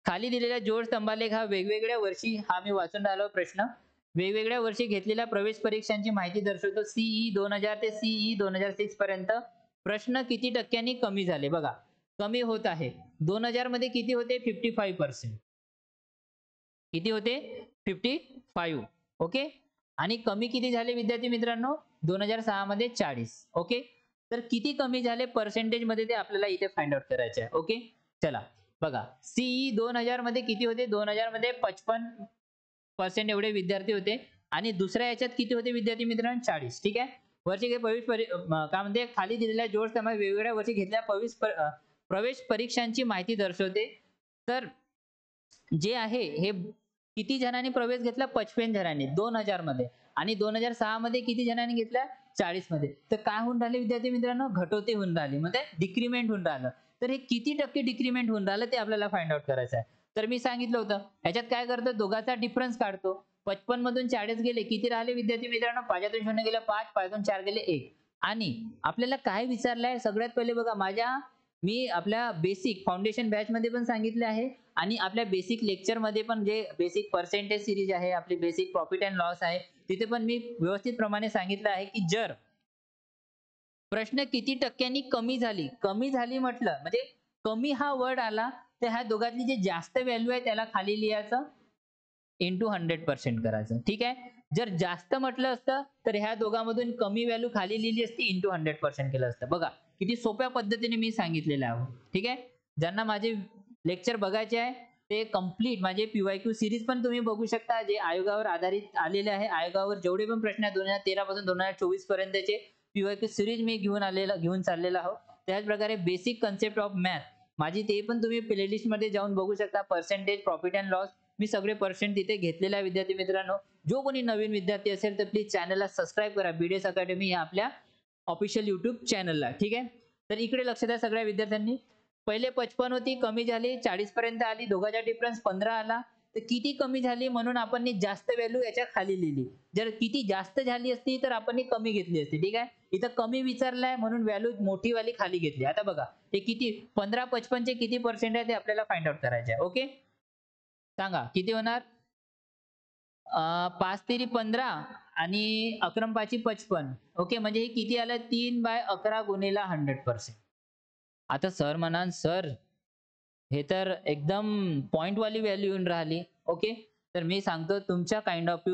खाली दिलेल्या जोड स्तंभालेख हा वेगवेगळ्या वर्षी, हा मी वाचून राहिलो प्रश्न, वेगवेगळ्या वर्षी घेतलेल्या प्रवेश परीक्षांची माहिती दर्शवतो. सीई 2000 ते सीई 2006 पर्यंत प्रश्न किती टक्क्यांनी कमी झाले, बघा कमी होत आहे. 2000 मध्ये किती होते, 55%. किती होते, 55. ओके. आणि कमी किती झाले विद्यार्थी मित्रांनो, 2006 मध्ये 40. ओके. तर किती कमी झाले पर्सेंटेज मध्ये ते आपल्याला इथे फाइंड आउट करायचे आहे. ओके, चला बघा. सीई 2000 मध्ये किती होते, 2000 मध्ये 55% एवढे विद्यार्थी होते. आणि दुसऱ्या याच्यात किती होते विद्यार्थी मित्रांनो, 40. ठीक आहे. वर्षी काय म्हणते, खाली दिलेल्या जोड स्तंभात वेगवेगळ्या वर्षी घेतलेल्या प्रवेश परीक्षांची माहिती दर्शवते. तर जे आहे हे किती जणांनी प्रवेश घेतला, 55 जणांनी 2000 मध्ये. आणि 2006 मध्ये किती जणांनी घेतला, 40 मध्ये. तर काय होऊन राहिले विद्यार्थी मित्रांनो, घटोते होऊन राहिले, म्हणजे डिक्रीमेंट होऊन राहिलं. तर हे किती टक्के डिक्रीमेंट होऊन राहिलं ते आपल्याला फाइंड आउट करायचं आहे. तर मी सांगितलं होतं याच्यात काय करतो, दोघांचा डिफरन्स काढतो. 55 मधून 40 गेले, किती राहिले विद्यार्थी मित्रांनो, 5 0 गेले 5, 5 4 गेले 1. आणि आपल्याला काय विचारलंय, सगळ्यात पहिले बघा, माझ्या मी आपल्या बेसिक फाउंडेशन बॅच मध्ये पण सांगितले आहे आणि आपल्या बेसिक लेक्चर मध्ये पण जे बेसिक पर्सेंटेज सिरीज आहे, आपली बेसिक प्रॉफिट अँड लॉस आहे, तिथे पण मी व्यवस्थित प्रमाणे सांगितलं आहे की जर प्रश्न किती टक्क्यांनी कमी झाली म्हटलं म्हणजे कमी हा वर्ड आला तर ह्या दोघातली जे जास्त व्हॅल्यू आहे त्याला खाली लिहायचं इंटू 100% करायचं. ठीक आहे. जर जास्त म्हटलं असतं तर ह्या दोघांमधून कमी व्हॅल्यू खाली लिहिली असती इंटू 100% केलं असतं. बघा किती सोप्या पद्धतीने मी सांगितलेलं आहे. ठीक आहे. ज्यांना माझे लेक्चर बघायचे आहे ते कंप्लीट माझे पीवायक्यू सिरीज पण तुम्ही बघू शकता, जे आयोगावर आधारित आलेले आहे. आयोगावर जेवढे पण प्रश्न आहेत 2013 पासून 2024 पर्यंतचे पीवायक्यू सिरीज मी घेऊन चाललेला आहोत. त्याच प्रकारे बेसिक कन्सेप्ट ऑफ मॅथ माझी ते पण तुम्ही प्लेलिस्ट मध्ये जाऊन बघू शकता. पर्सेंटेज, प्रॉफिट अँड लॉस मी सगळे पर्सेंट तिथे घेतलेले आहे. विद्यार्थी मित्रांनो, जो कोणी नवीन विद्यार्थी असेल तर प्लीज चॅनलला सबस्क्राईब करा. बीडीएस अकॅडमी या आपल्या ऑफिशियल युट्यूब चॅनलला. ठीक आहे. तर इकडे लक्ष द्या सगळ्या विद्यार्थ्यांनी. पहिले 55 होती, कमी झाली 40 पर्यंत आली, दोघांचा डिफरन्स 15 आला. तर किती कमी झाली म्हणून आपण जास्त व्हॅल्यू याच्या खाली लिहिली. जर किती जास्त झाली असती तर आपण कमी घेतली असती. ठीक आहे. इथं कमी विचारलाय म्हणून व्हॅल्यू मोठी वाली खाली घेतली. आता बघा ते किती 15 55 चे किती पर्सेंट आहे ते आपल्याला फाइंड आउट करायचे आहे. ओके, सांगा किती होणार? 5 तेरी 15 आणि 11 पाची 55. ओके, म्हणजे हे किती आलं? 3/11 गुणिले 100%. आता सर म्हणाल सर हे तर एकदम पॉइंट वाली व्हॅल्यू येऊन राहिली. ओके, तर मी सांगतो तुमच्या काइंड ऑफ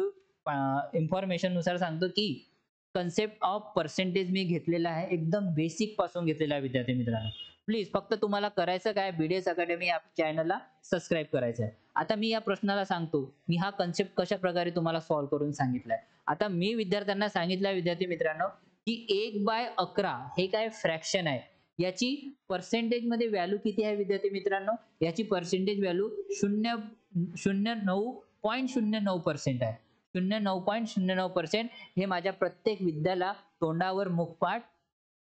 इन्फॉर्मेशन नुसार सांगतो की कन्सेप्ट ऑफ पर्सेंटेज मी घेतलेला आहे, एकदम बेसिक पासून घेतलेला आहे. विद्यार्थी मित्रांनो, प्लीज फक्त तुम्हाला करायचं काय, बीडीएस अकॅडमी या चॅनलला सबस्क्राईब करायचं आहे. आता मी या प्रश्नाला सांगतो मी हा कन्सेप्ट कशा प्रकारे तुम्हाला सॉल्व्ह करून सांगितलाय. आता मी विद्यार्थ्यांना सांगितलं विद्यार्थी मित्रांनो की 1/11 हे काय फ्रॅक्शन आहे, याची पर्सेंटेज मध्ये व्हॅल्यू किती आहे विद्यार्थी मित्रांनो? याची पर्सेंटेज व्हॅल्यू 0.09% आहे. 0.09% हे माझ्या प्रत्येक विद्याला तोंडावर मुखपाठ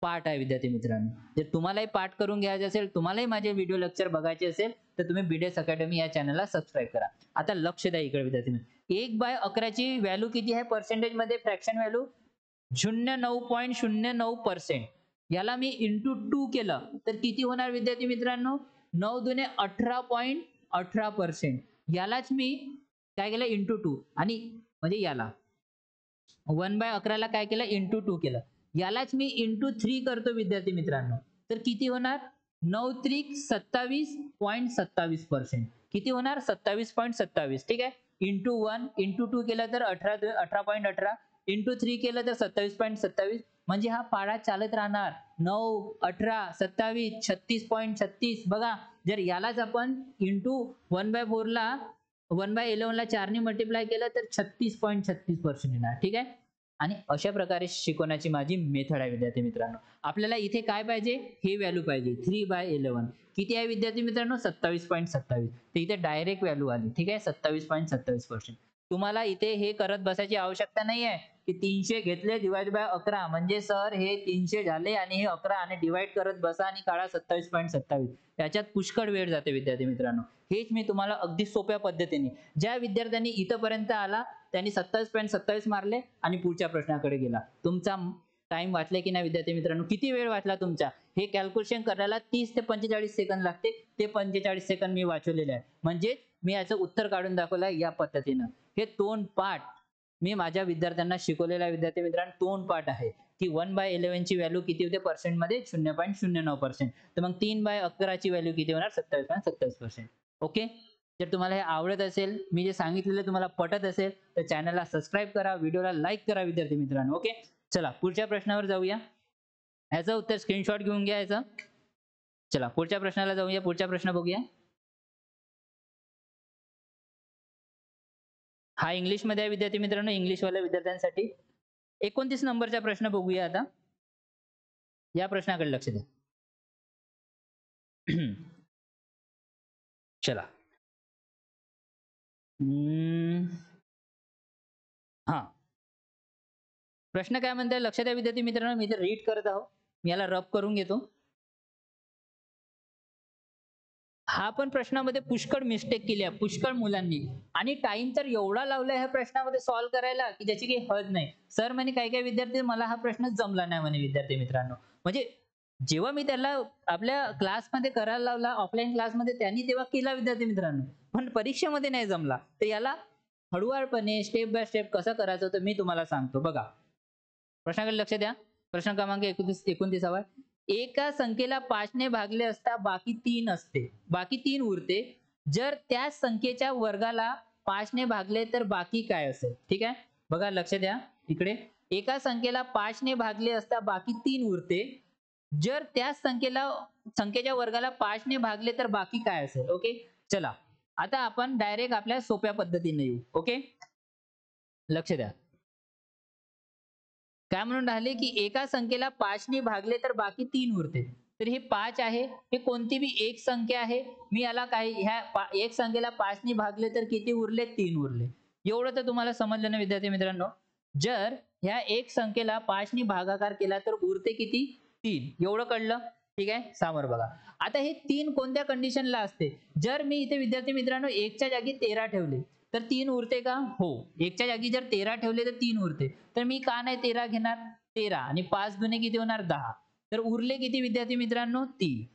पाठ आहे. विद्यार्थी मित्रांनो, जर तुम्हालाही पाठ करून घ्यायचे असेल, तुम्हालाही माझे व्हिडिओ लेक्चर बघायचे असेल तर तुम्ही बीडीएस अकॅडमी या चॅनलला सबस्क्राईब करा. आता लक्ष द्या इकडे विद्यार्थी मित्रांनो, 1/11 ची व्हॅल्यू किती आहे पर्सेंटेज मध्ये? Fraction value 0.09%. याला मी इंटू 2 केलं तर किती होणार विद्यार्थी मित्रांनो? 9 दुने 18.18%. यालाच मी काय केलं? इंटू 2. आणि म्हणजे याला 1/11 ला काय केलं? इंटू 2 केलं. यालाच मी इंटू 3 करतो विद्यार्थी मित्रांनो, तर किती होणार? 9 त्रिक 27.27%. किती होणार? 27.27. ठीक आहे. इंटू 1 इंटू 2 केलं तर 18.18. इंटू 3 केलं तर 27.27. म्हणजे हा पाढा चालत राहणार. 9 18 27 36.36. बघा, जर यालाच आपण इंटू 1/4 ला 1/11 ला 4 ने मल्टिप्लाय केलं तर 36.36% येणार. ठीक आहे. आणि अशा प्रकारे शिकवण्याची माझी मेथड आहे विद्यार्थी मित्रांनो. आपल्याला इथे काय पाहिजे? हे व्हॅल्यू पाहिजे. 3/11 किती आहे विद्यार्थी मित्रांनो? 27.27. तर इथे डायरेक्ट व्हॅल्यू आली. ठीक आहे, 27.27%. तुम्हाला इथे हे करत बसायची आवश्यकता नाही आहे की 300 घेतले डिवाइड बाय 11 म्हणजे सर हे 300 झाले आणि हे 11 आणि डिवाइड करत बसा आणि काढा 27.27. त्याच्यात पुष्कळ वेळ जाते विद्यार्थी मित्रांनो. हेच मी तुम्हाला अगदी सोप्या पद्धतीने, ज्या विद्यार्थ्यांनी इथपर्यंत आला त्यांनी 27.27 मारले आणि पुढच्या प्रश्नाकडे गेला. तुमचा टाइम वाचले की नाही विद्यार्थी मित्रांनो? किती वेळ वाचला तुमचा? हे कॅल्क्युलेशन करायला 30 ते 45 सेकंद लागते. ते 45 सेकंद मी वाचवलेले आहे. म्हणजे मी याचं उत्तर काढून दाखवलं या पद्धतीनं. हे तोंडपाठ मी माझ्या विद्यार्थ्यांना शिकवलेला विद्यार्थी मित्रांनो तोंडपाठ आहे की 1/11 ची व्हॅल्यू किती होते पर्सेंट मध्ये? 0.09%. तर मग 3/11 ची व्हॅल्यू किती होणार? 27.27%. ओके, जर तुम्हाला हे आवडत असेल, मी जे सांगितलेलं तुम्हाला पटत असेल तर चॅनलला सबस्क्राईब करा, व्हिडिओला लाईक करा विद्यार्थी मित्रांनो. ओके, चला पुढच्या प्रश्नावर जाऊया. याचं उत्तर स्क्रीनशॉट घेऊन घ्या याचा. चला पुढच्या प्रश्नाला जाऊया. पुढचा प्रश्न बघूया. हा इंग्लिश मध्ये आहे विद्यार्थी मित्रांनो, इंग्लिशवाल्या विद्यार्थ्यांसाठी. 29 नंबरचा प्रश्न बघूया आता. या प्रश्नाकडे लक्ष द्या. चला. हा प्रश्न काय म्हणताय लक्षात द्या विद्यार्थी मित्रांनो. मी इथे रीड करत आहो, मी याला रब करून घेतो. हा पण प्रश्नामध्ये पुष्कळ मिस्टेक केली आहे पुष्कळ मुलांनी, आणि टाइम तर एवढा लावलाय ह्या प्रश्नामध्ये सॉल्व्ह करायला की ज्याची काही हद नाही. सर म्हणे काही काही विद्यार्थी मला हा प्रश्न जमला नाही म्हणे विद्यार्थी मित्रांनो. म्हणजे जेव्हा मी त्याला आपल्या क्लासमध्ये करायला लावला ऑफलाईन क्लासमध्ये त्यांनी तेव्हा केला विद्यार्थी मित्रांनो, पण परीक्षेमध्ये नाही जमला. तर याला हळूवारपणे स्टेप बाय स्टेप कसं करायचं तर मी तुम्हाला सांगतो. बघा प्रश्नाकडे लक्ष द्या. प्रश्न क्रमांक 29 एका संख्येला 5 ने भागले असता बाकी 3 असते. बाकी 3 उरते. जर त्या संख्येच्या वर्गाला 5 ने भागले तर बाकी काय असेल? ठीक आहे. बघा लक्ष द्या इकडे. एका संख्येला 5 ने भागले असता बाकी 3 उरते. जर त्या संख्येच्या वर्गाला 5 ने भागले तर बाकी काय असेल? ओके. चला. आता आपण डायरेक्ट आपल्या सोप्या पद्धतीने येऊ. ओके. लक्ष द्या. काय म्हणून राहिले की एका संख्येला 5 ने भागले तर बाकी 3 उरते. तर हे 5 आहे. हे कोणती बी एक संख्या आहे. मी याला काय ह्या एक संख्येला 5 ने भागले तर किती उरले? 3 उरले. एवढं तर तुम्हाला समजलं ना विद्यार्थी मित्रांनो? जर ह्या एक संख्येला 5 ने भागाकार केला तर उरते किती? 3. एवढं कळलं? ठीक आहे. समोर बघा. आता हे 3 कोणत्या कंडिशनला असते? जर मी इथे विद्यार्थी मित्रांनो 1 च्या जागी 13 ठेवले तर 3 उरते का? हो. 1 च्या जागी जर 13 ठेवले तर 3 उरते. तर मी का नाही 13 घेणार? 13 आणि 5 दुणे किती होणार? 10. तर उरले किती विद्यार्थी मित्रांनो? 3.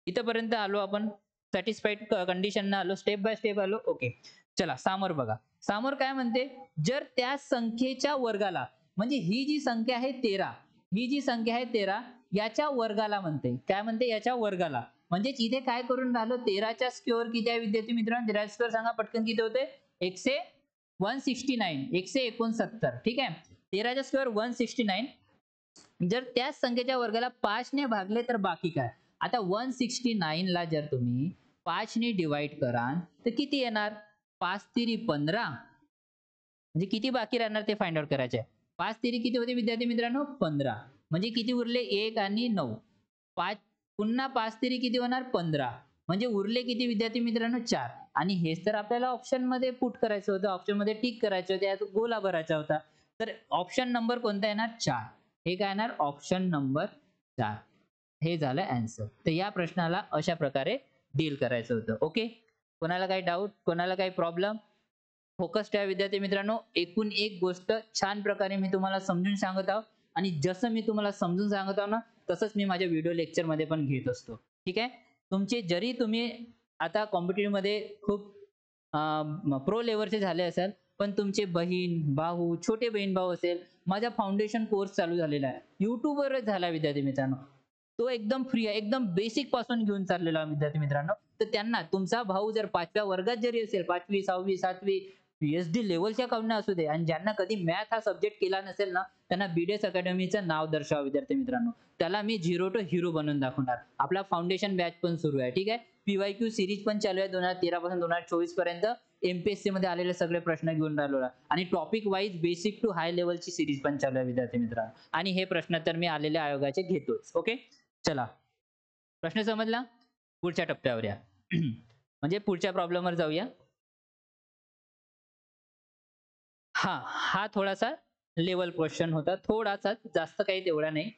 इथपर्यंत आलो आपण. सॅटिस्फाईड कंडिशननं आलो. स्टेप बाय स्टेप आलो. ओके. चला समोर बघा. समोर काय म्हणते? जर त्या संख्येच्या वर्गाला म्हणजे ही जी संख्या आहे 13, ही जी संख्या आहे 13 याच्या वर्गाला म्हणते. काय म्हणते? याच्या वर्गाला. म्हणजेच इथे काय करून राहिलो? 13 चा स्क्वेअर किती आहे विद्यार्थी मित्रांनो? 13 चा स्क्वेअर सांगा पटकन किती होते? 169 ठीक आहे. 13 चा स्क्वेअर 169. जर त्याच संख्येच्या वर्गाला 5 ने भागले तर बाकी काय? आता 169 ला जर तुम्ही 5 ने डिवाइड कराल तर किती येणार? 5 तिरी 15. म्हणजे किती बाकी राहणार ते फाइंड आउट करायचे आहे. 5 तिरी किती होते विद्यार्थी मित्रांनो? 15. म्हणजे किती उरले? 1 आणि 9. 5 पुन्हा 5 तिरी किती होणार? 15. म्हणजे उरले किती विद्यार्थी मित्रांनो? 4. आणि हेच तर आपल्याला ऑप्शन मध्ये पुट करायचं होतं. ऑप्शन मध्ये टिक करायचं होतं. यात गोला भरायचा होता. तर ऑप्शन नंबर कोणता येणार? 4. हे काय येणार? Option number 4. हे झालं आन्सर. तर या प्रश्नाला अशा प्रकारे डील करायचं होतं. ओके. कोणाला काही डाऊट? कोणाला काही प्रॉब्लेम? फोकस ठेवा विद्यार्थी मित्रांनो. एकूण एक गोष्ट छान प्रकारे मी तुम्हाला समजून सांगत आहोत आणि जसं मी तुम्हाला समजून सांगत आहो ना तसंच मी माझ्या व्हिडिओ लेक्चर मध्ये पण घेत असतो. ठीक आहे. तुमचे जरी तुम्ही आता कॉम्पिटिटिव्ह मध्ये खूप प्रो लेवलचे झाले असाल पण तुमचे बहीण भाऊ छोटे बहीण भाऊ असेल माझा फाउंडेशन कोर्स चालू झालेला आहे युट्यूबवरच झाला विद्यार्थी मित्रांनो. तो एकदम फ्री आहे. एकदम बेसिक पासून घेऊन चाललेला आहे विद्यार्थी मित्रांनो. तर त्यांना तुमचा भाऊ जर 5व्या वर्गात जरी असेल 5वी 6वी 7वी पीएचडी लेवलच्या काउंटने असू दे आणि ज्यांना कधी मॅथ हा सब्जेक्ट केला नसेल ना त्यांना बीडीएस अकॅडमीचं नाव दर्शवा विद्यार्थी मित्रांनो. त्याला मी झिरो टू हिरो बनवून दाखवणार. आपला फाउंडेशन बॅच पण सुरू आहे. ठीक आहे. पीवायक्यू सिरीज पण चालू आहे 2013 पासून 2024 पर्यंत. एमपीएससी मध्ये आलेले सगळे प्रश्न घेऊन राहिलो आणि topic wise basic to high लेवलची सिरीज पण चालू आहे विद्यार्थी मित्रांनो. आणि हे प्रश्न तर मी आलेल्या आयोगाचे घेतोच. ओके. चला प्रश्न समजला. पुढच्या टप्प्यावर या. म्हणजे पुढच्या प्रॉब्लेमवर जाऊया. हा थोडासा लेवल क्वेश्चन होता. थोडासा जास्त काही तेवढा नाही.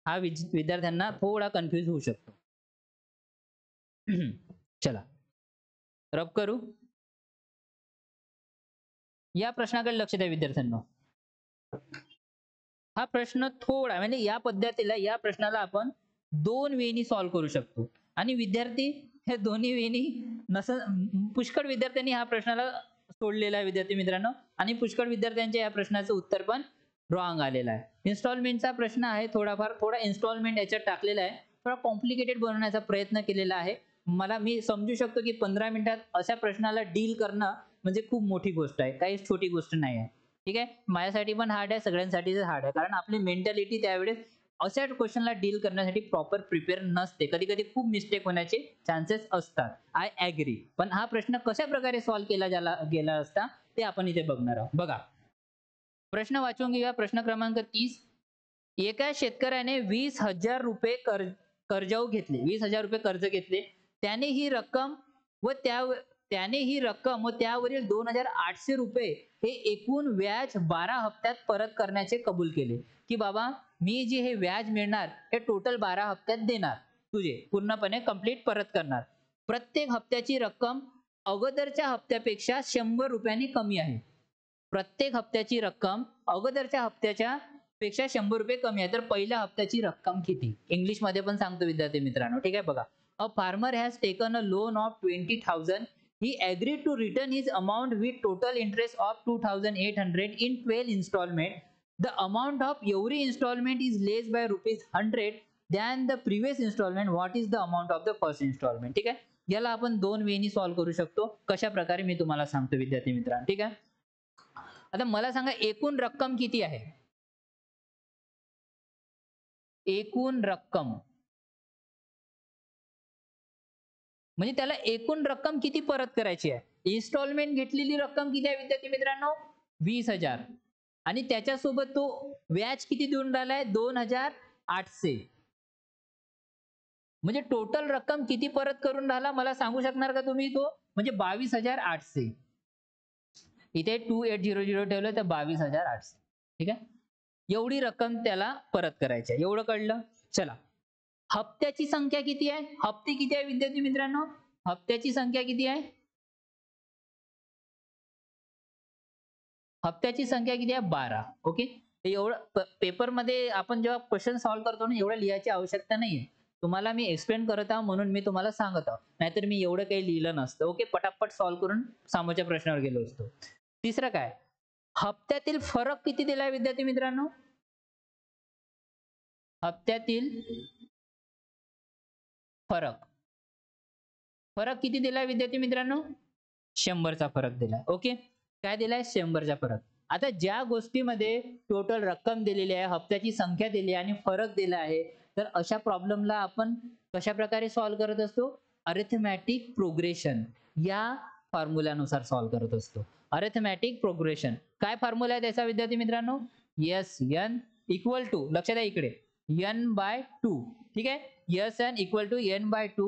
हा विद्यार्थ्यांना थोडा कन्फ्यूज होऊ शकतो. चला रब करू. या प्रश्नाकडे लक्ष द्या विद्यार्थ्यांनो. हा प्रश्न थोडा म्हणजे या पद्धतीला या प्रश्नाला आपण 2 वेनी सॉल्व्ह करू शकतो आणि विद्यार्थी हे दोन्ही वेनी पुष्कळ विद्यार्थ्यांनी हा प्रश्नाला सोडलेला आहे विद्यार्थी मित्रांनो आणि पुष्कळ विद्यार्थ्यांच्या या प्रश्नाचं उत्तर पण रॉंग आलेलं आहे. इन्स्टॉलमेंटचा प्रश्न आहे. थोडा इन्स्टॉलमेंट याच्यात टाकलेला आहे. थोडा कॉम्प्लिकेटेड बनवण्याचा प्रयत्न केलेला आहे. मी समजू शकतो की 15 मिनिटात अशा प्रश्नाला डील करणं म्हणजे खूप मोठी गोष्ट आहे. काही छोटी गोष्ट नाही आहे. ठीक आहे. माझ्यासाठी पण हार्ड आहे. सगळ्यांसाठीच हार्ड आहे. कारण आपली मेंटॅलिटी त्यावेळेस अशा क्वेश्चनला डील करण्यासाठी प्रॉपर प्रिपेअर नसते. कधी-कधी खूप मिस्टेक होण्याचे चान्सेस असतात. I agree. पण हा प्रश्न कशा प्रकारे सॉल्व्ह केला गेला असता ते आपण इथे बघणार आहोत. बघा. प्रश्न वाचून घेऊया. प्रश्न क्रमांक 30. एका शेतकऱ्याने 20,000 रुपये कर्जाऊ घेतले. 20,000 रुपये कर्ज घेतले. त्याने ही रक्कम व त्यावरील 2,800 रुपये हे एकूण व्याज 12 हप्त्यात परत करण्याचे कबूल केले. की बाबा मी जे हे व्याज मिळणार हे टोटल 12 हप्त्यात देणार. तुझे पूर्णपणे कंप्लीट परत करणार. प्रत्येक हप्त्याची रक्कम अगोदरच्या हप्त्यापेक्षा 100 रुपयांनी कमी आहे. प्रत्येक हप्त्याची रक्कम अगोदरच्या हप्त्याच्या पेक्षा 100 रुपये कमी आहे तर पहिल्या हप्त्याची रक्कम किती? इंग्लिश मध्ये पण सांगतो विद्यार्थी मित्रांनो. ठीक आहे बघा. A farmer has taken a loan of 20,000. He agreed to return his amount with total interest of 2,800 in 12 installment. The amount of every installment is less by rupees 100 than the previous installment. What is the amount of the first installment? ठीक आहे. याला आपण दोन वेनी सॉल्व्ह करू शकतो. कशा प्रकारे मी तुम्हाला सांगतो विद्यार्थी मित्रांनो. ठीक आहे. आता मला सांगा एकूण रक्कम किती आहे? एकूण रक्कम म्हणजे त्याला एकूण रक्कम किती परत करायची आहे? इन्स्टॉलमेंट घेतलेली रक्कम किती आहे विद्यार्थी मित्रांनो? 20,000 आणि त्याच्यासोबत तो व्याज किती देऊन राहिलाय? 2,800. म्हणजे टोटल रक्कम किती परत करून राहिला मला सांगू शकणार का तुम्ही तो? म्हणजे 22,800. इथे 2800 ठेवलं तर 22,800. ठीक आहे. एवढी रक्कम त्याला परत करायची आहे. एवढं कळलं? चला. हप्त्याची संख्या किती आहे? हप्ते किती आहे विद्यार्थी मित्रांनो? हप्त्याची संख्या किती आहे? हप्त्याची संख्या किती आहे? 12. ओके. एवढं पेपरमध्ये आपण जेव्हा क्वेश्चन सॉल्व्ह करतो ना एवढं लिहायची आवश्यकता नाहीये. तुम्हाला मी एक्सप्लेन करत आहो म्हणून मी तुम्हाला सांगत आहो. नाहीतर मी एवढं काही लिहिलं नसतं. ओके. पटापट सॉल्व्ह करून समोरच्या प्रश्नावर गेलो असतो. तिसरं काय? हप्त्यातील फरक किती दिलाय विद्यार्थी मित्रांनो? हप्त्यातील फरक. फरक किती दिलाय विद्यार्थी मित्रांनो? 100 चा फरक दिलाय. ओके. काय दिलाय? 100 चा फरक. आता ज्या गोष्टीमध्ये टोटल रक्कम दिलेली आहे, हप्त्याची संख्या दिली आहे आणि फरक दिला आहे, तर अशा प्रॉब्लेमला आपण कशा प्रकारे सॉल्व्ह करत असतो? अरिथमॅटिक प्रोग्रेशन या फॉर्म्युल्यानुसार सॉल्व्ह करत असतो. Arithmetic progression. काय फॉर्म्युला आहे त्याचा विद्यार्थी मित्रांनो? एस एन इक्वल टू, लक्षात द्या इकडे, n/2. ठीक आहे. S N equal to n/2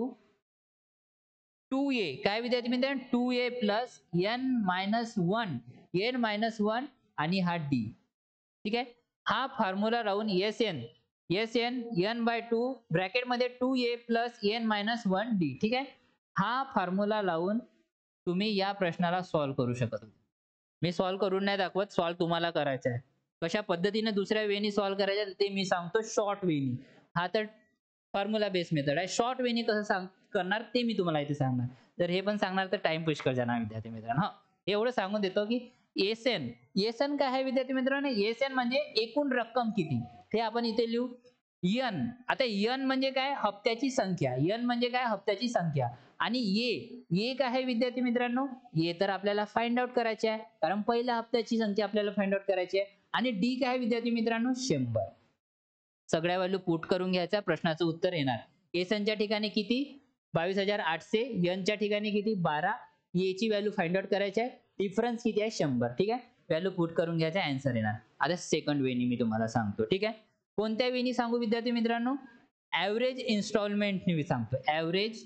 2a. काय विद्यार्थी मित्रांनो? 2a प्लस n-1, n-1 आणि हा d. ठीक आहे. हा फॉर्म्युला राहून Sn n/2 ब्रॅकेट मध्ये 2a प्लस n-1 d. ठीक आहे. हा फॉर्म्युला लावून तुम्ही या प्रश्नाला सॉल्व्ह करू शकत होता. मी सॉल्व्ह करून नाही दाखवत, सॉल्व्ह तुम्हाला करायचा आहे. कशा पद्धतीने दुसऱ्या वेनी सॉल्व्ह करायचं ते मी सांगतो. शॉर्ट वेनी. हा तर फॉर्म्युला बेस मेथड आहे. शॉर्ट वेनी कसं करणार ते मी तुम्हाला इथे सांगणार. तर हे पण सांगणार तर टाइम पुष्कळ जाणार विद्यार्थी मित्रांनो. हा एवढं सांगून देतो की एसएन काय आहे विद्यार्थी मित्रांनो? एसएन म्हणजे एकूण रक्कम किती ते आपण इथे लिहू. एन, आता एन म्हणजे काय? हप्त्याची संख्या. एन म्हणजे काय? हप्त्याची संख्या. आणि ए काय आहे विद्यार्थी मित्रांनो? ए तर आपल्याला फाइंड आउट करायचे आहे कारण पहिल्या हप्त्याची संख्या आपल्याला फाइंड आउट करायची आहे. आणि डी काय आहे विद्यार्थी मित्रांनो? 100. सगळ्या व्हॅल्यू पुट करून घ्यायचा, प्रश्नाचं उत्तर येणार. एसएनच्या ठिकाणी किती? 22,800. एनच्या ठिकाणी किती? 12. ए ची व्हॅल्यू फाइंड आउट करायची आहे. डिफरन्स किती आहे? 100. ठीक आहे. व्हॅल्यू पुट करून घ्यायचा, आन्सर येणार. आता सेकंड वेनी मी तुम्हाला सांगतो. ठीक आहे. कोणत्या वेनी सांगू विद्यार्थी मित्रांनो? ऍव्हरेज इन्स्टॉलमेंट मी सांगतो. ऍव्हरेज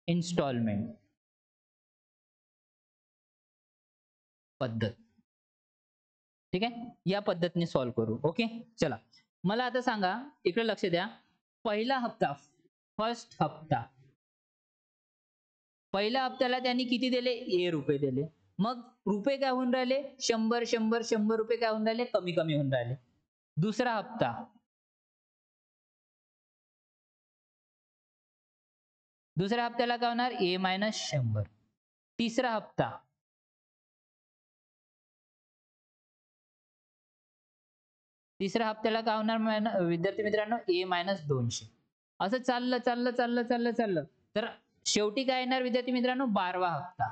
इन्स्टॉलमेंट पद्धत. ठीक आहे. या पद्धतीने सॉल्व्ह करू. ओके. चला. मला आता सांगा, इकडे लक्ष द्या. पहिला हप्ता, फर्स्ट हप्ता. पहिल्या हप्त्याला त्यांनी किती दिले? ए रुपये दिले. मग रुपये काय होऊन राहिले? 100 रुपये काय होऊन राहिले? कमी कमी होऊन राहिले. दुसरा हप्ता, दुसऱ्या हप्त्याला काय होणार? ए मायनस 100. तिसरा हप्ता, तिसऱ्या हप्त्याला काय होणार विद्यार्थी मित्रांनो? ए मायनस 200. असं चाललं चाललं चाललं चाललं चाललं तर शेवटी काय येणार विद्यार्थी मित्रांनो? 12वा हप्ता.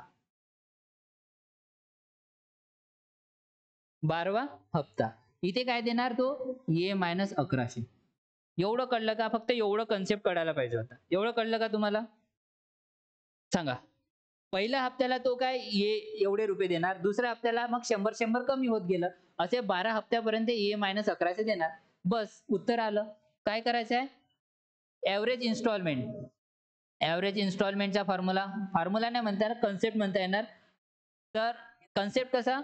12वा हप्ता. इथे काय देणार तो? ए मायनस 1100. एवढं कळलं का? फक्त एवढं कन्सेप्ट कळायला पाहिजे होतं. एवढं कळलं का तुम्हाला? सांगा. पहिल्या हप्त्याला तो काय एवढे रुपये देणार. दुसऱ्या हप्त्याला मग 100 कमी होत गेलं. असे 12 हप्त्यापर्यंत ए मायनस 1100 देणार. बस उत्तर आलं. काय करायचं आहे? Average instalment. ऍव्हरेज इन्स्टॉलमेंटचा फॉर्म्युला नाही म्हणता येणार, कन्सेप्ट म्हणता येणार. तर कन्सेप्ट कसा?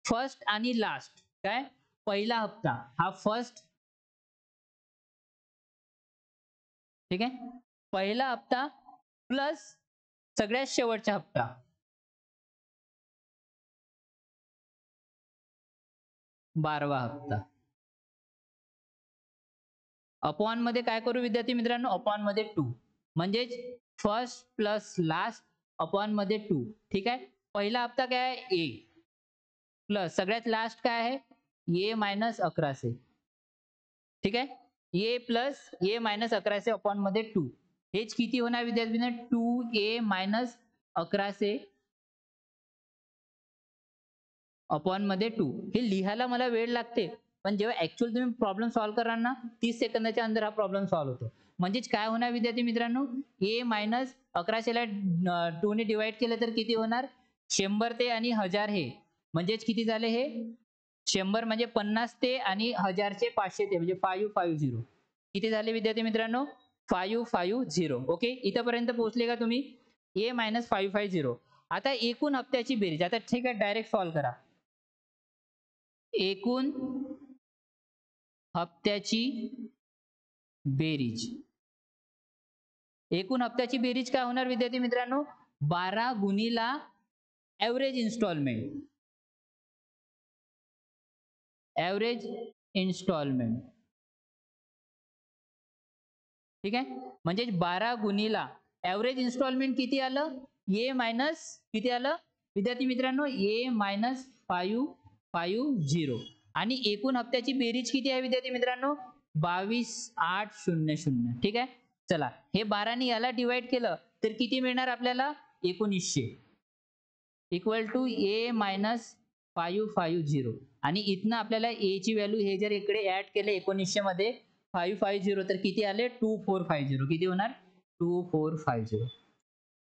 फर्स्ट आणि लास्ट. काय? पहिला हप्ता हा फर्स्ट. ठीक आहे. पहिला हप्ता प्लस सगळ्यात शेवटचा हप्ता. 12वा हप्ता. अपॉन मध्ये काय करू विद्यार्थी मित्रांनो, अपॉन मध्ये 2 म्हणजे फर्स्ट प्लस लास्ट अपॉन मध्ये 2. ठीक आहे. पहिला हप्ता काय आहे ए प्लस सगळ्यात लास्ट काय आहे ए मायनस 1100. ठीक आहे. ए प्लस ए मायनस 1100 अपॉन मध्ये 2 हेच किती होणार विद्यार्थी मित्रांनो, 2a मायनस 1100 अपॉन मध्ये 2. हे लिहायला मला वेळ लागते, पण जेव्हा ऍक्च्युअल तुम्ही प्रॉब्लेम सॉल्व्ह कराल ना 30 सेकंदाच्या अंदर हा प्रॉब्लेम सॉल्व्ह होतो. म्हणजेच काय होणार विद्यार्थी मित्रांनो, ए मायनस 1100 ला 2 ने डिवाइड केलं तर किती होणार, 100 ते आणि 1000 हे म्हणजेच किती झाले हे 100 म्हणजे 50 ते आणि 1000 चे 500 ते म्हणजे 550. किती झाले विद्यार्थी मित्रांनो, 550. ओके, इथपर्यंत पोहोचले का तुम्ही, ए मायनस 550. आता एकूण हप्त्याची बेरीज, आता ठीक आहे डायरेक्ट सॉल्व्ह करा. एकूण हप्त्याची बेरीज, एकूण हप्त्याची बेरीज काय होणार विद्यार्थी मित्रांनो, 12 गुणिला ऍव्हरेज इन्स्टॉलमेंट. Average instalment. ठीक आहे. म्हणजे 12 गुणिला ऍव्हरेज इन्स्टॉलमेंट किती आलं, ए मायनस किती आलं विद्यार्थी मित्रांनो, ए मायनस 550. आणि एकूण हप्त्याची बेरीज किती आहे विद्यार्थी मित्रांनो, 22,800. ठीक आहे. चला हे 12 ने याला डिवाइड केलं तर किती मिळणार आपल्याला, 1900 इक्वल टू ए मायनस 550. आणि इथनं आपल्याला ए ची व्हॅल्यू हे जर इकडे ऍड केलं 1900 मध्ये 550 तर किती आले 2450. किती होणार 2450.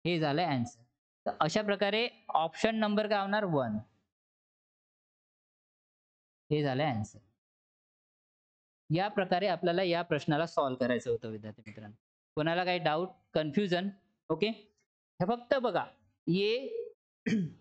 हे झालं आन्सर. तर अशा प्रकारे ऑप्शन नंबर काय होणार 1. हे झालं आन्सर. या प्रकारे आपल्याला या प्रश्नाला सॉल्व्ह करायचं होतं विद्यार्थी मित्रांनो. कोणाला काही डाऊट, कन्फ्युजन? ओके, हे फक्त बघा, ये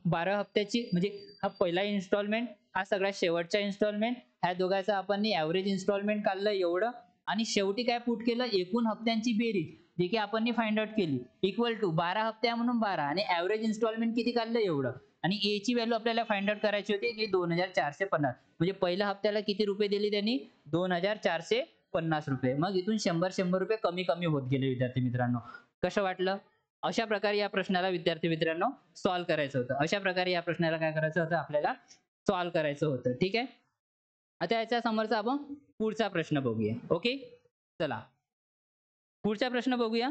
12 हप्त्याची म्हणजे हा पहिला इन्स्टॉलमेंट, हा सगळ्यात शेवटचा इन्स्टॉलमेंट, ह्या दोघांचं आपण ऍव्हरेज इन्स्टॉलमेंट काढलं एवढं, आणि शेवटी काय पुट केलं, एकूण हप्त्यांची बेरीज जी की आपण फाइंड आउट केली इक्वल टू 12 हप्त्या म्हणून 12 आणि ऍव्हरेज इन्स्टॉलमेंट किती काढलं एवढं. आणि ए ची व्हॅल्यू आपल्याला फाइंड आउट करायची होती की 2450. म्हणजे पहिल्या हप्त्याला किती रुपये दिले त्यांनी, 2450 रुपये. मग इथून 100 रुपये कमी कमी होत गेले विद्यार्थी मित्रांनो. कसं वाटलं? अशा प्रकारे या प्रश्नाला विद्यार्थी मित्रांनो सॉल्व्ह करायचं होतं. अशा प्रकारे या प्रश्नाला काय करायचं होतं, आपल्याला सॉल्व्ह करायचं होतं. ठीक आहे. आता याच्या समोरचा आपण पुढचा प्रश्न बघूया. ओके, चला पुढचा प्रश्न बघूया.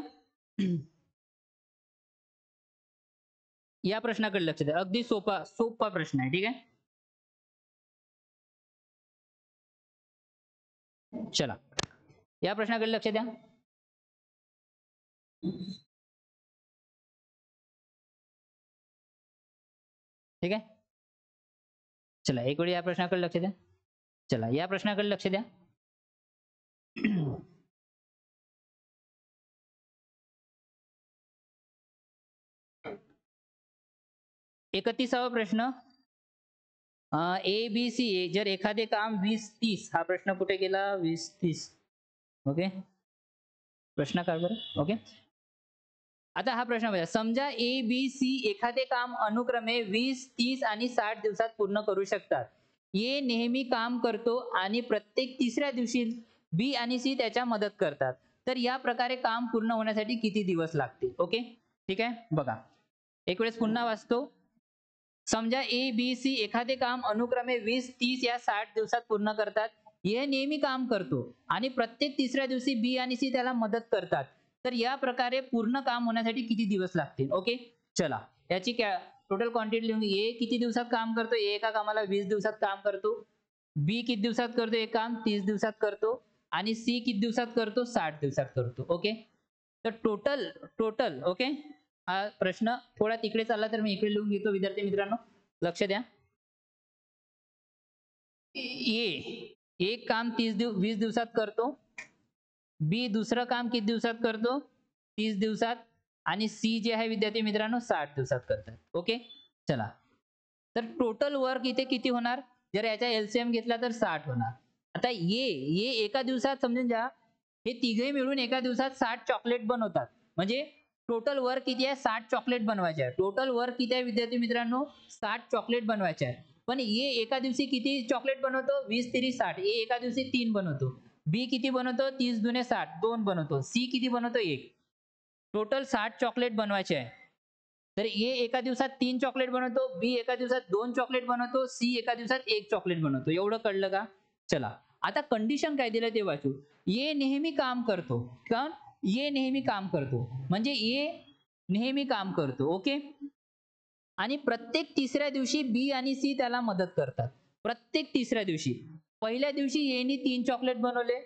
या प्रश्नाकडे लक्ष द्या, अगदी सोपा प्रश्न आहे. ठीक आहे. चला या प्रश्नाकडे लक्ष द्या. ठीक आहे. चला एक वेळ या प्रश्नाकडे लक्ष द्या. चला या प्रश्नाकडे लक्ष द्या. 31वा प्रश्न, ए बी सी जर एखादे काम 20-30, हा प्रश्न कुठे गेला, 20-30. ओके, प्रश्न काय बरं. ओके, आता हा प्रश्न बघा, समजा ए बी सी एखादे काम अनुक्रमे 20, 30 आणि 60 दिवसात पूर्ण करू शकतात. ए नेहमी काम करतो आणि प्रत्येक तिसऱ्या दिवशी बी आणि सी त्याच्या मदत करतात. तर या प्रकारे काम पूर्ण होण्यासाठी किती दिवस लागतील. ओके, ठीक आहे. बघा एक वेळेस पुन्हा वाचतो. समजा ए बी सी एखादे काम अनुक्रमे 20, 30 या 60 दिवसात पूर्ण करतात. ए नेहमी काम करतो आणि प्रत्येक तिसऱ्या दिवशी बी आणि सी त्याला मदत करतात. तर या प्रकारे पूर्ण काम होण्यासाठी किती दिवस लागतील. ओके, चला याची टोटल क्वांटिटी लिहून, ए किती दिवसात काम करतो, ए एका कामाला 20 दिवसात काम करतो. बी किती दिवसात करतो, एक काम 30 दिवसात करतो. आणि सी किती दिवसात करतो, 60 दिवसात करतो. ओके, तर टोटल ओके, हा प्रश्न थोडा तिकडे चालला तर मी इकडे लिहून घेतो विद्यार्थी मित्रांनो. लक्ष द्या. एक काम 20 दिवसात करतो. बी दुसरं काम किती दिवसात करतो, 30 दिवसात. आणि सी जे आहे विद्यार्थी मित्रांनो 60 दिवसात करतात. ओके, चला तर टोटल वर्क इथे किती होणार, जर याचा एलसीएम घेतला तर 60 होणार. आता ये एका दिवसात समजून घ्या, हे तिघे मिळून एका दिवसात 60 चॉकलेट बनवतात. म्हणजे टोटल वर्क किती आहे, 60 चॉकलेट बनवायचे आहे. टोटल वर्क किती आहे विद्यार्थी मित्रांनो, 60 चॉकलेट बनवायचे आहे. पण ए एका दिवशी किती चॉकलेट बनवतो? 20 तिरी 60. ए एका दिवशी 3 बनवतो. बी किती बनवतो? 30 दुने 60, 2 बनवतो. सी किती बनवतो? 1. टोटल 60 चॉकलेट बनवायचे आहे. तर ए एका दिवसात 3 चॉकलेट बनवतो, बी एका दिवसात 2 चॉकलेट बनवतो, सी एका दिवसात 1 चॉकलेट बनवतो. एवढं कळलं का? चला. आता कंडिशन काय दिलं ते वाचू. ए नेहमी काम करतो. का? ए नेहमी काम करतो. म्हणजे ए नेहमी काम करतो. ओके? आणि प्रत्येक तिसऱ्या दिवशी बी आणि सी त्याला मदत करतात. प्रत्येक तिसऱ्या दिवशी. पहिल्या दिवशी एनी 3 चॉकलेट बनवले.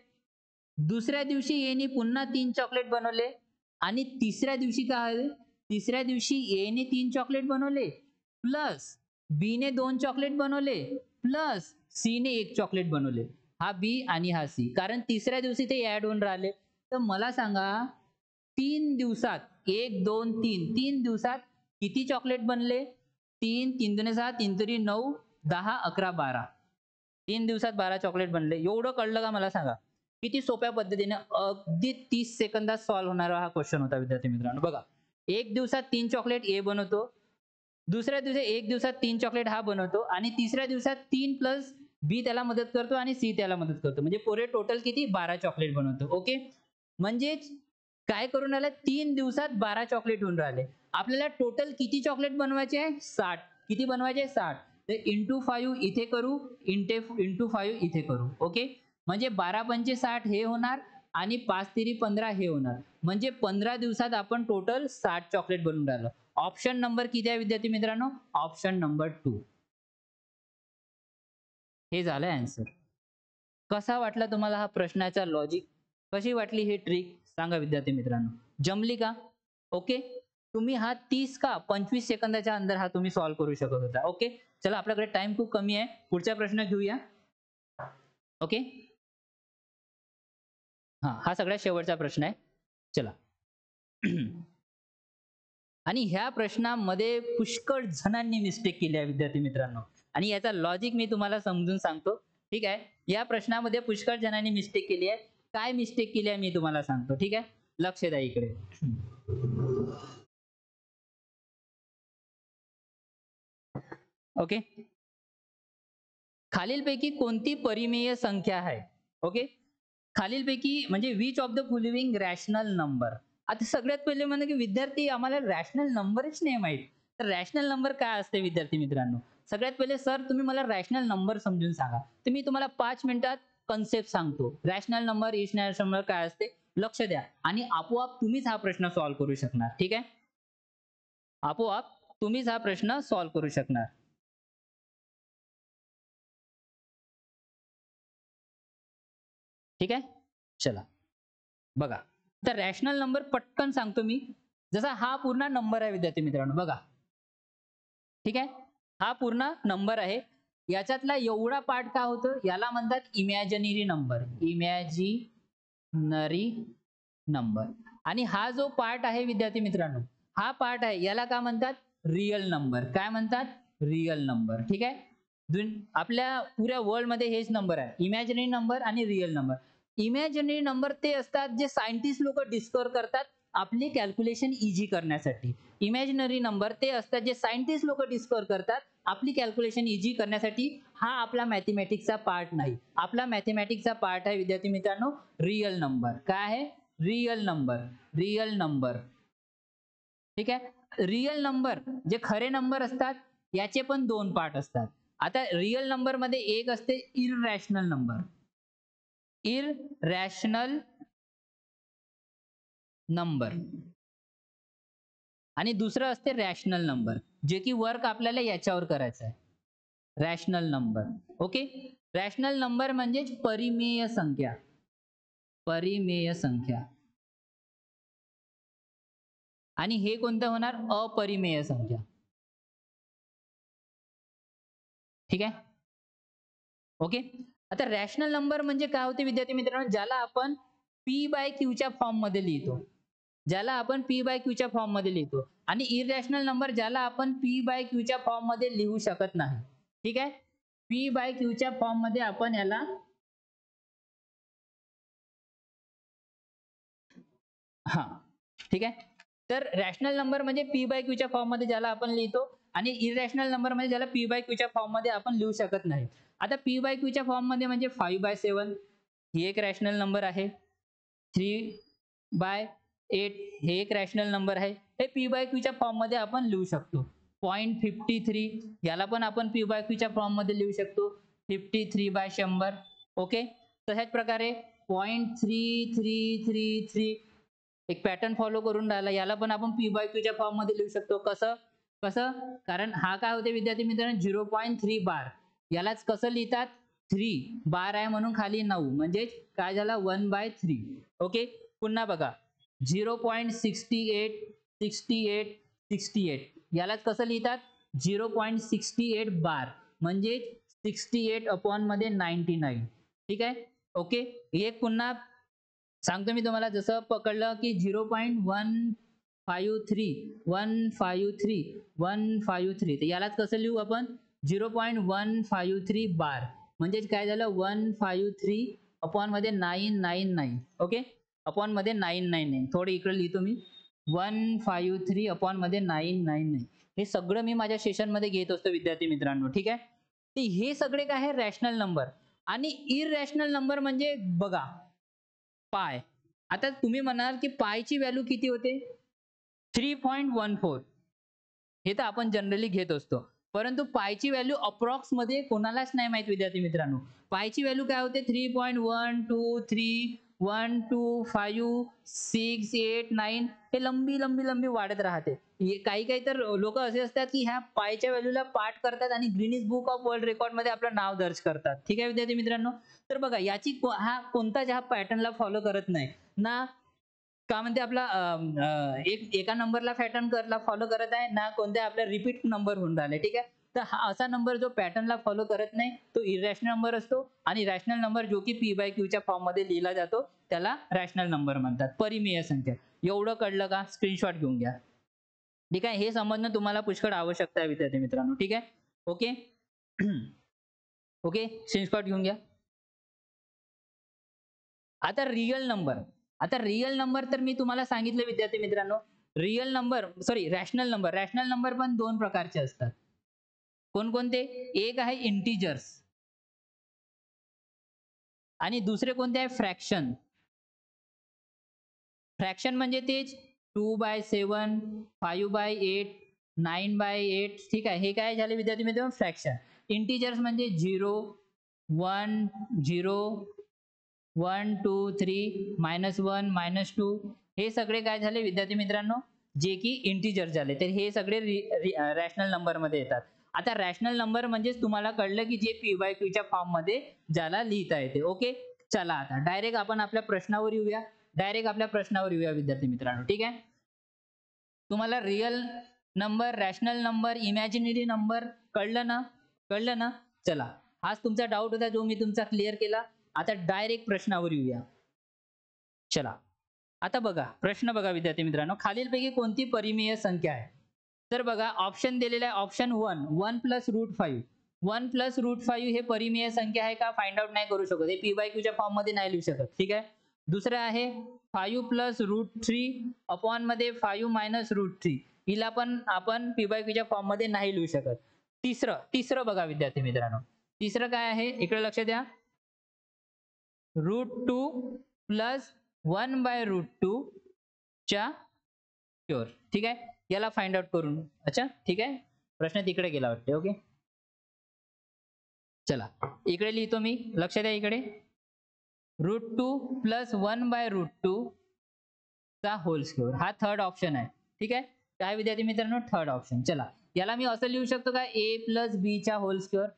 दुसऱ्या दिवशी एनी पुन्हा 3 चॉकलेट बनवले आणि तिसऱ्या दिवशी काय आहे? तिसऱ्या दिवशी एने 3 चॉकलेट बनवले प्लस बीने 2 चॉकलेट बनवले प्लस सीने 1 चॉकलेट बनवले. हा बी आणि हा सी. कारण तिसऱ्या दिवशी ते ऍड होऊन राहिले. तर मला सांगा 3 दिवसात 1 2 3 3 दिवसात किती चॉकलेट बनले? 3 3 दुने 6 3 तरी 9 10 11 12. 3 दिवसात 12 चॉकलेट बनले. एवढं कळलं का मला सांगा? किती सोप्या पद्धतीने अगदी 30 सेकंदात सॉल्व्ह होणारा हा क्वेश्चन होता विद्यार्थी मित्रांनो. बघा, एक दिवसात 3 चॉकलेट ए बनवतो, दुसऱ्या दिवशी एक दिवसात 3 चॉकलेट हा बनवतो आणि तिसऱ्या दिवसात 3 प्लस बी त्याला मदत करतो आणि सी त्याला मदत करतो. म्हणजे पुरे टोटल किती? 12 चॉकलेट बनवतो. ओके? म्हणजेच काय करून राहिले? 3 दिवसात 12 चॉकलेट होऊन राहिले. आपल्याला टोटल किती चॉकलेट बनवायचे आहे? 60. किती बनवायचे? 60. तर इंटू 5 इथे करू, इंटू 5 इथे करू. ओके? म्हणजे 12 पंचे 60 हे होणार आणि 5 तिरी 15 हे होणार. म्हणजे 15 दिवसात आपण टोटल 60 चॉकलेट बनवून राहिलो. ऑप्शन नंबर किती आहे विद्यार्थी मित्रांनो? Option number 2. हे झालं आन्सर. कसा वाटला तुम्हाला हा प्रश्नाचा लॉजिक? कशी वाटली ही ट्रिक? सांगा विद्यार्थी मित्रांनो. जमली का? ओके? तुम्ही हा 30 का 25 सेकंदाच्या अंदर हा तुम्ही सॉल्व्ह करू शकत होता. ओके? चला, आपल्याकडे टाइम खूप कमी आहे. पुढचा प्रश्न घेऊया. ओके? हा सगळ्यात शेवटचा प्रश्न आहे. चला. आणि ह्या प्रश्नामध्ये पुष्कळ जणांनी मिस्टेक केली आहे विद्यार्थी मित्रांनो. आणि याचा लॉजिक मी तुम्हाला समजून सांगतो. ठीक आहे? या प्रश्नामध्ये पुष्कळ जणांनी मिस्टेक केली आहे. काय मिस्टेक केली आहे मी तुम्हाला सांगतो. ठीक आहे? लक्ष द्या इकडे. ओके? खालीलपैकी कोणती परिमेय संख्या आहे? ओके? खालीलपैकी म्हणजे which of the following rational number. आता सगळ्यात पहिले म्हणजे की विद्यार्थी आम्हाला रॅशनल नंबरच नाही माहित. तर रॅशनल नंबर काय असते विद्यार्थी मित्रांनो? सगळ्यात पहिले सर तुम्ही मला रॅशनल नंबर समजून सांगा. तर मी तुम्हाला 5 मिनिटात कन्सेप्ट सांगतो. रॅशनल नंबर, इरॅशनल नंबर काय असते? लक्ष द्या आणि आपोआप तुम्हीच हा प्रश्न सॉल्व्ह करू शकणार. ठीक आहे? आपोआप तुम्हीच हा प्रश्न सॉल्व्ह करू शकणार. ठीक आहे? चला. बघा, तर रॅशनल नंबर पटकन सांगतो मी. जसा हा पूर्ण नंबर आहे विद्यार्थी मित्रांनो. बघा, ठीक आहे? हा पूर्ण नंबर आहे. याच्यातला एवढा पार्ट काय होतं? याला म्हणतात इमॅजिनरी नंबर. Imaginary number. आणि हा जो पार्ट आहे विद्यार्थी मित्रांनो, हा पार्ट आहे याला काय म्हणतात? Real number. काय म्हणतात? Real number. ठीक आहे? आपल्या पुऱ्या वर्ल्ड मध्ये हेच नंबर आहे, इमॅजिनरी नंबर आणि रिअल नंबर. इमॅजिनरी नंबर ते असतात जे सायंटिस्ट लोक डिस्कवर करतात आपली कॅल्क्युलेशन इझी करण्यासाठी. इमॅजिनरी नंबर ते असतात जे सायंटिस्ट लोक डिस्कवर करतात आपली कॅल्क्युलेशन इझी करण्यासाठी. हा आपला मॅथमॅटिक्सचा पार्ट नाही. आपला मॅथमॅटिक्सचा पार्ट आहे विद्यार्थी मित्रांनो रिअल नंबर. काय आहे? Real number. Real number. ठीक आहे? रिअल नंबर जे खरे नंबर असतात याचे पण 2 पार्ट असतात. आता रिअल नंबर मध्ये एक असते इररॅशनल नंबर. इररॅशनल नंबर आणि दुसरं असते रॅशनल नंबर, जे की वर्क आपल्याला याच्यावर करायचं आहे. Rational number. Okay? Rational number म्हणजे परिमेय संख्या. परिमेय संख्या. आणि हे कोणतं होणार? अपरिमेय संख्या. ठीक आहे? ओके? आता रॅशनल नंबर म्हणजे काय होते विद्यार्थी मित्रांनो? ज्याला आपण पी बाय क्यूच्या फॉर्म मध्ये लिहितो. ज्याला आपण पी बाय क्यूच्या फॉर्म मध्ये लिहितो. आणि इररॅशनल नंबर ज्याला आपण पी बाय क्यूच्या फॉर्म मध्ये लिहू शकत नाही. ठीक आहे? पी बाय क्यूच्या फॉर्म मध्ये आपण याला हा. ठीक आहे? तर रॅशनल नंबर म्हणजे पी बाय क्यूच्या फॉर्म मध्ये ज्याला आपण लिहितो आणि इरॅशनल नंबर म्हणजे ज्याला पी बाय क्यूच्या फॉर्म मध्ये आपण लिहू शकत नाही. आता पी बाय क्यूच्या फॉर्म मध्ये म्हणजे 5/7 ही एक रॅशनल नंबर आहे. 3/8 हे एक रॅशनल नंबर आहे. हे पी बाय क्यूच्या फॉर्म मध्ये आपण लिहू शकतो. 0.53 याला पण आपण पी बाय क्यूच्या फॉर्म मध्ये लिहू शकतो. 53/100. ओके. तशाच प्रकारे 0.3333 एक पॅटर्न फॉलो करून राहिला, याला पण आपण पी बाय क्यूच्या फॉर्म मध्ये लिहू शकतो. कसं कसं कारण हा काय होते विद्यार्थी मित्रांनो 0.3 बार. यालाच कसं लिहितात 3 बार आहे म्हणून खाली 9 म्हणजे काय झाला 1/3. ओके. पुन्हा बघा 0.68 68 68 यालाच कसं लिहितात 0.68 बार म्हणजे 68 अपॉन मध्ये 99. ठीक आहे. ओके. एक पुन्हा सांगतो मी तुम्हाला, जसं पकडलं की 0.153 तर यालाच कसं लिहू आपण 0.153 बार म्हणजे काय झालं 153 अपॉन मध्ये 999. ओके. अपॉन मध्ये 999 थोडं इकडे लिहितो मी 153 अपॉन मध्ये 999. हे सगळं मी माझ्या सेशन मध्ये घेत असतो विद्यार्थी मित्रांनो. ठीक आहे. तर हे सगळे काय आहे रॅशनल नंबर. आणि इरॅशनल नंबर म्हणजे बघा पाय. आता तुम्ही म्हणाल की पायची व्हॅल्यू किती होते 3.14. हे तर आपण जनरली घेत असतो, परंतु पायची व्हॅल्यू अप्रॉक्स मध्ये कोणालाच नाही माहित विद्यार्थी मित्रांनो. पायची व्हॅल्यू काय होते 3.123 1 2 5 6 8 9 हे लंबी लंबी लंबी वाढत राहते. काही काही तर लोक असे असतात की ह्या पायच्या व्हॅल्यूला पाठ करतात आणि greenish book of world record मध्ये आपलं नाव दर्ज करतात. ठीक आहे विद्यार्थी मित्रांनो. तर बघा याची हा कोणताच ह्या पॅटर्नला फॉलो करत नाही ना. का म्हणते आपला एका नंबरला पॅटर्नला फॉलो करत आहे ना कोणत्या आपल्या रिपीट नंबर होऊन राहिले. ठीक आहे. तर हा असा नंबर जो पॅटर्नला फॉलो करत नाही तो इरॅशनल नंबर असतो. आणि रॅशनल नंबर जो की पी बाय क्यूच्या फॉर्म मध्ये लिहिला जातो त्याला रॅशनल नंबर म्हणतात. परिमेय संख्या. एवढं कळलं का? स्क्रीनशॉट घेऊन घ्या. ठीक आहे. हे समजणं तुम्हाला पुष्कळ आवश्यकता आहे विद्यार्थी मित्रांनो. ठीक आहे. ओके. ओके. स्क्रीनशॉट घेऊन घ्या. आता रिअल नंबर. आता रिअल नंबर तर मी तुम्हाला सांगितलं विद्यार्थी मित्रांनो, real number sorry rational number. Rational number पण दोन प्रकारचे असतात. कोणकोणते? एक आहे इंटिजर्स आणि दुसरे कोणते आहे फ्रॅक्शन. फ्रॅक्शन म्हणजे तेच 2/7 5/8 9/8. ठीक आहे. हे काय झाले विद्यार्थी मित्रांनो फ्रॅक्शन. इंटिजर्स म्हणजे 0 1 0 1 2 3 -1 -2 हे सगळे काय झाले विद्यार्थी मित्रांनो जे की इंटिजर झाले. तर हे सगळे रॅशनल नंबर मध्ये येतात. आता रॅशनल नंबर म्हणजे तुम्हाला कळलं की जे पी बाय क्यूच्या फॉर्म मध्ये ज्याला लिहिता येते. ओके. चला आता डायरेक्ट आपण आपल्या प्रश्नावर येऊया. विद्यार्थी मित्रांनो. ठीक आहे. तुम्हाला real number rational number imaginary number कळलं ना? कळलं ना? चला हाच तुमचा डाऊट होता जो मी तुमचा क्लिअर केला. आता डायरेक्ट प्रश्नावर येऊया. चला आता बघा प्रश्न बघा विद्यार्थी मित्रांनो, खालीलपैकी कोणती परिमेय संख्या आहे? तर बघा ऑप्शन दिलेला आहे. Option 1 plus root 5. 1 plus root 5 हे परिमेय संख्या आहे का? फाइंड आउट नाही करू शकत. हे पी बाय क्यूच्या फॉर्म मध्ये नाही लिहू शकत. ठीक आहे. दुसरं आहे 5 प्लस रूट 3 अपॉन मध्ये 5 मायनस रूट 3. हिला पण आपण पी बाय क्यूच्या फॉर्म मध्ये नाही लिहू शकत. तिसरं बघा विद्यार्थी मित्रांनो. तिसरं काय आहे इकडे लक्ष द्या. √2 प्लस 1/√2 च्या स्क्वेअर. ठीक आहे. याला फाइंड आउट करून. अच्छा ठीक आहे. प्रश्न तिकडे गेला वाटते. ओके. चला इकडे लिहितो मी. लक्ष द्या इकडे. √2 प्लस 1/√2 चा होल स्क्वेअर हा थर्ड ऑप्शन आहे. ठीक आहे. काय विद्यार्थी मित्रांनो थर्ड ऑप्शन. चला याला मी असं लिहू शकतो का a प्लस बी चा होल स्क्वेअर.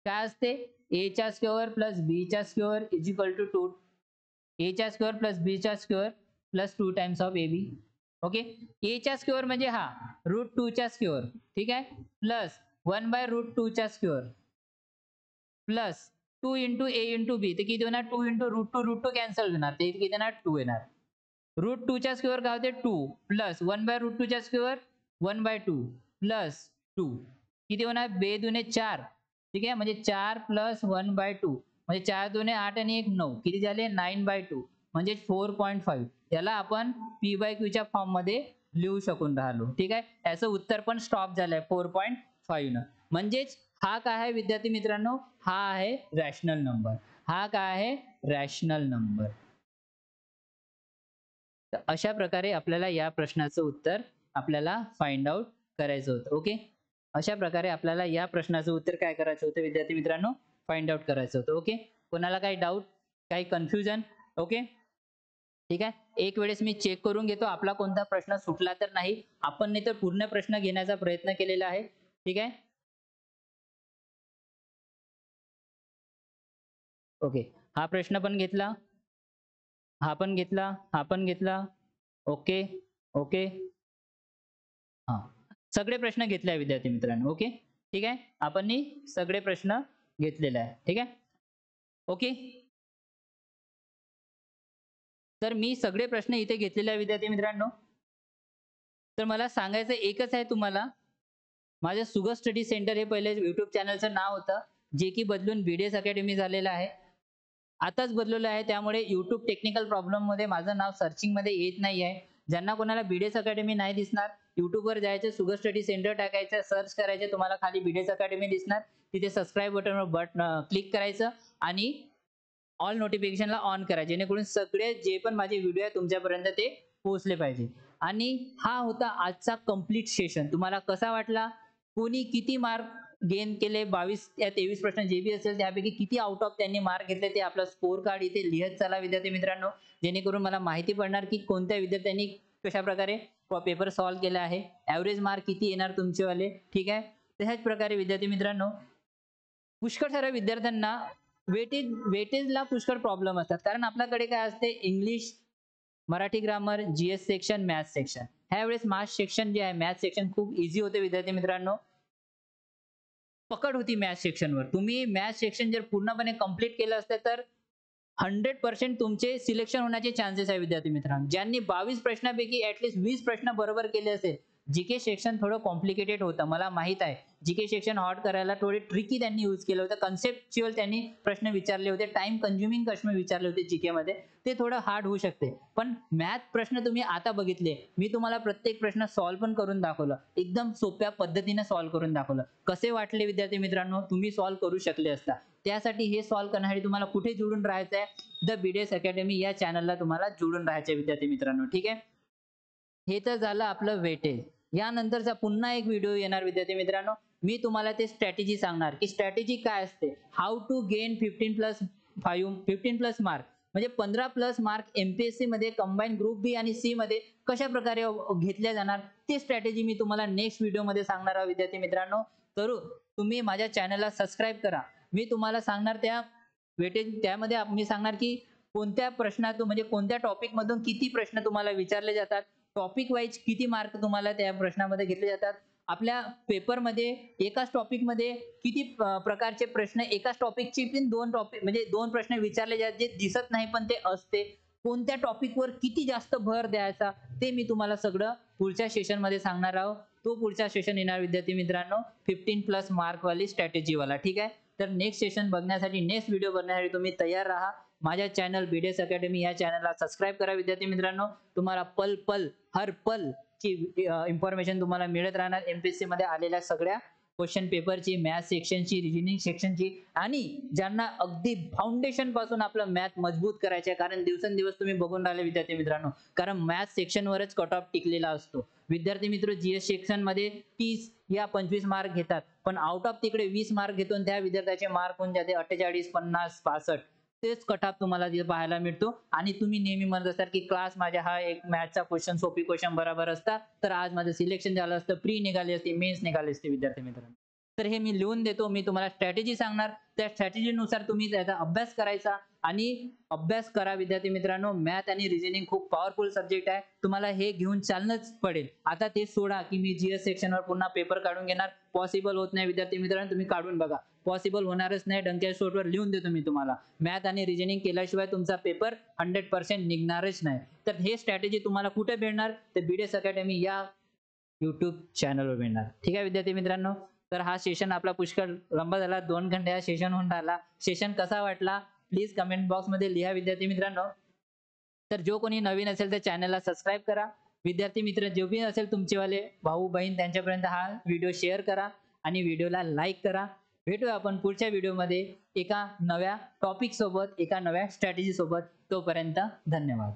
काय असते a चा स्क्वेअर प्लस b चा square is equal to 2. a चा स्क्वेअर प्लस b चा square plus 2 times of ab. Okay. a चा स्क्वेअर म्हणजे हा √2 चा स्क्वेअर. ठीक आहे. प्लस 1/√2 चा square plus 2 into a into b. ते किती होणार 2 इंटू √2 कॅन्सल होणार. ते किती येणार 2 येणार. √2 चा स्क्वेअर काय होते 2 प्लस 1/√2 चा स्क्वेअर 1/2 प्लस 2 किती होणार 2 दुने 4. ठीक आहे. म्हणजे 4 प्लस 1/2 म्हणजे 4 दुने 8 आणि 1 9 किती झाले 9/2 म्हणजे 4.5. याला आपण पी बाय क्यूच्या फॉर्म मध्ये लिहू शकून राहिलो. ठीक आहे, याचं उत्तर पण स्टॉप झालंय 4.5 न. म्हणजेच हा काय आहे विद्यार्थी मित्रांनो, हा आहे रॅशनल नंबर. हा काय आहे, रॅशनल नंबर. तर अशा प्रकारे आपल्याला या प्रश्नाचं उत्तर आपल्याला फाइंड आउट करायचं होतं. ओके, अशा प्रकारे आपल्याला या प्रश्नाचं उत्तर काय करायचं होतं विद्यार्थी मित्रांनो, फाइंड आउट करायचं होतं. ओके, कोणाला काही डाऊट, काही कन्फ्युजन? ओके, ठीक आहे. एक वेळेस मी चेक करून घेतो आपला कोणता प्रश्न सुटला तर नाही. आपण नाही तर पूर्ण प्रश्न घेण्याचा प्रयत्न केलेला आहे. ठीक आहे. ओके, हा प्रश्न पण घेतला, हा पण घेतला, हा पण घेतला. Okay, okay. हां. सगळे प्रश्न घेतले आहे विद्यार्थी मित्रांनो. ओके. ठीक आहे. आपण सगळे प्रश्न घेतलेले आहे. ठीक आहे. ओके. तर मी सगळे प्रश्न इथे घेतलेले आहे विद्यार्थी मित्रांनो. तर मला सांगायचं एकच आहे तुम्हाला, माझं सुगर स्टडी सेंटर हे पहिले YouTube चॅनलचं नाव होतं, जे की बदलून BDS अकॅडमी झालेलं आहे. आताच बदलवलं आहे, त्यामुळे YouTube टेक्निकल प्रॉब्लेममध्ये माझं नाव सर्चिंगमध्ये येत नाही आहे. ज्यांना कोणाला BDS अकॅडमी नाही दिसणार, YouTubeवर जायचं, सुगर स्टडी सेंटर टाकायचं, सर्च करायचं, तुम्हाला खाली BDS अकॅडमी दिसणार. तिथे सबस्क्राईब बटनवर क्लिक करायचं आणि ऑल नोटिफिकेशनला ऑन करा, जेणेकरून सगळे जे पण माझे व्हिडिओ आहेत तुमच्यापर्यंत ते पोहोचले पाहिजे. आणि हा होता आजचा कंप्लीट सेशन. तुम्हाला कसा वाटला? कोणी किती मार्क गेन केले? 22 या 23 प्रश्न जे बी असेल त्यापैकी किती आउट ऑफ त्यांनी मार्क घेतले ते आपलं स्कोर कार्ड इथे लिहत चला विद्यार्थी मित्रांनो, जेणेकरून मला माहिती पडणार की कोणत्या विद्यार्थ्यांनी कशा प्रकारे पेपर सॉल्व्ह केला आहे. ॲव्हरेज मार्क किती येणार तुमचेवाले. ठीक आहे. तशाच प्रकारे विद्यार्थी मित्रांनो, पुष्कळ साऱ्या विद्यार्थ्यांना वेटेजला पुष्कळ प्रॉब्लेम असतात. कारण आपल्याकडे काय असते, English, Marathi grammar, GS section, maths section. ह्यावेळेस मॅथ्स सेक्शन जे आहे, मॅथ्स सेक्शन खूप इझी होते विद्यार्थी मित्रांनो. पकड होती मॅथ्स सेक्शनवर. तुम्ही मॅथ्स सेक्शन जर पूर्णपणे कंप्लीट केलं असतं तर 100% तुमचे सिलेक्शन होण्याचे चान्सेस आहे विद्यार्थी मित्रांनो. ज्यांनी 22 प्रश्नांपैकी ॲटलीस्ट 20 प्रश्न बरोबर केले असेल. जीके सेक्शन थोडं कॉम्प्लिकेटेड होतं, मला माहित आहे. जीके सेक्शन हॉट करायला थोडी ट्रिकी त्यांनी यूज केलं होतं. कन्सेप्च्युअल त्यांनी प्रश्न विचारले होते. टाइम कन्झ्युमिंग प्रश्न विचारले होते जीकेमध्ये. ते थोडं हार्ड होऊ शकते. पण मॅथ प्रश्न तुम्ही आता बघितले. मी तुम्हाला प्रत्येक प्रश्न सॉल्व्ह पण करून दाखवलं. एकदम सोप्या पद्धतीने सॉल्व्ह करून दाखवलं. कसे वाटले विद्यार्थी मित्रांनो? तुम्ही सॉल्व्ह करू शकले असता. त्यासाठी हे सॉल्व्ह करण्यासाठी तुम्हाला कुठे जोडून राहायचं आहे? द BDS अकॅडमी या चॅनलला तुम्हाला जोडून राहायचं आहे विद्यार्थी मित्रांनो. ठीक आहे. हे तर झालं आपलं वेटेज. यानंतरचा पुन्हा एक व्हिडिओ येणार विद्यार्थी मित्रांनो. मी तुम्हाला ते स्ट्रॅटेजी सांगणार की स्ट्रॅटेजी काय असते. हाऊ टू गेन 15+ मार्क, म्हणजे 15+ मार्क MPSC मध्ये कंबाईन ग्रुप बी आणि सी मध्ये कशा प्रकारे घेतल्या जाणार, ते स्ट्रॅटेजी मी तुम्हाला नेक्स्ट व्हिडिओमध्ये सांगणार आहे विद्यार्थी मित्रांनो. तर तुम्ही माझ्या चॅनलला सबस्क्राईब करा. मी तुम्हाला सांगणार त्या वेटेज, त्यामध्ये मी सांगणार की कोणत्या प्रश्नातून, म्हणजे कोणत्या टॉपिक मधून किती प्रश्न तुम्हाला विचारले जातात, टॉपिक वाईज किती मार्क तुम्हाला त्या प्रश्नामध्ये घेतले जातात, आपल्या पेपरमध्ये एकाच टॉपिकमध्ये किती प्रकारचे प्रश्न, एकाच टॉपिकची पण 2 टॉपिक, म्हणजे 2 प्रश्न विचारले जातात जे दिसत नाही पण ते असते. कोणत्या टॉपिकवर किती जास्त भर द्यायचा ते मी तुम्हाला सगळं पुढच्या सेशनमध्ये सांगणार आहोत. तो पुढचा सेशन येणार विद्यार्थी मित्रांनो 15+ मार्क वाली स्ट्रॅटेजी वाला. ठीक आहे. तर नेक्स्ट सेशन बघण्यासाठी, नेक्स्ट व्हिडिओ बघण्यासाठी तुम्ही तयार राहा. माझ्या चॅनल BDS अकॅडमी या चॅनलला सबस्क्राईब करा विद्यार्थी मित्रांनो. तुम्हाला पल हर पल ची इन्फॉर्मेशन तुम्हाला मिळत राहणार. MPSC मध्ये आलेल्या सगळ्या क्वेश्चन पेपरची, मॅथ सेक्शनची, रिजनिंग सेक्शनची, आणि ज्यांना अगदी फाउंडेशन पासून आपलं मॅथ मजबूत करायचं आहे. कारण दिवसेंदिवस तुम्ही बघून राहिले विद्यार्थी मित्रांनो, कारण मॅथ सेक्शनवरच कट ऑफ टिकलेला असतो. विद्यार्थी मित्र जीएस सेक्शन मध्ये 30 या 25 मार्क घेतात, पण आउट ऑफ तिकडे 20 मार्क घेतो आणि त्या विद्यार्थ्याचे मार्क होऊन जाते 48, 50, 65. तेच कट ऑफ तुम्हाला तिथे पाहायला मिळतो. आणि तुम्ही नेहमी म्हणत असतात की क्लास माझ्या हा एक मॅथचा क्वेश्चन, सोपी क्वेश्चन बरोबर असता तर आज माझं सिलेक्शन झालं असतं, प्री निघाली असती, मेन्स निघाली असते विद्यार्थी मित्रांनो. तर हे मी लिहून देतो. मी तुम्हाला स्ट्रॅटेजी सांगणार. त्या स्ट्रॅटेजीनुसार तुम्ही त्याचा अभ्यास करायचा आणि अभ्यास करा विद्यार्थी मित्रांनो. मॅथ आणि रिजनिंग खूप पॉवरफुल सब्जेक्ट आहे. तुम्हाला हे घेऊन चालणंच पडेल. आता ते सोडा की मी जीएस सेक्शनवर पुन्हा पेपर काढून घेणार. पॉसिबल होत नाही विद्यार्थी मित्रांनो. तुम्ही काढून बघा. पॉसिबल होणारच नाही. डंक्या शोटवर लिहून देतो मी तुम्हाला. मॅथ आणि रिजनिंग केल्याशिवाय तुमचा पेपर 100% निघणारच नाही. तर हे स्ट्रॅटेजी तुम्हाला कुठे भेटणार? तर BDS अकॅडमी या YouTube चॅनलवर मिळणार. ठीक आहे विद्यार्थी मित्रांनो. तर हा सेशन आपला पुष्कळ लंबा झाला. 2 घंटे हा सेशन होऊन राहिला. सेशन कसा वाटला प्लीज कमेंट बॉक्स मध्ये लिहा विद्यार्थी मित्रांनो. तर जो कोणी नवीन असेल तर चॅनलला सबस्क्राईब करा. विद्यार्थी मित्र जो भी असेल तुमचेवाले भाऊ बहीण त्यांच्यापर्यंत हा व्हिडिओ शेअर करा आणि व्हिडिओला लाईक करा. भेटूया आपण पुढच्या व्हिडिओमध्ये एका नव्या टॉपिक सोबत, एका नव्या स्ट्रॅटेजी सोबत. तोपर्यंत धन्यवाद.